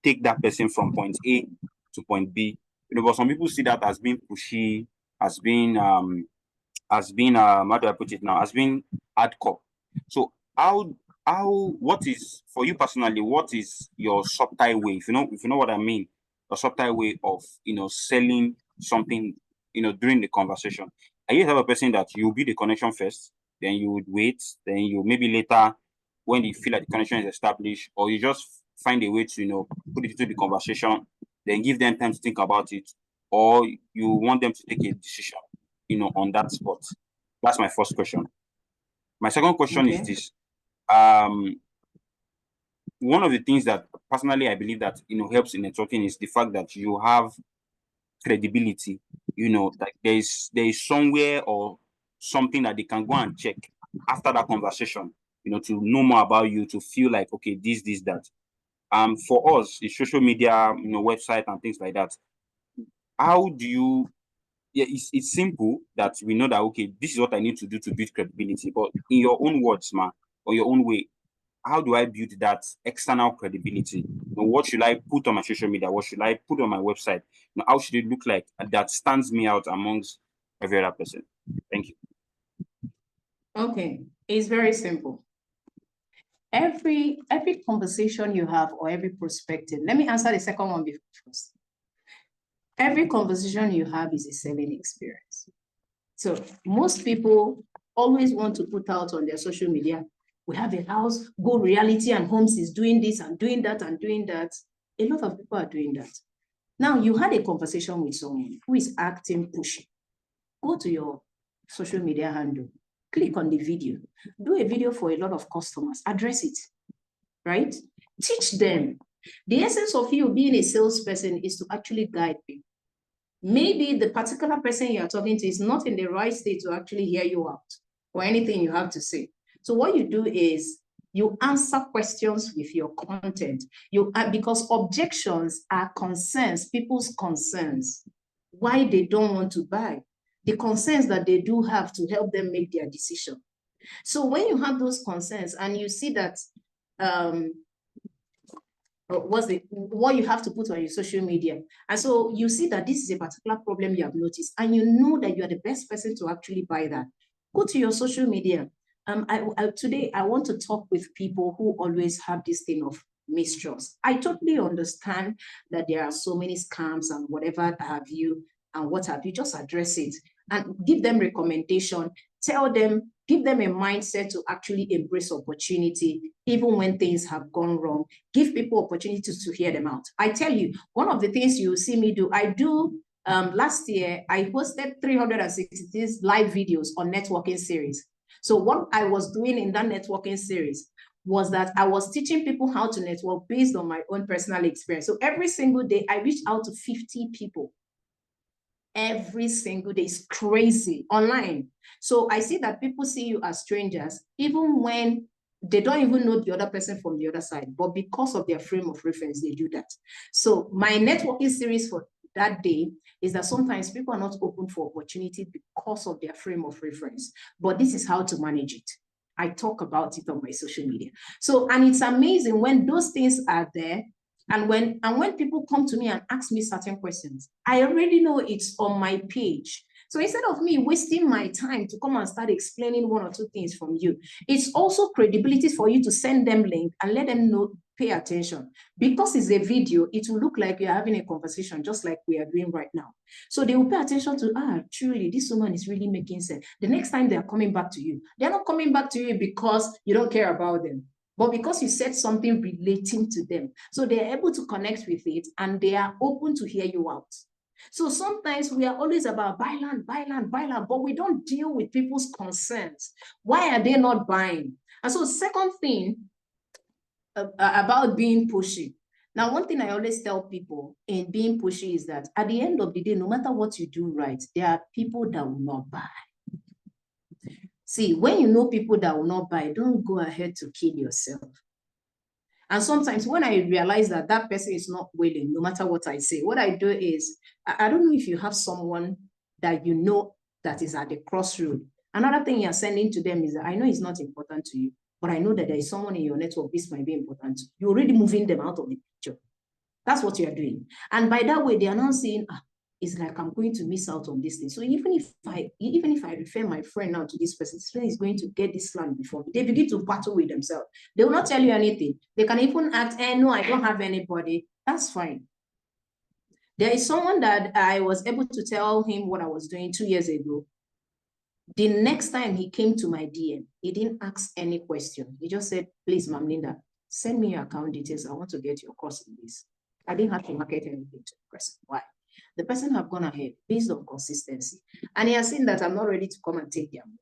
take that person from point A to point B. But some people see that as being pushy, as being, how do I put it now? As being hardcore. So what is, for you personally, what is your subtle way, if you know what I mean, a subtle way of, selling something, during the conversation? Are you the type of person that you build the connection first, then you would wait, then you maybe later, when you feel like the connection is established, or you just find a way to, put it into the conversation, then give them time to think about it, or you want them to take a decision, on that spot? That's my first question. My second question is this. One of the things that personally I believe that helps in networking is the fact that you have credibility. Like there is somewhere or something that they can go and check after that conversation, to know more about you, to feel like, okay, this, that. For us, it's social media, website and things like that. How do you? Yeah, it's simple that we know that, okay, this is what I need to do to build credibility. But in your own words, or your own way, how do I build that external credibility? What should I put on my social media? What should I put on my website? How should it look like that stands me out amongst every other person? Thank you. Okay, it's very simple. Every conversation you have or every perspective, let me answer the second one first. Every conversation you have is a selling experience. So most people always want to put out on their social media, we have a house, Go Reality and Homes is doing this and doing that and doing that. A lot of people are doing that. Now you had a conversation with someone who is acting pushy. Go to your social media handle, click on the video, do a video for a lot of customers, address it, right? Teach them. The essence of you being a salesperson is to actually guide people. Maybe the particular person you're talking to is not in the right state to actually hear you out or anything you have to say. So what you do is you answer questions with your content. Because objections are concerns, people's concerns, why they don't want to buy, the concerns that they do have to help them make their decision. So when you have those concerns and you see that what you have to put on your social media. And so you see that this is a particular problem you have noticed, and you know that you are the best person to actually buy that. Go to your social media. Today, I want to talk with people who always have this thing of mistrust. I totally understand that there are so many scams and whatever have you, and what have you. Just address it and give them recommendation. Tell them, give them a mindset to actually embrace opportunity, even when things have gone wrong. Give people opportunities to hear them out. I tell you, one of the things you see me do, last year, I hosted 360 live videos on networking series. So what I was doing in that networking series was that I was teaching people how to network based on my own personal experience. So every single day, I reached out to 50 people. Every single day. Is crazy online. So I see that people see you as strangers, even when they don't even know the other person from the other side, but because of their frame of reference, they do that. So my networking series for that day is that sometimes people are not open for opportunity because of their frame of reference, but this is how to manage it. I talk about it on my social media. So, and it's amazing when those things are there. And when people come to me and ask me certain questions, I already know it's on my page. So instead of me wasting my time to come and start explaining one or two things from you, it's also credibility for you to send them link and let them know, pay attention. Because it's a video, it will look like you're having a conversation just like we are doing right now. So they will pay attention to, truly, this woman is really making sense. The next time they're coming back to you, they're not coming back to you because you don't care about them, but because you said something relating to them. So they're able to connect with it and they are open to hear you out. So sometimes we are always about buy land, but we don't deal with people's concerns. Why are they not buying? And so second thing about being pushy. Now, one thing I always tell people in being pushy is that at the end of the day, no matter what you do right, there are people that will not buy. See, when you know people that will not buy, don't go ahead to kill yourself. And sometimes when I realize that that person is not willing, no matter what I say, what I do is, I don't know if you have someone that you know that is at the crossroad. Another thing you're sending to them is that I know it's not important to you, but I know that there is someone in your network, this might be important. You're already moving them out of the picture. That's what you're doing. And by that way, they are now saying, it's like I'm going to miss out on this thing. So even if I refer my friend now to this person is going to get this land before me, they begin to battle with themselves. They will not tell you anything. They can even act, no, I don't have anybody. That's fine. There is someone that I was able to tell him what I was doing 2 years ago. The next time he came to my DM, he didn't ask any question. He just said, please, Ma'am Linda, send me your account details. I want to get your course in this. I didn't have to market anything to the person. Why? The person have gone ahead based on consistency. And he has seen that I'm not ready to come and take their money.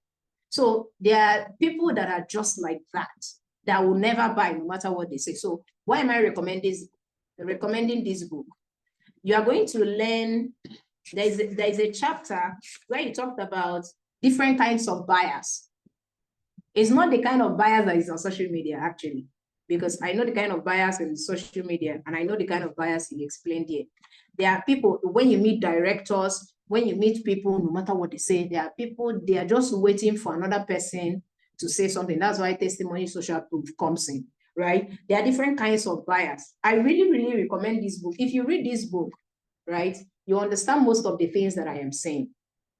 So there are people that are just like that will never buy no matter what they say. So why am I recommending this book? You are going to learn, there is a chapter where you talked about different kinds of buyers. It's not the kind of buyers that is on social media, actually. because I know the kind of buyers in social media, and I know the kind of buyers you explained here. There are people, when you meet directors, when you meet people, no matter what they say, there are people, they are just waiting for another person to say something. That's why testimony social proof comes in, right? There are different kinds of buyers. I really, really recommend this book. If you read this book, right, you understand most of the things that I am saying,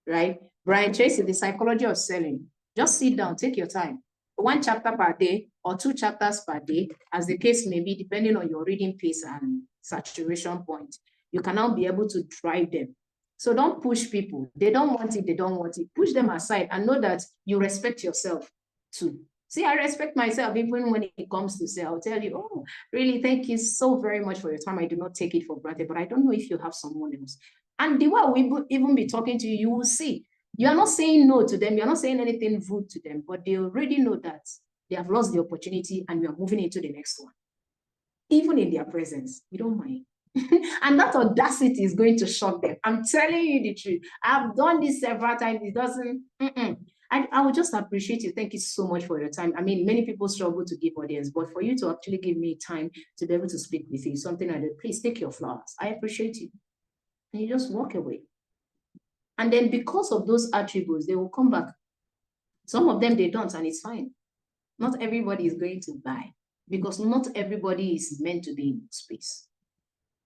right? Brian Tracy, The Psychology of Selling. Just sit down, take your time. 1 chapter per day or 2 chapters per day, as the case may be, depending on your reading pace and saturation point. You can now be able to drive them. So don't push people. They don't want it, they don't want it. Push them aside and know that you respect yourself too. See, I respect myself even when it comes to sell. I'll tell you, oh, really, thank you so very much for your time. I do not take it for granted, but I don't know if you have someone else. And the way we will even be talking to you, you will see. You are not saying no to them. You're not saying anything rude to them, but they already know that they have lost the opportunity and we are moving into the next one. Even in their presence, you don't mind. And that audacity is going to shock them. I'm telling you the truth. I've done this several times. It doesn't. I would just appreciate you. Thank you so much for your time. I mean, many people struggle to give audience, but for you to actually give me time to be able to speak with you, something like that, please take your flowers. I appreciate you. And you just walk away. And then because of those attributes, they will come back. Some of them, they don't, and it's fine. Not everybody is going to buy because not everybody is meant to be in space.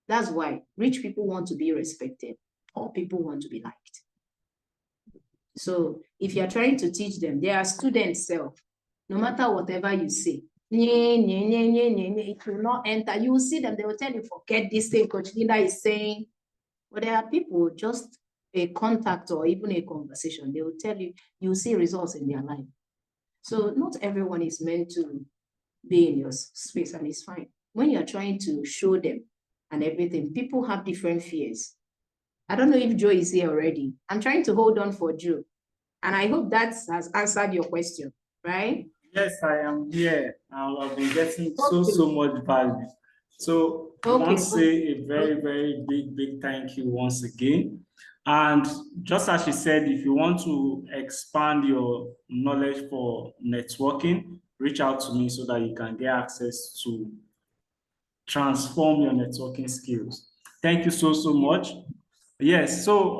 That's why rich people want to be respected. Poor people want to be liked. So if you're trying to teach them, they are students self. No matter whatever you say, it will not enter. You will see them, they will tell you, forget this thing Coach Linda is saying. But there are people, just a contact or even a conversation, they will tell you, you will see results in their life. So not everyone is meant to be in your space, and it's fine. When you're trying to show them and everything, people have different fears. I don't know if Joe is here already. I'm trying to hold on for Joe. And I hope that has answered your question, right? Yes, I am here. I've been getting so much value. So I want to say a very big thank you once again. And just as she said, if you want to expand your knowledge for networking, reach out to me so that you can get access to transform your networking skills. Thank you so much. Yes, so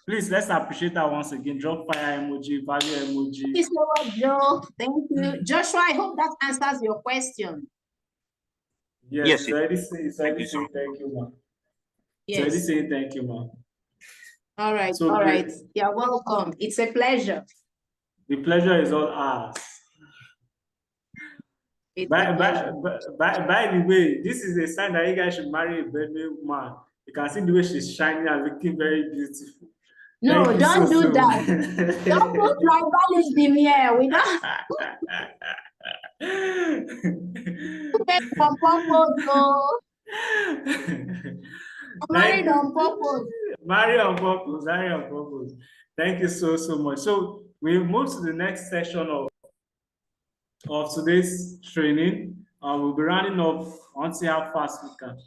please let's appreciate that once again. Drop fire emoji, value emoji. Thank you so much, Joe. Thank you. Joshua, I hope that answers your question. Yes, it's already saying thank you, ma'am. Yes. It's already saying thank you, ma'am. All right, so all right. You're welcome. It's a pleasure. The pleasure is all ours. By the way, this is a sign that you guys should marry a birthday man. You can see the way she's shining and looking very beautiful. No, don't do that. Don't put tribalism here. We don't. On purpose, no. Married on purpose. Marry on purpose. Marry on purpose. Thank you so much. So we move to the next session of today's training. We'll be running off. I want to see how fast we can.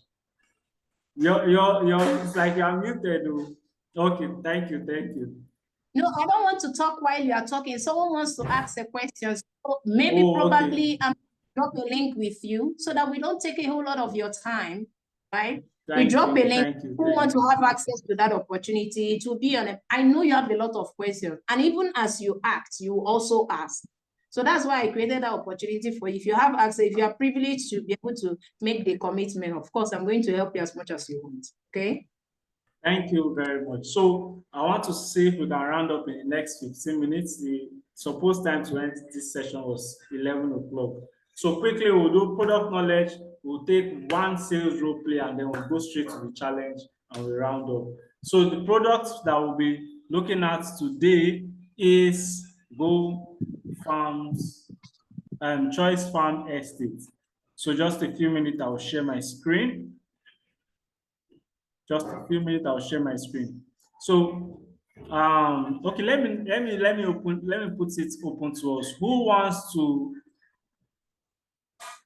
It's like you're muted. Okay, thank you. No, I don't want to talk while you are talking. Someone wants to ask a question. So maybe probably drop a link with you so that we don't take a whole lot of your time, right? We drop a link. Who want to have access to that opportunity to be on it? I know you have a lot of questions, and even as you act, you also ask. So that's why I created that opportunity for you. If you have access, if you are privileged to be able to make the commitment, of course, I'm going to help you as much as you want. Okay. Thank you very much. So I want to see if we can round up in the next 15 minutes. The supposed time to end this session was 11 o'clock. So quickly, we'll do product knowledge. We'll take one sales role play, and then we'll go straight to the challenge and we'll round up. So the product that we'll be looking at today is Go Farms Choice Farm Estate. So just a few minutes, I'll share my screen. Just a few minutes, I'll share my screen. So, okay, let me put it open to us. Who wants to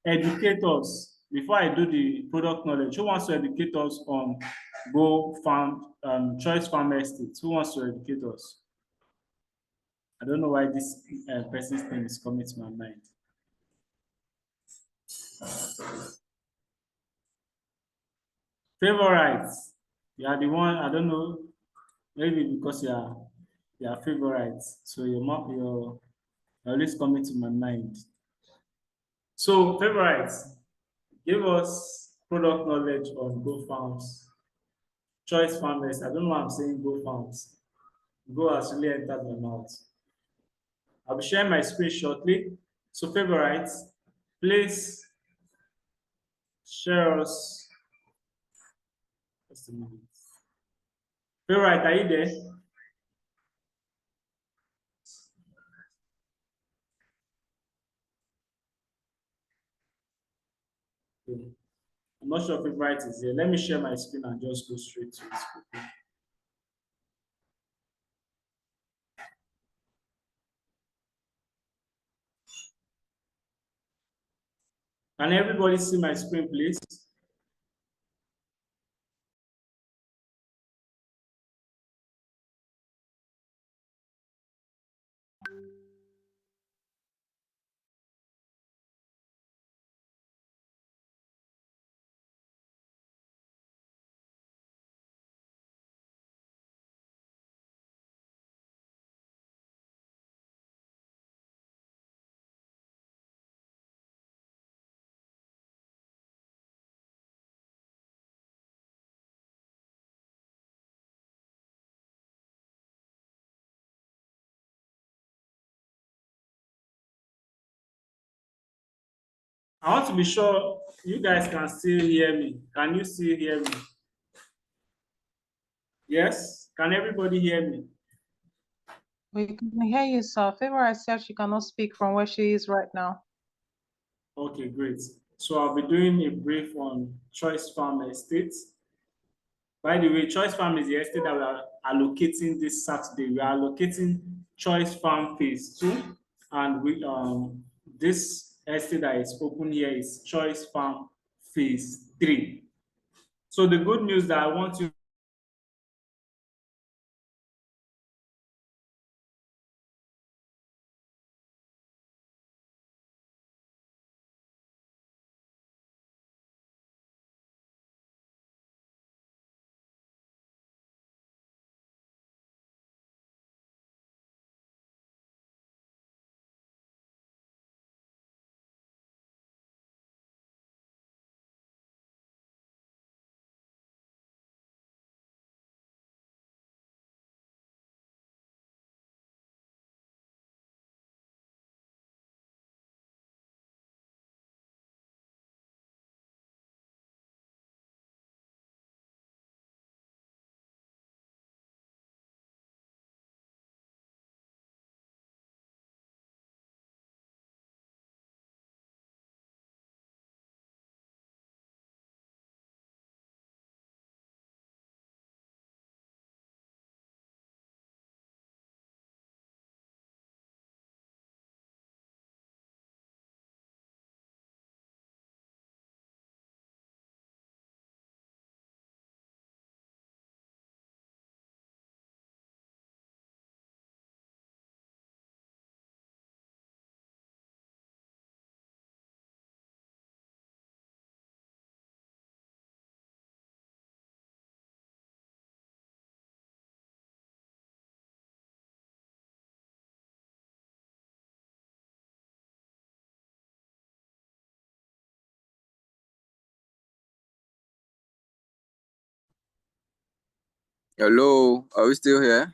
educate us before I do the product knowledge? Who wants to educate us on Go Farm Choice Farm Estate? Who wants to educate us? I don't know why this person's name is coming to my mind. Favorites. You are the one, I don't know, maybe because you are favorites. So you're always coming to my mind. So favorites, give us product knowledge on Go Farms. Choice farmers. I don't know why I'm saying Go Farms. Go has really entered my mouth. I'll be sharing my screen shortly. So favorites, please share us. Just a minute. Favorite, are you there? Okay. I'm not sure if favorite is here. Let me share my screen and just go straight to it. Can everybody see my screen, please? I want to be sure you guys can still hear me. Can you still hear me? Yes? Can everybody hear me? We can hear you, sir. Favorite said she cannot speak from where she is right now. Okay, great. So I'll be doing a brief on Choice Farm Estate. By the way, Choice Farm is the estate that we are allocating this Saturday. We are allocating Choice Farm Phase 2, and this estate that is open here is Choice Farm Phase 3. So the good news that I want you Hello, are we still here?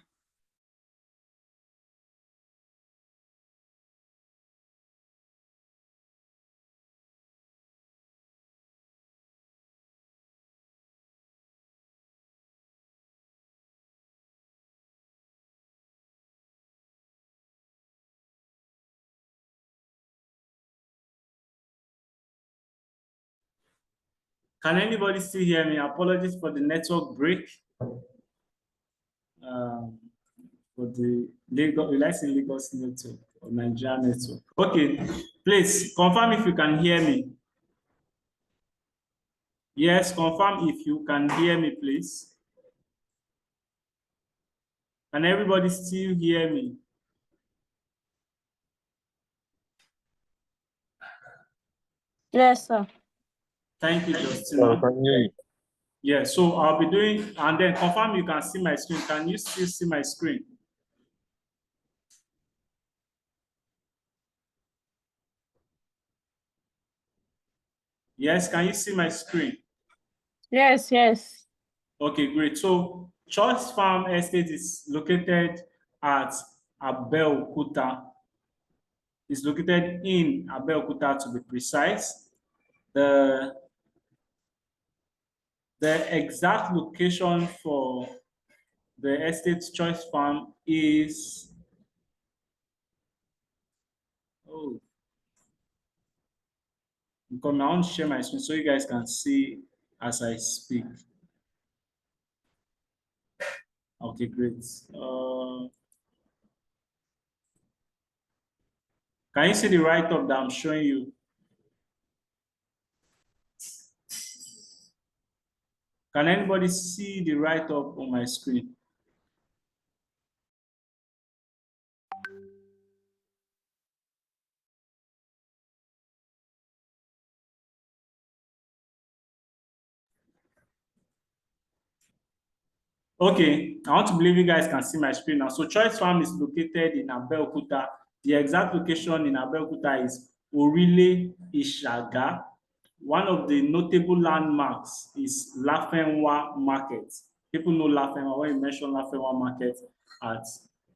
Can anybody still hear me? Apologies for the network break. For the Lagos network or Nigeria network. Okay, please confirm if you can hear me. Yes, confirm if you can hear me, please. Can everybody still hear me? Yes, sir. Thank you, Justina. Yeah, so I'll be doing, and then confirm you can see my screen. Can you still see my screen? Yes, can you see my screen? Yes, yes. Okay, great. So Choice Farm Estate is located at Abeokuta. It's located in Abeokuta, to be precise. The exact location for the estate Choice Farm is, oh, because I want to share my screen so you guys can see as I speak. Okay, great. Can you see the write-up that I'm showing you? Can anybody see the write-up on my screen? Okay, I want to believe you guys can see my screen now. So Choice Farm is located in Abeokuta. The exact location in Abeokuta is Orile Ishaga. One of the notable landmarks is Lafenwa Market. People know Lafenwa. When you mention Lafenwa Market at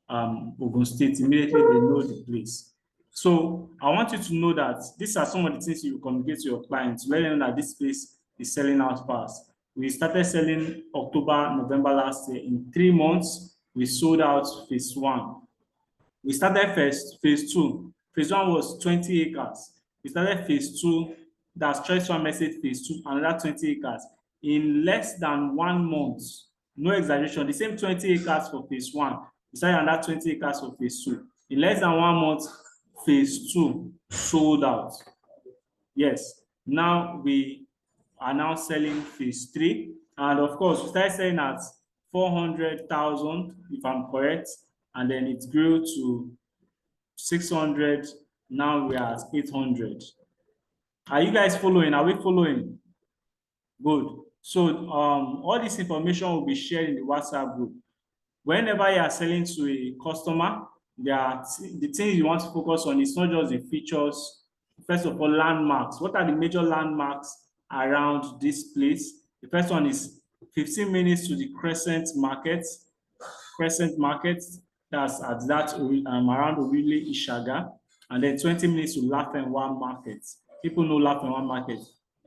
Ogun State, immediately they know the place. So I want you to know that these are some of the things you communicate to your clients, let them know that this place is selling out fast. We started selling October, November last year. In 3 months, we sold out phase 1. We started phase 2. Phase 1 was 20 acres. We started phase 2, that's Choice Farm Estate phase 2, another 20 acres. In less than 1 month, no exaggeration, the same 20 acres for phase 1, we started another 20 acres for phase 2. In less than 1 month, phase 2 sold out. Yes, now we are now selling phase 3. And of course, we started selling at 400,000, if I'm correct, and then it grew to 600. Now we are at 800. Are you guys following? Are we following? Good. So all this information will be shared in the WhatsApp group. Whenever you are selling to a customer, the things you want to focus on is not just the features. First of all, landmarks. What are the major landmarks around this place? The first one is 15 minutes to the Crescent Market. That's at that around Orile Ishaga, and then 20 minutes to Lafenwa Market. People know Lafenwa Market.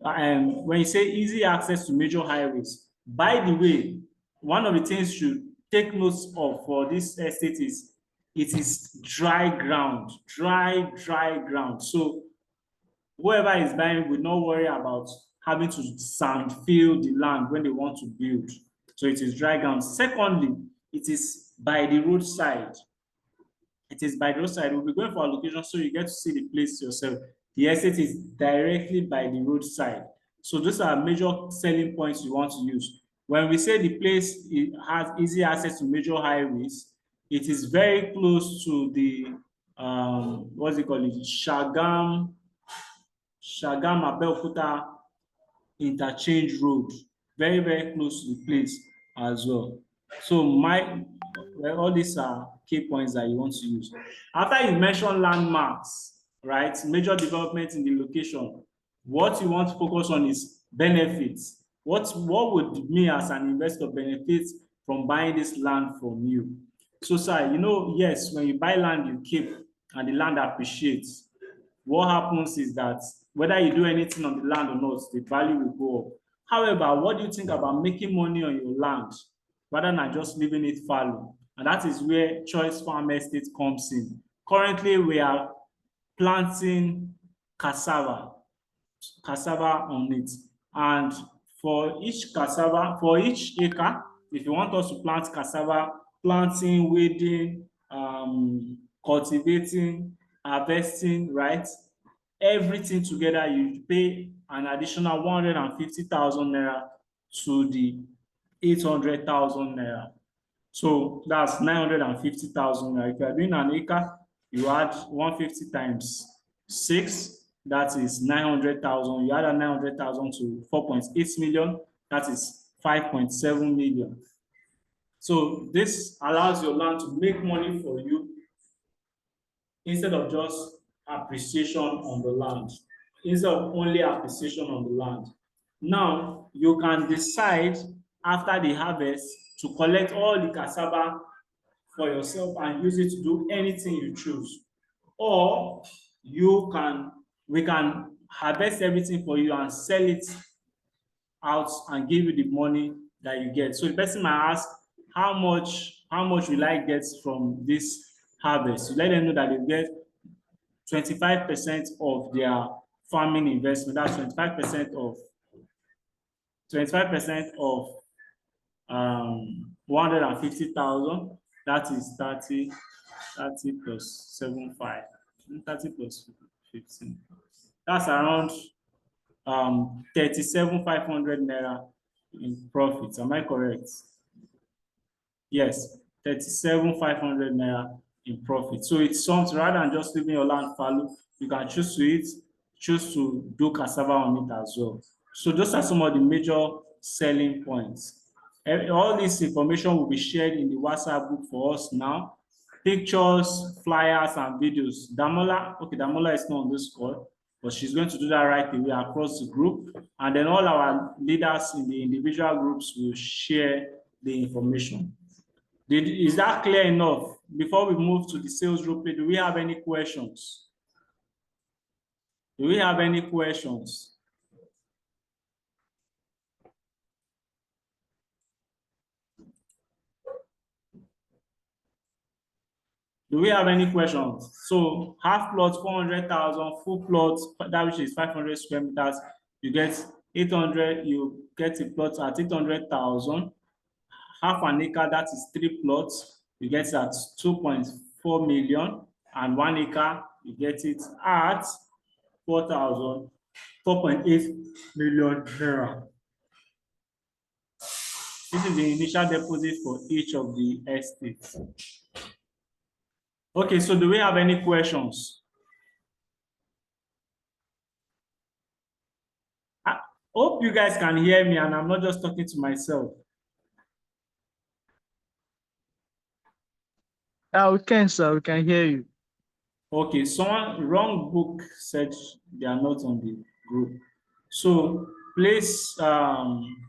And when you say easy access to major highways, by the way, one of the things you should take notes of for this estate is it is dry ground, dry ground. So whoever is buying will not worry about having to sand fill the land when they want to build. So it is dry ground. Secondly, it is by the roadside. It is by the roadside. We'll be going for a location so you get to see the place yourself. The estate is directly by the roadside. So those are major selling points you want to use. When we say the place has easy access to major highways, it is very close to the what's it called? Shagam Abeokuta interchange road. Very, very close to the place as well. So all these are key points that you want to use. After you mention landmarks, right, major development in the location, what you want to focus on is benefits. What would me as an investor benefit from buying this land from you? So, sir, you know, yes, when you buy land, you keep, and the land appreciates. What happens is that whether you do anything on the land or not, the value will go up. However, what do you think about making money on your land rather than just leaving it fallow? And that is where Choice Farm Estate comes in. Currently, we are planting cassava on it. And for each acre, if you want us to plant cassava, planting, weeding, cultivating, harvesting, right? Everything together, you pay an additional 150,000 naira to the 800,000 naira. So that's 950,000 naira. If you are doing an acre, you add 150 times 6, that is 900,000. You add that 900,000 to 4.8 million, that is 5.7 million. So this allows your land to make money for you instead of just appreciation on the land, instead of only appreciation on the land. Now, you can decide after the harvest to collect all the cassava for yourself and use it to do anything you choose. Or we can harvest everything for you and sell it out and give you the money that you get. So the person might ask, how much will I get from this harvest? You let them know that they get 25% of their farming investment. That's 25% of 150,000. That is 30 plus 75. 30 plus 15. That's around 37,500 naira in profits. Am I correct? Yes, 37,500 naira in profit. So it's something rather than just leaving your land fallow, you can choose to do cassava on it as well. So those are some of the major selling points. All this information will be shared in the WhatsApp group for us now. Pictures, flyers, and videos. Damola is not on this call, but she's going to do that right away across the group. And then all our leaders in the individual groups will share the information. Is that clear enough? Before we move to the sales role play, do we have any questions? Do we have any questions? Do we have any questions? So half plot 400,000, full plot, that which is 500 square meters, you get 800, you get a plot at 800,000. Half an acre, that is 3 plots, you get it at 2.4 million, and 1 acre, you get it at 4.8 million naira. This is the initial deposit for each of the estates. Okay, so do we have any questions? I hope you guys can hear me and I'm not just talking to myself. We can, sir. We can hear you. Okay, someone wrong book said they are not on the group. So please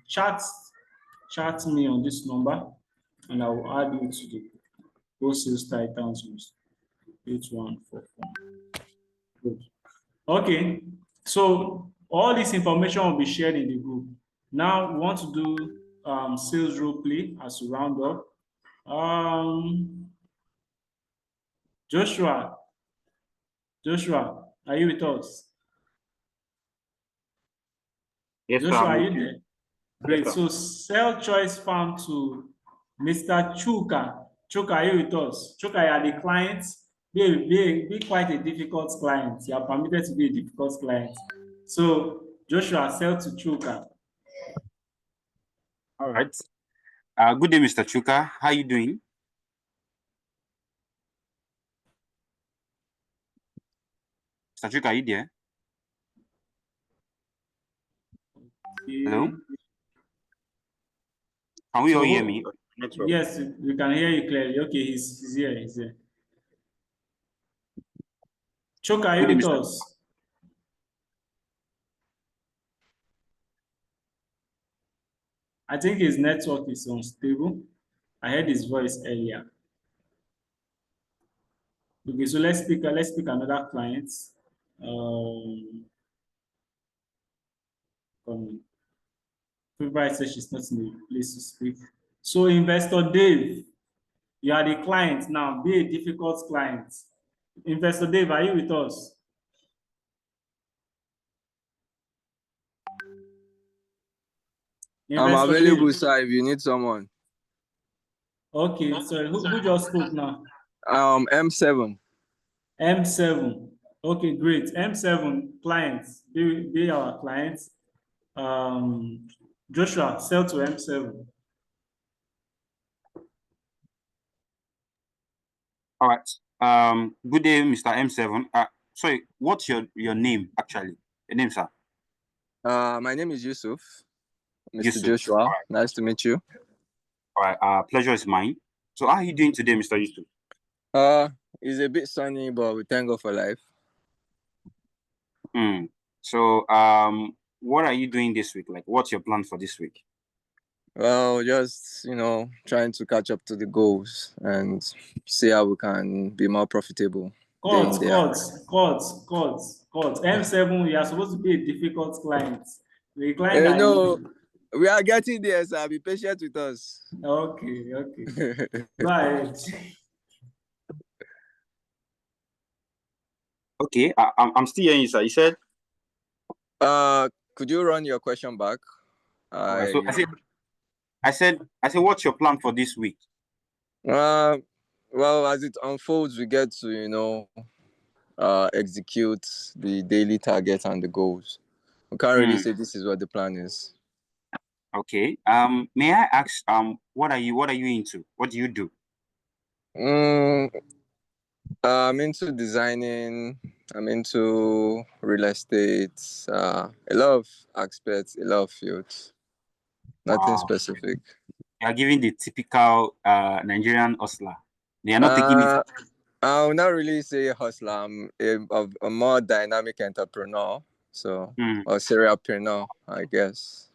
chat me on this number and I will add you to the Sales Titans list. 8144. Good. Okay, so all this information will be shared in the group. Now we want to do sales role play as we round up. Joshua, are you with us? Yes, Joshua, sir, are you there? Great. Yes, so sell choice farm to Mr. Chuka. Chuka, are you with us? Chuka, you are the client. Be quite a difficult client. You are permitted to be a difficult client. So Joshua, sell to Chuka. All right. Good day, Mr. Chuka. How are you doing? Mr. Chuka, are you there? Hello? Can we all hear me? Yes, we can hear you clearly. Okay, he's here. Chuka, are you with us? I think his network is unstable. I heard his voice earlier. Okay, so let's pick another client. Favorite says she's not in the place to speak. So Investor Dave, you are the client now. Be a difficult client. Investor Dave, are you with us? I'm available, sir, if you need someone. Okay, sorry, who just spoke now? M7. M7. Okay, great. M7 clients, be our clients. Joshua, sell to M7. All right. Good day, Mr. M7. sorry, what's your name actually? Your name, sir? My name is Yusuf, Mr. Yusuf. Joshua. All right. Nice to meet you. All right. Pleasure is mine. So how are you doing today, Mr. Yusuf? It's a bit sunny, but we thank God for life. So what are you doing this week? Like, what's your plan for this week? Well, just trying to catch up to the goals and see how we can be more profitable. Cut. M7, you are supposed to be a difficult client. The client that No, we are getting there, sir. Be patient with us. Okay. Go ahead. Okay, I'm still hearing you, sir. You said. Could you run your question back? Right, so I said, what's your plan for this week? Well, as it unfolds, we get to execute the daily targets and the goals. We can't really say this is what the plan is. Okay. May I ask, what are you into? What do you do? I'm into designing. I'm into real estate. A lot of aspects, a lot of fields. Nothing specific. You are giving the typical Nigerian hustler. They are not taking it. I will not really say hustler. I'm a more dynamic entrepreneur, or serialpreneur, I guess.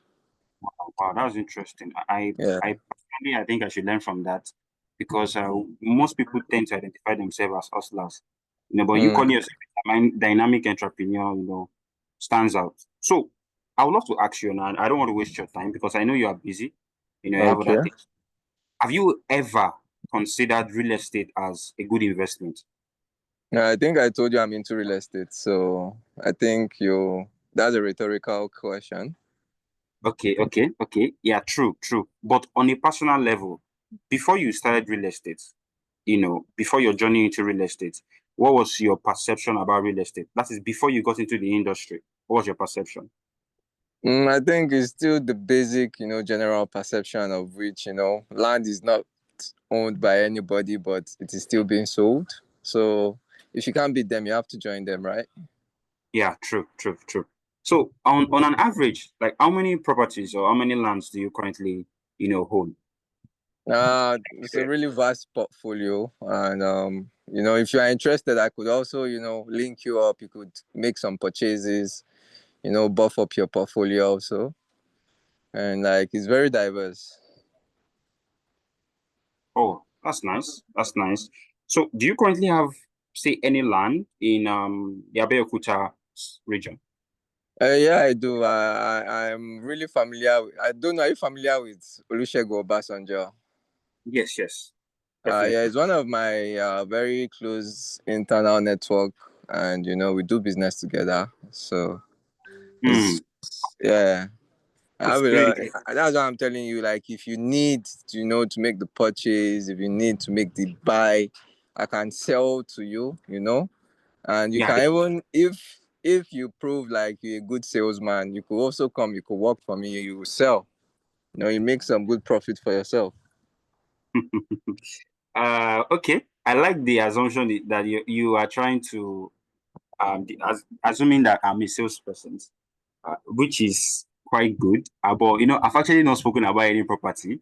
Wow, that was interesting. I personally, I think I should learn from that, because most people tend to identify themselves as hustlers, but you calling yourself a dynamic entrepreneur, stands out. So I would love to ask you, and I don't want to waste your time because I know you are busy, you have other things. Have you ever considered real estate as a good investment? I think I told you I'm into real estate, so I think that's a rhetorical question. Okay. Yeah, true. But on a personal level, before you started real estate, before your journey into real estate, what was your perception about real estate? That is, before you got into the industry, what was your perception? I think it's still the basic, general perception of which, land is not owned by anybody, but it is still being sold. So if you can't beat them, you have to join them, right? Yeah, true. So on an average, like, how many properties or how many lands do you currently, hold? It's a really vast portfolio, and if you are interested, I could also, link you up. You could make some purchases, buff up your portfolio also, and it's very diverse. Oh, that's nice. So do you currently have, say, any land in the Abeokuta region? Yeah, I do. I'm really familiar. I don't know. Are you familiar with Olusegun Obasanjo? Yes. Yeah, it's one of my very close internal network, and we do business together. So, yeah. That's what I'm telling you. Like, if you need, to make the purchase, if you need to make the buy, I can sell to you. And you can even, if you prove like you're a good salesman, you could also come. You could work for me. You will sell. You make some good profit for yourself. Okay. I like the assumption that you are trying to assuming that I'm a salesperson, which is quite good. But I've actually not spoken about any property.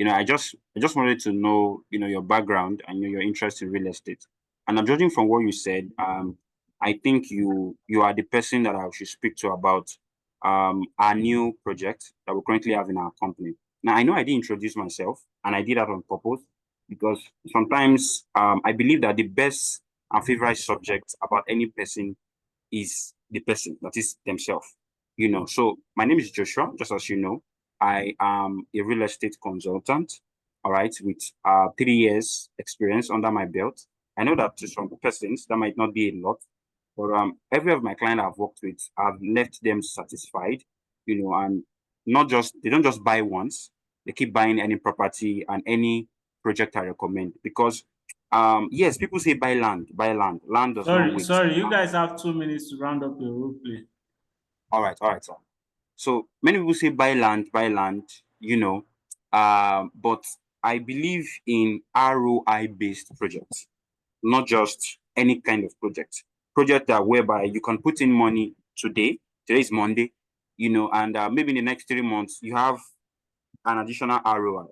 I just wanted to know, your background and your interest in real estate. And I'm judging from what you said, I think you are the person that I should speak to about our new project that we currently have in our company. Now, I know I didn't introduce myself, and I did that on purpose, because sometimes I believe that the best and favorite subject about any person is the person, that is themselves. So my name is Joshua, just as you know. I am a real estate consultant, all right, with 3 years experience under my belt. I know that to some persons that might not be a lot, but every of my clients I've worked with, I've left them satisfied, and they don't just buy once, they keep buying any property and any project I recommend, because yes, people say buy land. Land does not wait. Sorry, you guys have 2 minutes to round up your role play. All right, sir. So many people say buy land, but I believe in ROI based projects, not just any kind of project. project that whereby you can put in money today. Today is Monday, you know, and maybe in the next 3 months you have an additional ROI.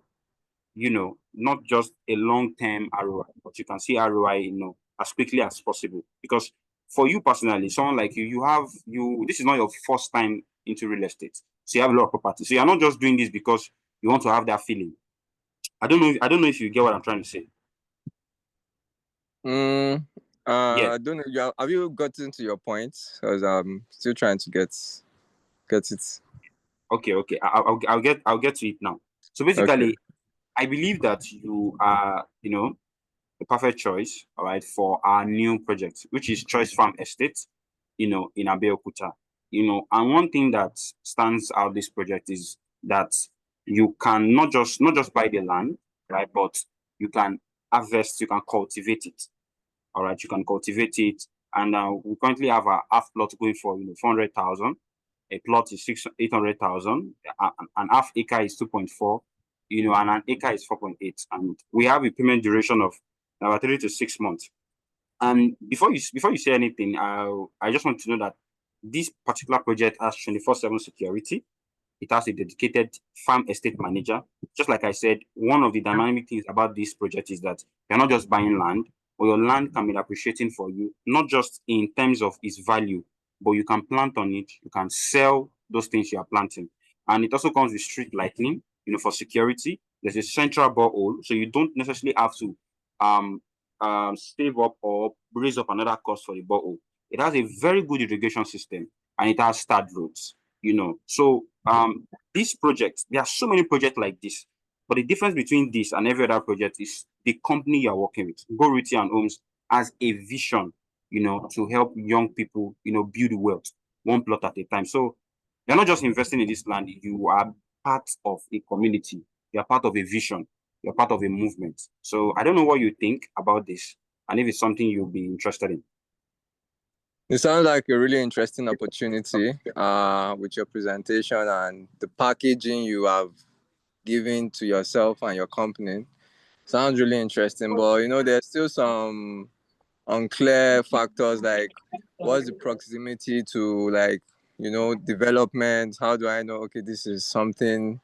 You know, not just a long-term ROI, but you can see ROI, you know, as quickly as possible. Because for you personally, someone like you, this is not your first time into real estate. So you have a lot of property. So you're not just doing this because you want to have that feeling. I don't know if you get what I'm trying to say. Yeah. Yeah. I don't know. Have you gotten to your point? Because I'm still trying to get it. Okay. I'll get to it now. So basically, Okay. I believe that you are, you know, the perfect choice, all right, for our new project, which is Choice Farm Estate, you know, in Abeokuta. You know, and one thing that stands out this project is that you can not just buy the land, right, but you can harvest, you can cultivate it. All right, you can cultivate it, and we currently have a half plot going for 400,000. A plot is 800,000. An half acre is 2.4. And an acre is 4.8. And we have a payment duration of about 3 to 6 months. And before you say anything, I just want to know that this particular project has 24/7 security. It has a dedicated farm estate manager. Just like I said, one of the dynamic things about this project is that you're not just buying land, but your land can be appreciating for you, not just in terms of its value, but you can plant on it, you can sell those things you are planting. And it also comes with street lighting, for security. There's a central borehole, so you don't necessarily have to save up or raise up another cost for the borehole. It has a very good irrigation system, and it has starred roads. So this project, there are so many projects like this, but the difference between this and every other project is the company you're working with. Go Realty and Homes has a vision, to help young people, build wealth one plot at a time. So you're not just investing in this land, you are part of a community, you're part of a vision, you're part of a movement. So I don't know what you think about this, and if it's something you'll be interested in. It sounds like a really interesting opportunity with your presentation and the packaging you have given to yourself and your company. Sounds really interesting, but there's still some unclear factors like what's the proximity to development? How do I know, okay, this is something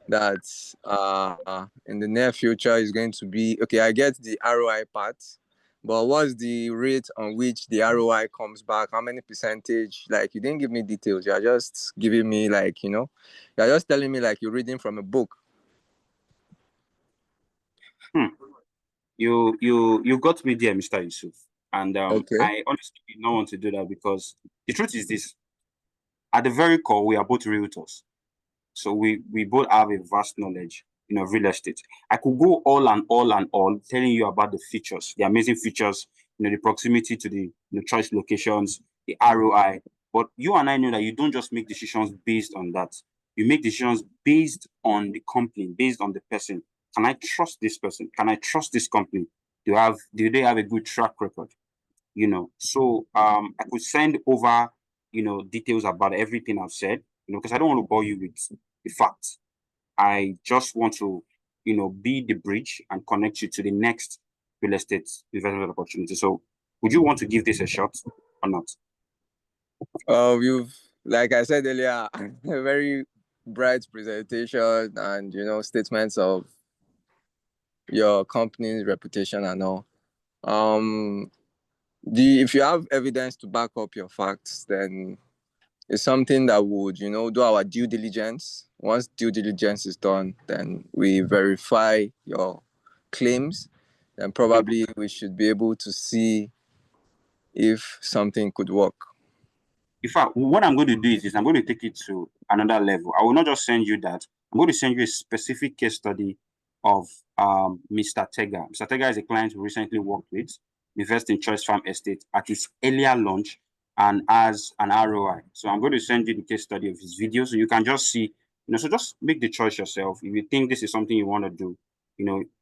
that in the near future is going to be, okay, I get the ROI part, but what's the rate on which the ROI comes back? How many percentage? Like, you didn't give me details. You're just giving me you're just telling me like you're reading from a book. You got me there, Mr. Yusuf. And okay. I honestly did not want to do that because the truth is this. At the very core, we are both realtors. So we both have a vast knowledge, of real estate. I could go all and all telling you about the features, the amazing features, the proximity to the choice locations, the ROI. But you and I know that you don't just make decisions based on that. You make decisions based on the company, based on the person. Can I trust this person? Can I trust this company? Do they have a good track record? So I could send over, details about everything I've said, because I don't want to bore you with the facts. I just want to, be the bridge and connect you to the next real estate investment opportunity. So would you want to give this a shot or not? You've, like I said earlier, a very bright presentation and, statements of your company's reputation and all. If you have evidence to back up your facts, then it's something that would, do our due diligence. Once due diligence is done, then we verify your claims, and probably we should be able to see if something could work. In fact, what I'm going to do is I'm going to take it to another level. I will not just send you that. I'm going to send you a specific case study of Mr. Tega. Mr. Tega is a client who recently worked with, invest in Choice Farm Estate at his earlier launch and as an ROI. So I'm going to send you the case study of his video so you can just see, so just make the choice yourself. If you think this is something you want to do,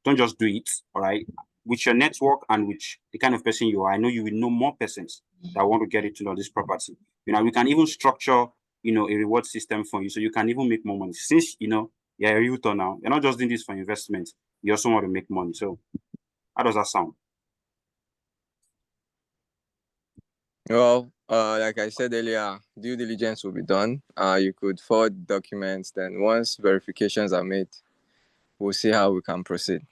don't just do it, all right? With your network and with the kind of person you are, I know you will know more persons that want to get into know this property. We can even structure, a reward system for you so you can even make more money. Since, you're a realtor now, you're not just doing this for investment, you also want to make money. So how does that sound? Well, like I said earlier, due diligence will be done. You could forward documents. Then once verifications are made, we'll see how we can proceed.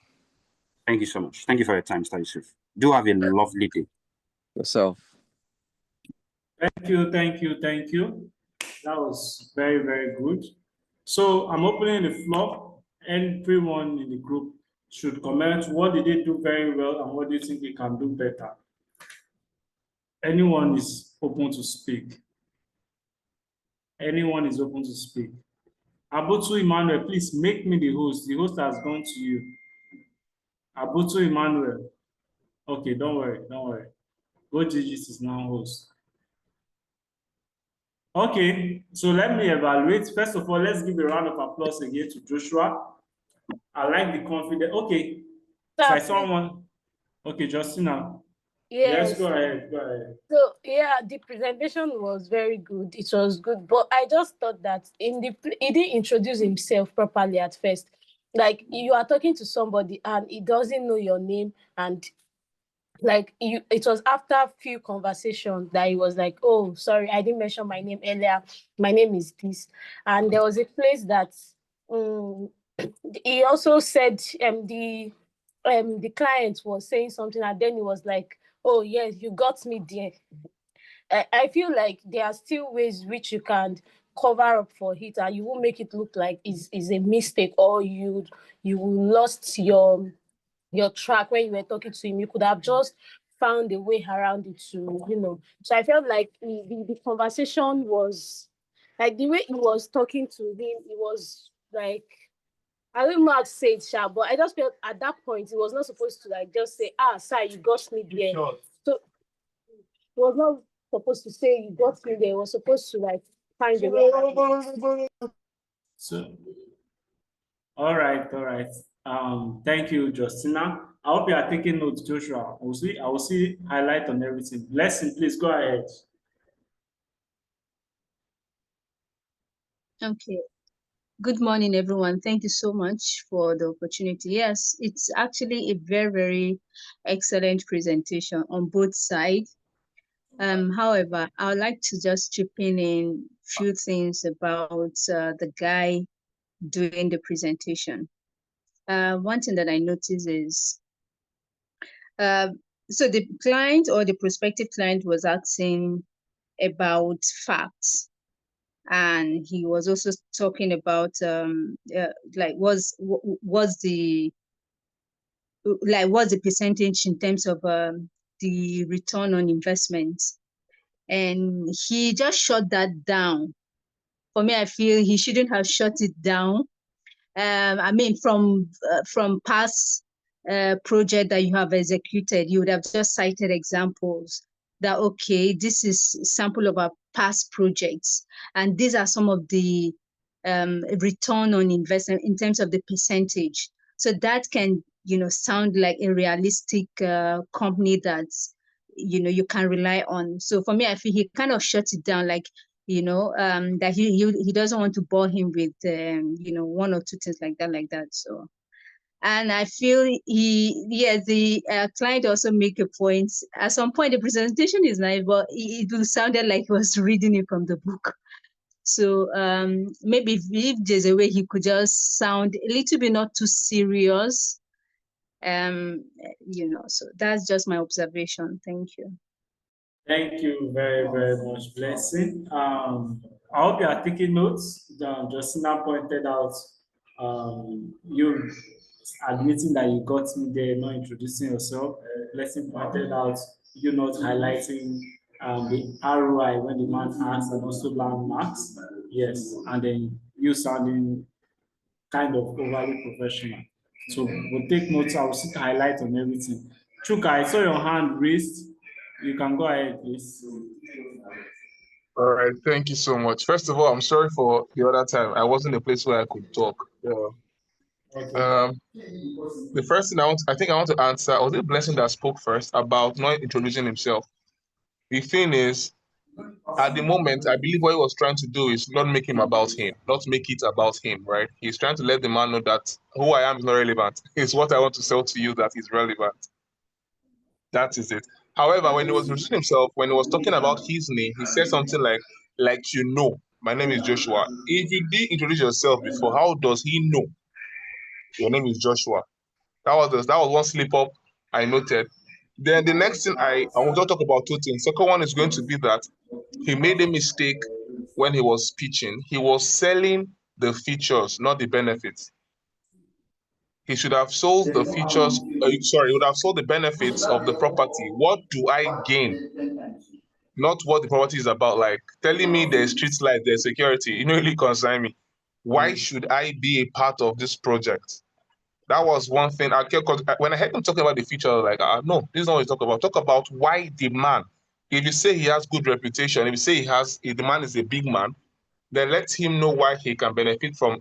Thank you so much. Thank you for your time, Mr. Yusuf. Do have a lovely day. Yourself. Thank you. That was very, very good. So I'm opening the floor. Everyone in the group should comment. What did they do very well and what do you think they can do better? Anyone is open to speak. Anyone is open to speak. Abutu Emmanuel, please make me the host. The host has gone to you. Abutu Emmanuel. Okay, don't worry. Go Gigis is now host. Okay, so let me evaluate. First of all, let's give a round of applause again to Joshua. I like the confidence. Okay, so I saw one. Okay, Justina. Yes, go ahead. So yeah, the presentation was very good. It was good, but I just thought that he didn't introduce himself properly at first. Like you are talking to somebody and he doesn't know your name, and like it was after a few conversations that he was like, oh, sorry, I didn't mention my name earlier. My name is this. And there was a place that he also said the client was saying something, and then he was like, oh yes, you got me there. I feel like there are still ways which you can cover up for it, and you won't make it look like is a mistake, or you lost your track when you were talking to him. You could have just found a way around it to. So I felt like the conversation was like the way he was talking to him, it was like, I don't know how to say it, Sha, but I just felt at that point he was not supposed to like just say, sir, you got me there. So he was not supposed to say you got me there. He was supposed to like find a way. So, all right. Thank you, Justina. I hope you are taking notes, Joshua. I will see highlight on everything. Blessing, please go ahead. Okay. Good morning, everyone. Thank you so much for the opportunity. Yes, it's actually a very, very excellent presentation on both sides. However, I would like to just chip in a few things about the guy doing the presentation. One thing that I noticed is, so the client or the prospective client was asking about facts, and he was also talking about like what's the percentage in terms of the return on investment, and he just shut that down. For me, I feel he shouldn't have shut it down. I mean, from past project that you have executed, you would have just cited examples that, okay, this is a sample of our past projects, and these are some of the return on investment in terms of the percentage. So that can, sound like a realistic company that's, you can rely on. So for me, I feel he kind of shut it down, like, that he doesn't want to bore him with, one or two things like that. So, and I feel the client also make a point. At some point, the presentation is nice, but it sounded like he was reading it from the book. So maybe if there's a way he could just sound a little bit not too serious, so that's just my observation. Thank you. Thank you very, very much, Blessing. I hope you are taking notes. Justina pointed out you admitting that you got me there, not introducing yourself. Blessing pointed out you not highlighting the ROI when the man asks, and also landmarks. Yes, and then you sounding kind of overly professional. So we'll take notes. I will see highlight on everything. Chuka, I saw your hand raised. You can go ahead, please. All right, thank you so much. First of all, I'm sorry for the other time. I wasn't in a place where I could talk. The first thing I want to answer, was it Blessing that spoke first about not introducing himself? The thing is, at the moment, I believe what he was trying to do is not make it about him, right? He's trying to let the man know that who I am is not relevant. It's what I want to sell to you that is relevant. That is it. However, when he was introducing himself, when he was talking about his name, he said something like my name is Joshua. If you did introduce yourself before, how does he know your name is Joshua? That was one slip up I noted. Then the next thing I want to talk about two things. Second one is going to be that he made a mistake when he was pitching. He was selling the features, not the benefits. He should have sold the features. He would have sold the benefits of the property. What do I gain? Not what the property is about. Like telling me there's street light, there's security. You know, really concern me. Why should I be a part of this project? That was one thing. When I heard him talking about the future, I was like, no, this is not what he's talking about. Talk about why the man. If you say he has good reputation, if you say the man is a big man, then let him know why he can benefit from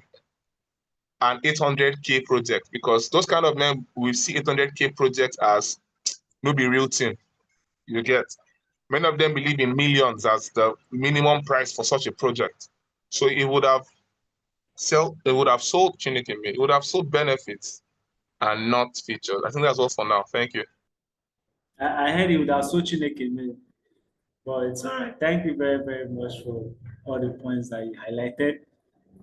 an 800K project. Because those kind of men will see 800K projects as no be real thing. You get. Many of them believe in millions as the minimum price for such a project. So it would have sold Chineke. It would have sold benefits and not features. I think that's all for now. Thank you. I heard it would have so Chineke, man. But it's all right. Thank you very, very much for all the points that you highlighted.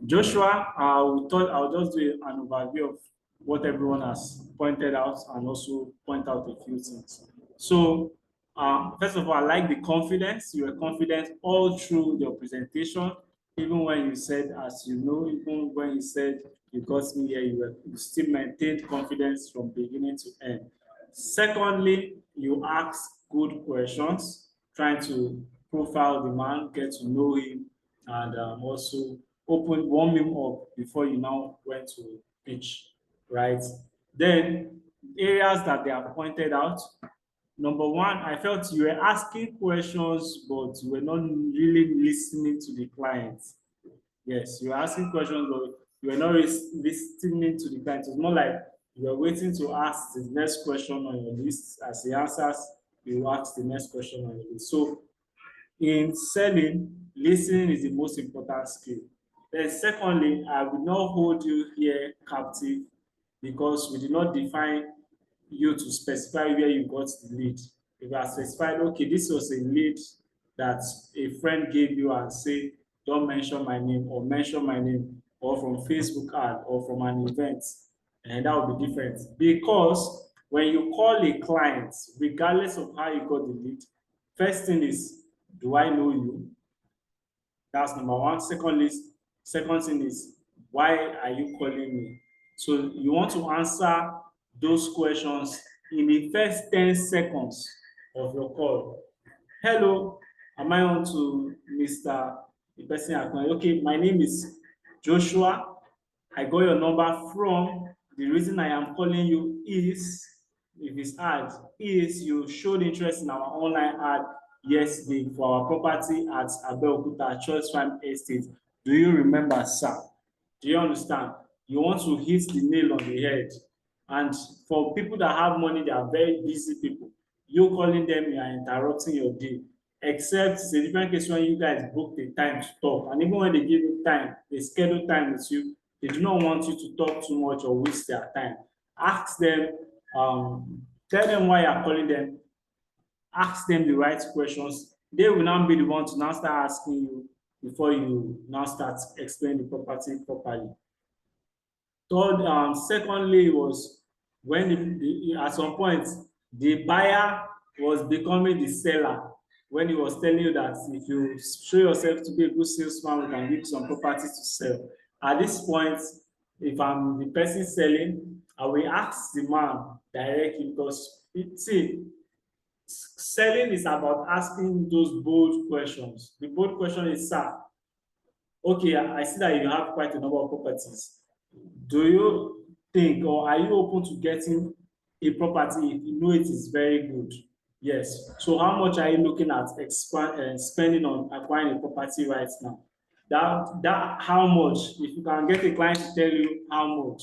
Joshua, I'll just do an overview of what everyone has pointed out and also point out a few things. So, first of all, I like the confidence. You were confident all through your presentation, even when you said, as you know, even when you said you got me here, you still maintained confidence from beginning to end. Secondly, you asked good questions, trying to profile the man, get to know him, and also warm him up before you now went to pitch, right? Then areas that they have pointed out. Number one, I felt you were asking questions, but you were not really listening to the client. Yes, you were asking questions, but you were not listening to the client. It's more like you were waiting to ask the next question on your list. As he answers, you ask the next question on your list. So in selling, listening is the most important skill. Then secondly, I will not hold you here captive because we did not define you to specify where you got the lead. If I specified, okay, this was a lead that a friend gave you and say, don't mention my name or mention my name, or from Facebook ad or from an event, and that would be different. Because when you call a client, regardless of how you got the lead, first thing is, do I know you? That's number one. Second thing is, why are you calling me? So you want to answer those questions in the first 10 seconds of your call. Hello, am I on to Mr. the person? Okay, my name is Joshua. I got your number from, the reason I am calling you is, if it's ad, is you showed interest in our online ad yesterday for our property at Abeokuta Church Farm Estate. Do you remember, sir? Do you understand? You want to hit the nail on the head. And for people that have money, they are very busy people. You calling them, you are interrupting your day. Except it's a different case when you guys book the time to talk. And even when they give you time, they schedule time with you, they do not want you to talk too much or waste their time. Ask them, tell them why you're calling them, ask them the right questions. They will now be the one to now start asking you before you now start explaining the property properly. Third, secondly, was when at some point the buyer was becoming the seller, when he was telling you that if you show yourself to be a good salesman, we can give you some properties to sell. At this point, if I'm the person selling, I will ask the man directly, because selling is about asking those bold questions. The bold question is, sir, okay, I see that you have quite a number of properties. Do you think, or are you open to getting a property if you know it is very good? Yes. So how much are you looking at spending on acquiring a property right now? That how much, if you can get a client to tell you how much,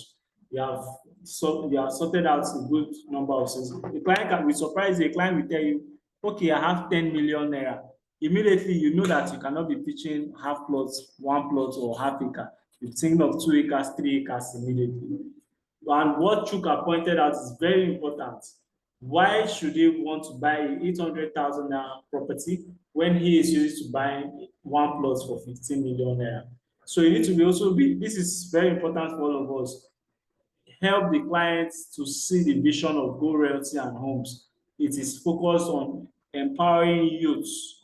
you have sorted out a good number of things. The client can be surprised. The client will tell you, okay, I have 10 million naira. Immediately, you know that you cannot be pitching half plots, 1 plot, or half acre. You're thinking of 2 acres, 3 acres immediately. And what Chuka pointed out is very important. Why should he want to buy a 800,000 property when he is used to buying one plot for 15 million naira? So you need to this is very important for all of us. Help the clients to see the vision of Go Realty and Homes. It is focused on empowering youths.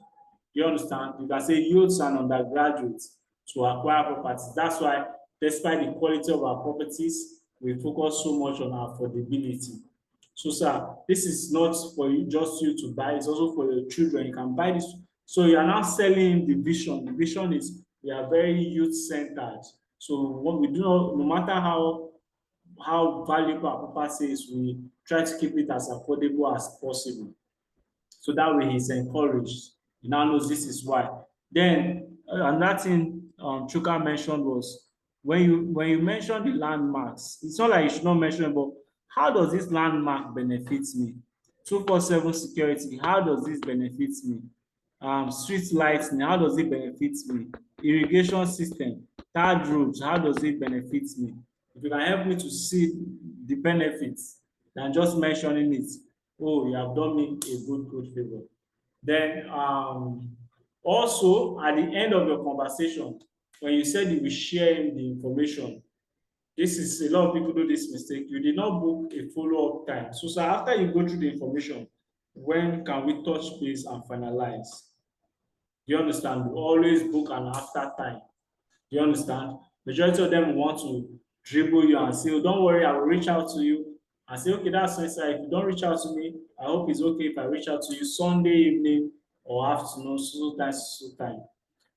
You understand? You can say youths and undergraduates to acquire properties. That's why, despite the quality of our properties, we focus so much on affordability. So, sir, this is not for you, just you to buy, it's also for your children. You can buy this. So you are now selling the vision. The vision is we are very youth-centered. So what we do not, no matter how valuable our property is, we try to keep it as affordable as possible. So that way he's encouraged. He now knows this is why. Then another thing Chuka mentioned was when you mention the landmarks, it's not like you should not mention it, but how does this landmark benefit me? 247 security, how does this benefit me? Street lighting, how does it benefit me? Irrigation system, third roads, how does it benefit me? If you can help me to see the benefits than just mentioning it, oh, you have done me a good favor. Then also at the end of your conversation, when you said you will share the information, this is a lot of people do this mistake. You did not book a follow-up time. So, sir, after you go through the information, when can we touch base and finalize? Do you understand? We always book an after time. Do you understand? Majority of them want to dribble you and say, oh, don't worry, I will reach out to you. And say, okay, that's nice. If you don't reach out to me, I hope it's okay if I reach out to you Sunday evening or afternoon, so time.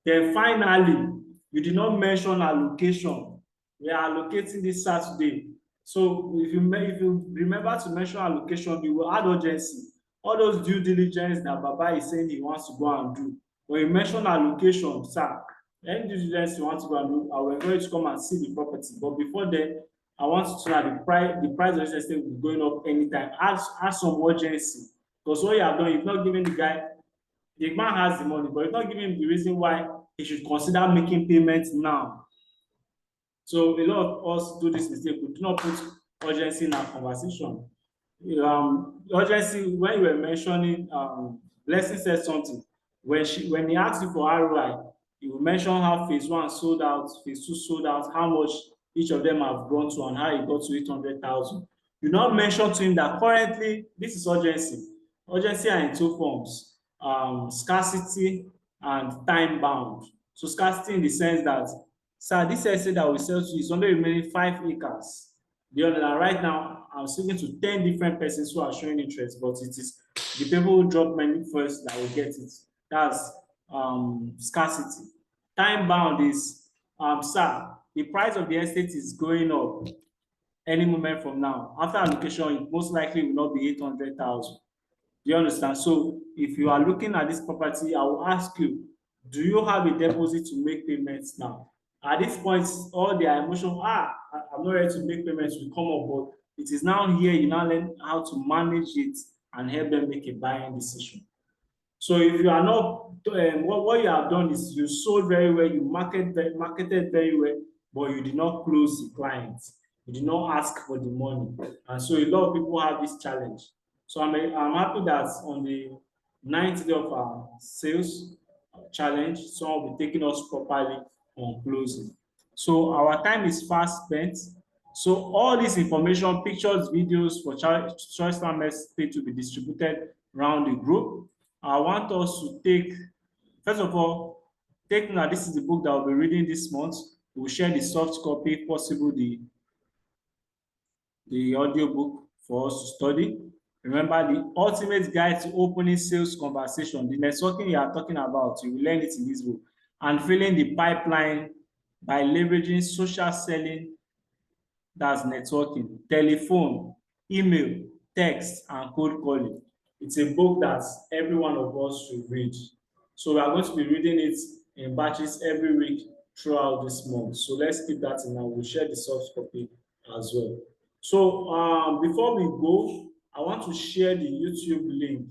Then finally, you did not mention allocation. We are allocating this Saturday. So if you remember to mention allocation, you will add urgency. All those due diligence that Baba is saying he wants to go and do. When you mention allocation, sir, any due diligence you want to go and do, I will encourage you to come and see the property. But before then, I want you to know that the price of this estate will be going up anytime. Add some urgency. Because what you have done, you've not given the guy, the man has the money, but you've not given him the reason why he should consider making payments now. So a lot of us do this mistake. We do not put urgency in our conversation. Urgency, when you were mentioning, Blessing said something. When he asked you for ROI, you will mention how phase 1 sold out, phase 2 sold out, how much each of them have grown to, and how it got to 800,000. You not mention to him that currently this is urgency. Urgency are in two forms: scarcity and time bound. So scarcity in the sense that, sir, this estate that we sell to is only remaining 5 acres. Right now, I'm speaking to 10 different persons who are showing interest, but it is the people who drop money first that will get it. That's scarcity. Time bound is, sir, the price of the estate is going up any moment from now. After allocation, it most likely will not be 800,000. Do you understand? So if you are looking at this property, I will ask you, do you have a deposit to make payments now? At this point, all their emotion, I'm not ready to make payments will come up, but it is now here, you now learn how to manage it and help them make a buying decision. So if you are not, what you have done is you sold very well, you marketed very well, but you did not close the clients. You did not ask for the money. And so a lot of people have this challenge. So I'm happy that on the 9th day of our sales challenge, someone will be taking us properly on closing. So our time is fast spent. So all this information, pictures, videos for Choice Farmers to be distributed around the group. I want us to take, first of all, take note that this is the book that we'll be reading this month. We'll share the soft copy, if possible, the audio book for us to study. Remember, the ultimate guide to opening sales conversation, the networking you are talking about, you will learn it in this book. And filling the pipeline by leveraging social selling, that's networking, telephone, email, text, and cold calling. It's a book that every one of us should read. So we are going to be reading it in batches every week throughout this month. So let's keep that in mind. We'll share the soft copy as well. So before we go, I want to share the YouTube link.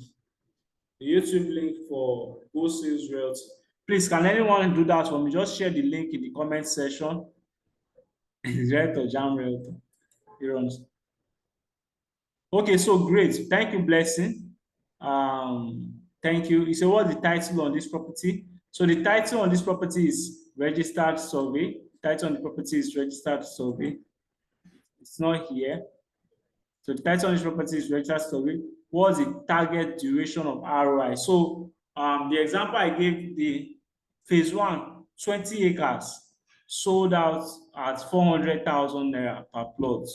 The YouTube link for Go Sales Realty. Please, can anyone do that for me? Just share the link in the comment section. Realtor, Jam Realtor. Okay, so great. Thank you, Blessing. Thank you. You say what's the title on this property? So the title on this property is registered survey. Title on the property is registered survey. It's not here. So the title on this property is registered survey. What's the target duration of ROI? So the example I gave, the phase 1, 20 acres, sold out at 400,000 naira per plot.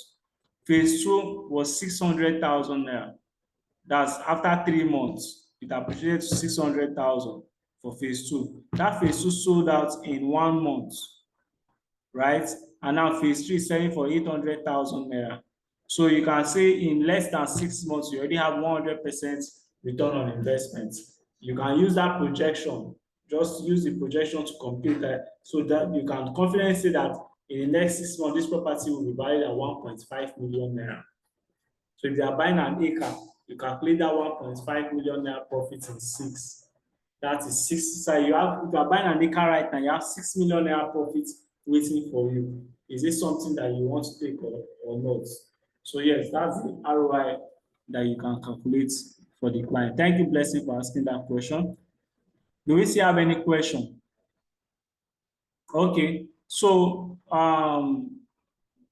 Phase 2 was 600,000 naira. That's after 3 months, it appreciated to 600,000 for phase 2. That phase 2 sold out in 1 month, right? And now phase 3 is selling for 800,000 naira. So you can say in less than 6 months, you already have 100% return on investment. You can use that projection, just use the projection to compute that, so that you can confidently say that in the next 6 months, this property will be valued at 1.5 million naira. So if you are buying an acre, you calculate that 1.5 million naira profit in 6. That is 6. So if you are buying an acre right now, you have 6 million naira profit waiting for you. Is this something that you want to take or not? So yes, that's the ROI that you can calculate for the client. Thank you, Blessing, for asking that question. Do we still have any question? Okay, so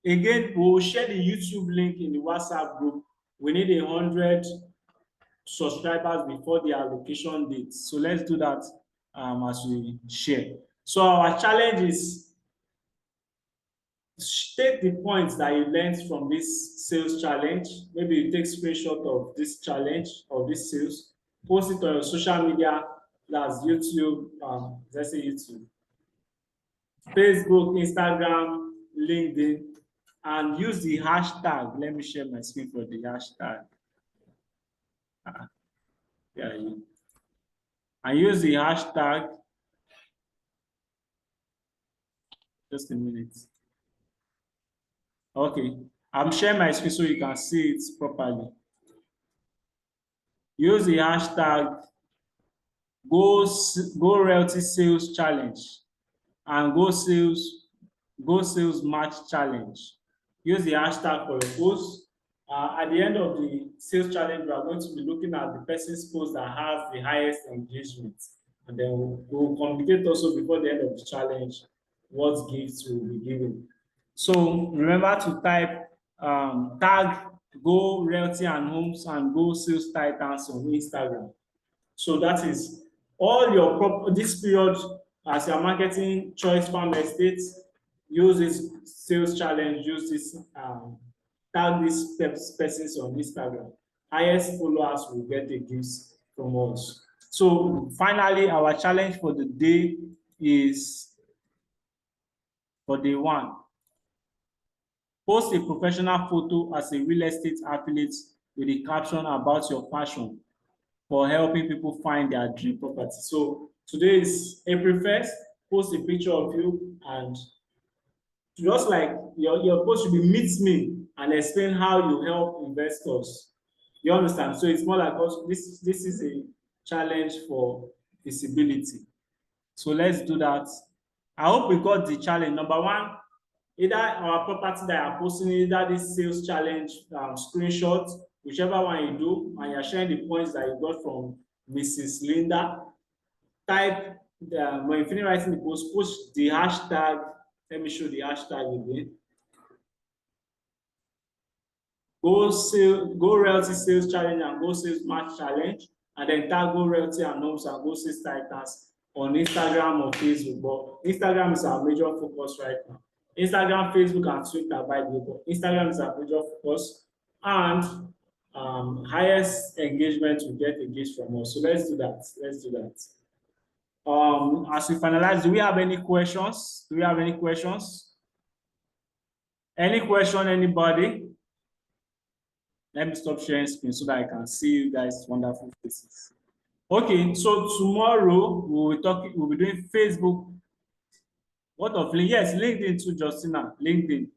again, we'll share the YouTube link in the WhatsApp group. We need 100 subscribers before the allocation date. So let's do that as we share. So our challenge is take the points that you learned from this sales challenge. Maybe you take screenshot of this challenge or this sales, post it on your social media, that's YouTube, let's say YouTube, Facebook, Instagram, LinkedIn, and use the hashtag. Let me share my screen for the hashtag. And use the hashtag. Just a minute. Okay, I'm sharing my screen so you can see it properly. Use the hashtag Go Realty Sales Challenge and Go Sales Match Challenge. Use the hashtag for your post. At the end of the sales challenge, we are going to be looking at the person's post that has the highest engagement. And then we'll communicate also before the end of the challenge what gifts will be given. So remember to type tag Go Realty and Homes and Go Sales Titans on Instagram. So that is all your this period as you're marketing Choice Farm Estates. Use this sales challenge. Use this tag these persons on Instagram. Highest followers will get a gift from us. So finally, our challenge for the day is for day 1. Post a professional photo as a real estate affiliate with a caption about your passion for helping people find their dream property. So today is April 1st. Post a picture of you, and just like your post should be meet me and explain how you help investors. You understand? So it's more like also, this is a challenge for visibility. So let's do that. I hope we got the challenge. Number 1, either our property that are posting, either this sales challenge screenshot, whichever one you do, and you're sharing the points that you got from Mrs. Linda. Type when you finish writing the post, push the hashtag. Let me show the hashtag again. Go Realty Sales Challenge and Go Sales Match Challenge, and then tag Go Realty and Homes and Go Sales Titans on Instagram or Facebook. But Instagram is our major focus right now. Instagram, Facebook, and Twitter, by the way, but Instagram is our major focus, and highest engagement will get a gift from us. So let's do that. Let's do that. As we finalize, do we have any questions? Do we have any questions? Any question, anybody? Let me stop sharing screen so that I can see you guys' wonderful faces. Okay, so tomorrow we'll be doing Facebook. What of LinkedIn? Yes, LinkedIn too, Justina. LinkedIn.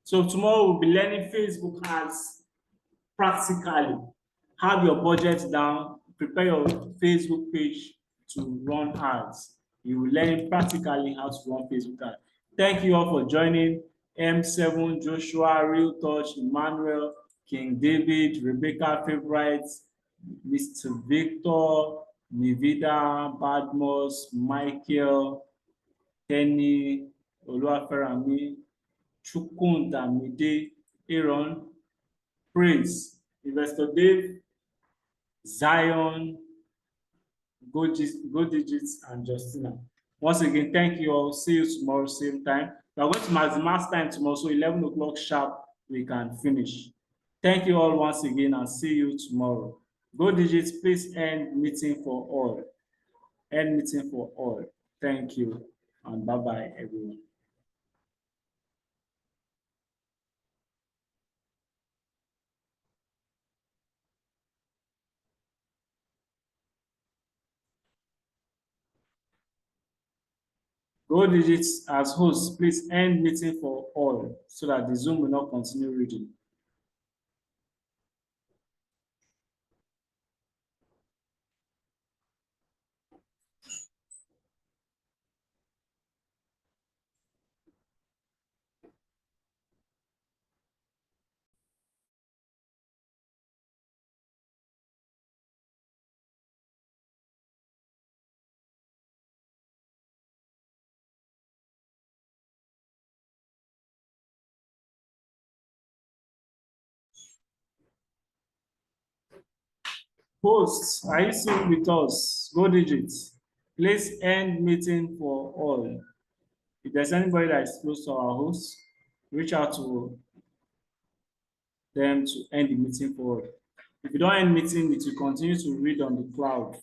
So tomorrow we'll be learning Facebook ads practically. Have your budget down, prepare your Facebook page to run ads. You will learn practically how to run Facebook ads. Thank you all for joining. M7, Joshua, Real Touch, Emmanuel, King David, Rebecca Favorite, Mr. Victor, Nivida, Badmos, Michael, Kenny, Oluwaferami, Chukunda, Mide, Aaron, Prince, Investor Dave, Zion, Go Digits, and Justina. Once again, thank you all. See you tomorrow, same time. We are going to maximize time tomorrow, so 11 o'clock sharp, we can finish. Thank you all once again, and see you tomorrow. Go Digits, please end meeting for all. End meeting for all. Thank you, and bye-bye, everyone. Go Digits, as host, please end meeting for all so that the Zoom will not continue reading. Hosts, are you still with us? Go Digits. Please end meeting for all. If there's anybody that is close to our host, reach out to them to end the meeting for all. If you don't end meeting, it will continue to read on the cloud